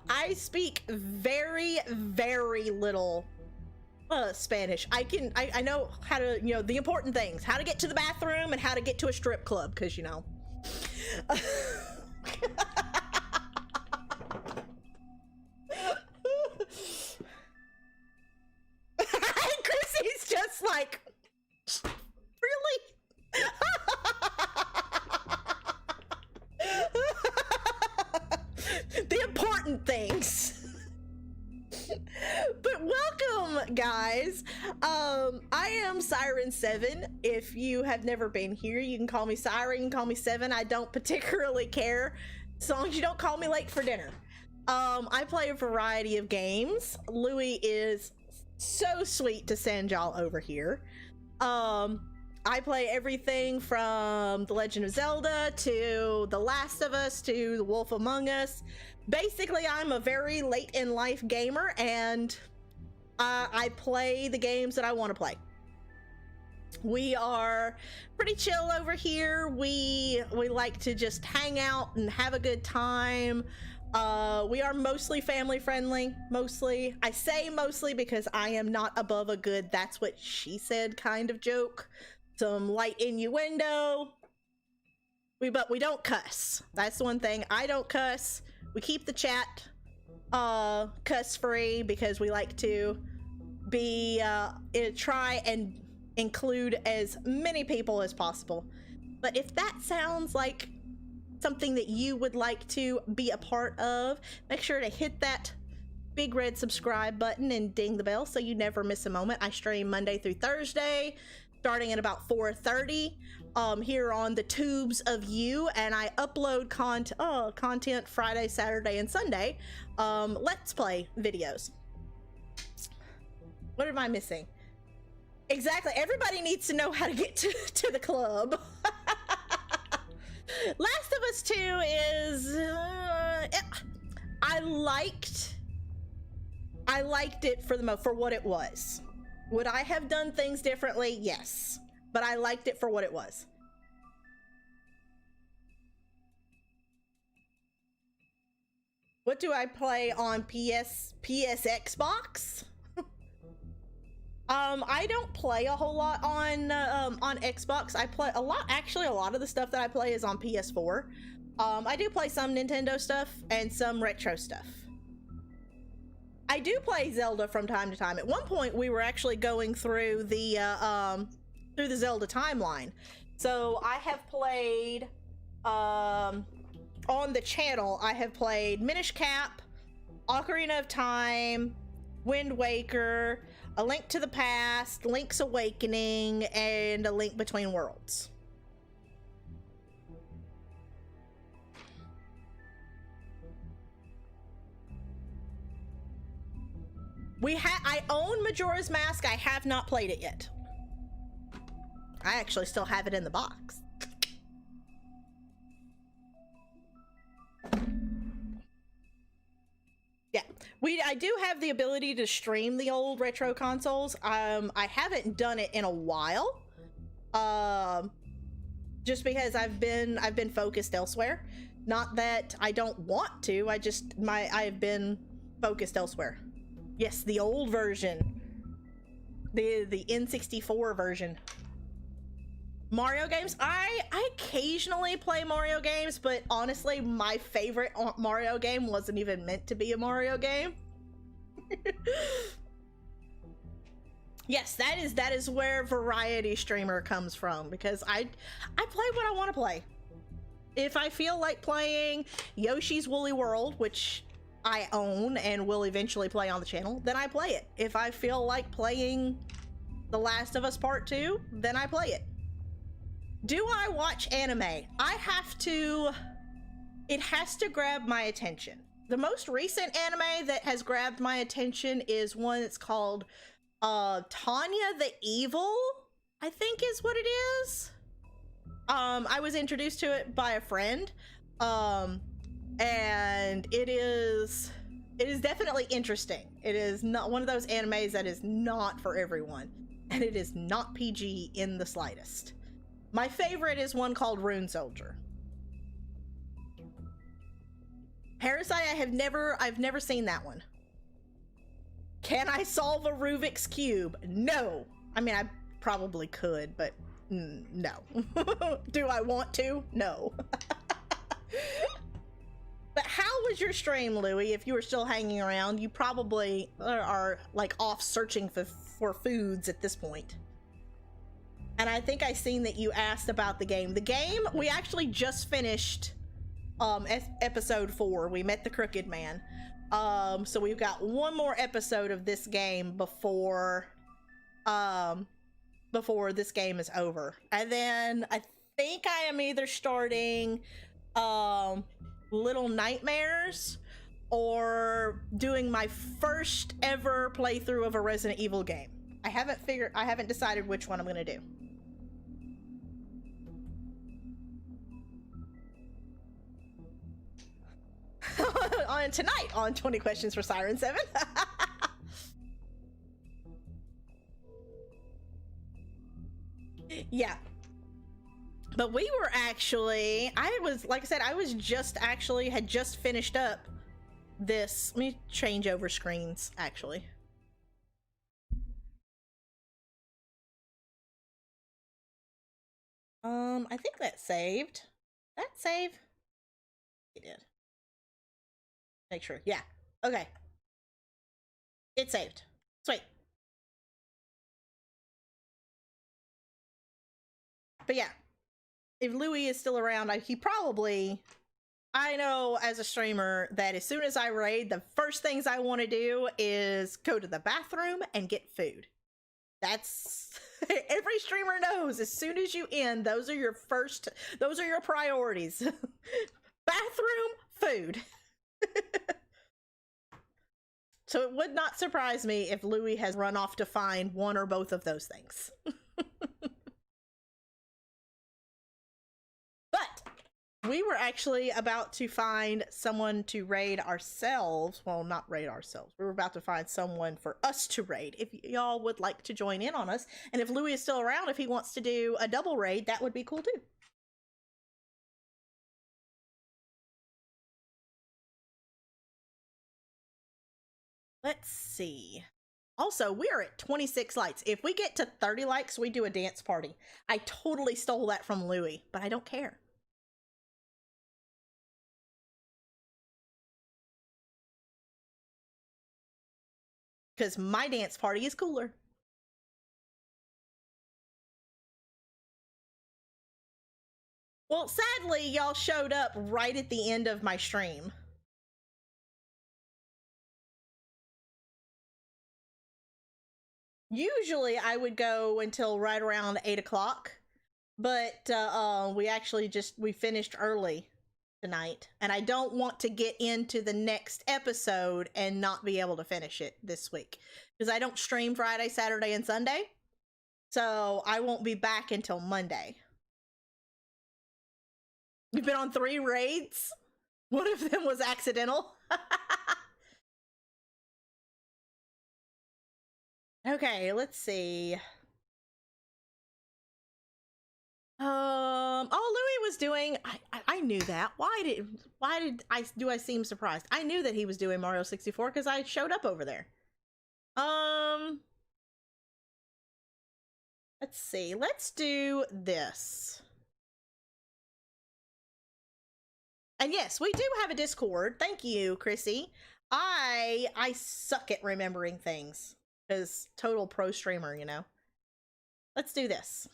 I speak very, very little Spanish. I know how to, the important things, how to get to the bathroom and how to get to a strip club, because Chrissy's just like, really? Welcome, guys. I am Siren7. If you have never been here, you can call me Siren, you can call me 7. I don't particularly care, as long as you don't call me late for dinner. I play a variety of games. Louis is so sweet to send y'all over here. I play everything from The Legend of Zelda to The Last of Us to The Wolf Among Us. Basically, I'm a very late in life gamer, and I play the games that I want to play. We are pretty chill over here. We like to just hang out and have a good time. We are mostly family friendly, mostly. I say mostly because I am not above a good "that's what she said" kind of joke. Some light innuendo. But we don't cuss. That's the one thing. I don't cuss. We keep the chat cuss free because we like to be try and include as many people as possible. But if that sounds like something that you would like to be a part of, make sure to hit that big red subscribe button and ding the bell so you never miss a moment. I stream Monday through Thursday, starting at about 4:30 here on the tubes of you, and I upload content Friday, Saturday, and Sunday. Let's play videos. What am I missing? Exactly. Everybody needs to know how to get to the club. Last of Us 2 is I liked it for what it was. Would I have done things differently? Yes, but I liked it for what it was. What do I play on PS Xbox? I don't play a whole lot on Xbox. I play a lot. Actually, a lot of the stuff that I play is on PS4. I do play some Nintendo stuff and some retro stuff. I do play Zelda from time to time. At one point, we were actually going through the Zelda timeline. So I have played on the channel. I have played Minish Cap, Ocarina of Time, Wind Waker, A Link to the Past, Link's Awakening, and A Link Between Worlds. I own Majora's Mask. I have not played it yet. I actually still have it in the box. Yeah, I do have the ability to stream the old retro consoles. I haven't done it in a while, just because I've been focused elsewhere. Not that I don't want to. I've been focused elsewhere. Yes, the old version, the N64 version. Mario games. I occasionally play Mario games, but honestly, my favorite Mario game wasn't even meant to be a Mario game. Yes, that is where variety streamer comes from, because I play what I want to play. If I feel like playing Yoshi's Woolly World, which I own and will eventually play on the channel, then I play it. If I feel like playing The Last of Us Part 2, then I play it. Do I watch anime? It has to grab my attention. The most recent anime that has grabbed my attention is one that's called Tanya the Evil, I think is what it is. I was introduced to it by a friend, and it is definitely interesting. It is not one of those animes that is not for everyone, and it is not PG in the slightest. My favorite is one called Rune Soldier. Parasite, I've never seen that one. Can I solve a Rubik's Cube? No. I mean, I probably could, but no. Do I want to? No. But how was your stream, Louis? If you were still hanging around, you probably are like off searching for foods at this point. And I think I seen that you asked about the game. The game, we actually just finished episode 4. We met the Crooked Man. So we've got one more episode of this game before this game is over. And then I think I am either starting Little Nightmares or doing my first ever playthrough of a Resident Evil game. I haven't decided which one I'm gonna do. On tonight on 20 Questions for Siren 7. Yeah. But we were actually, like I said, I was just actually had just finished up this. Let me change over screens actually. I think that saved. That save? It did. Make sure. Yeah. Okay. It saved. Sweet. But yeah, if Louis is still around, he probably, I know as a streamer that as soon as I raid, the first things I want to do is go to the bathroom and get food. That's every streamer knows as soon as you end, those are your priorities. Bathroom, food. So it would not surprise me if Louis has run off to find one or both of those things. But we were actually about to find someone to raid ourselves. Well, not raid ourselves. We were about to find someone for us to raid. If y'all would like to join in on us, and if Louis is still around, if he wants to do a double raid, that would be cool too. Let's see. Also, we are at 26 likes. If we get to 30 likes, we do a dance party. I totally stole that from Louis, but I don't care. Because my dance party is cooler. Well, sadly, y'all showed up right at the end of my stream. Usually I would go until right around 8 o'clock, but we finished early tonight, and I don't want to get into the next episode and not be able to finish it this week because I don't stream Friday, Saturday, and Sunday, so I won't be back until Monday. You've been on 3 raids? One of them was accidental. Okay, let's see. Oh, Louis was doing. I knew that. Why do I seem surprised? I knew that he was doing Mario 64 because I showed up over there. Let's see. Let's do this. And yes, we do have a Discord. Thank you, Chrissy. I suck at remembering things. As total pro streamer, you know. Let's do this.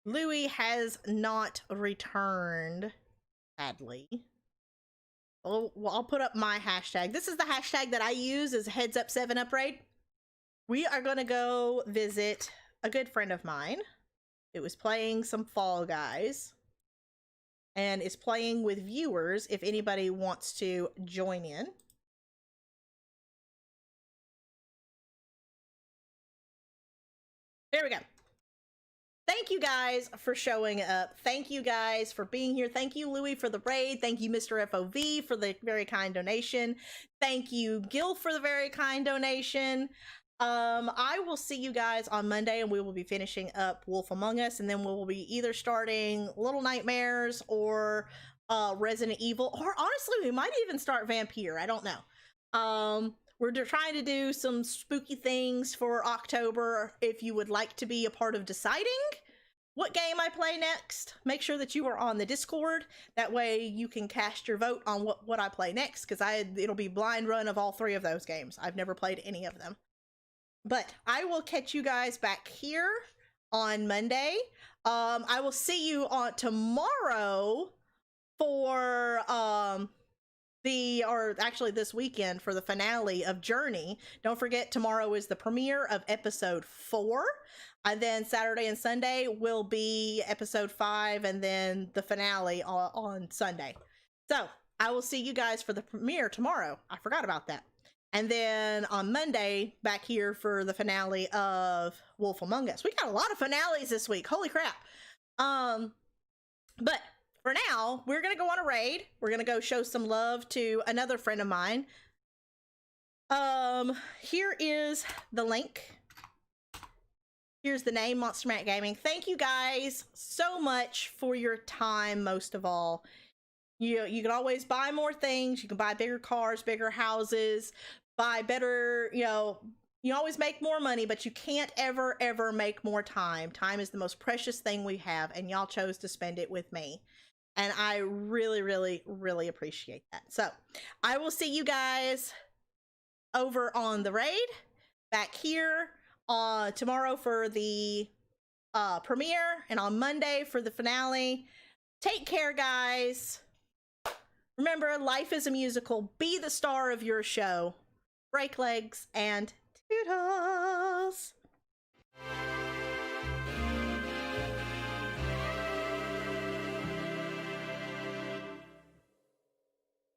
Louis has not returned, sadly. Oh, well, I'll put up my hashtag. This is the hashtag that I use as heads up 7up raid. We are gonna go visit a good friend of mine. It was playing some Fall Guys. And is playing with viewers if anybody wants to join in. There we go. Thank you guys for showing up. Thank you guys for being here. Thank you, Louis, for the raid. Thank you, Mr. FOV, for the very kind donation. Thank you, Gil, for the very kind donation. I will see you guys on Monday, and we will be finishing up Wolf Among Us, and then we will be either starting Little Nightmares or Resident Evil, or honestly, we might even start Vampire. I don't know. We're trying to do some spooky things for October. If you would like to be a part of deciding what game I play next, make sure that you are on the Discord. That way you can cast your vote on what I play next, because it'll be blind run of all 3 of those games. I've never played any of them. But I will catch you guys back here on Monday. I will see you on tomorrow for this weekend for the finale of Journey. Don't forget, tomorrow is the premiere of episode 4. And then Saturday and Sunday will be episode 5, and then the finale on Sunday. So I will see you guys for the premiere tomorrow. I forgot about that. And then on Monday, back here for the finale of Wolf Among Us. We got a lot of finales this week. Holy crap. But for now, we're going to go on a raid. We're going to go show some love to another friend of mine. Here is the link. Here's the name, Monster Matt Gaming. Thank you guys so much for your time, most of all. You can always buy more things. You can buy bigger cars, bigger houses, buy better, you always make more money, but you can't ever make more time. Time is the most precious thing we have, and y'all chose to spend it with me. And I really appreciate that. So I will see you guys over on the raid, back here tomorrow for the premiere, and on Monday for the finale. Take care, guys. Remember, life is a musical. Be the star of your show. Break legs and toodles.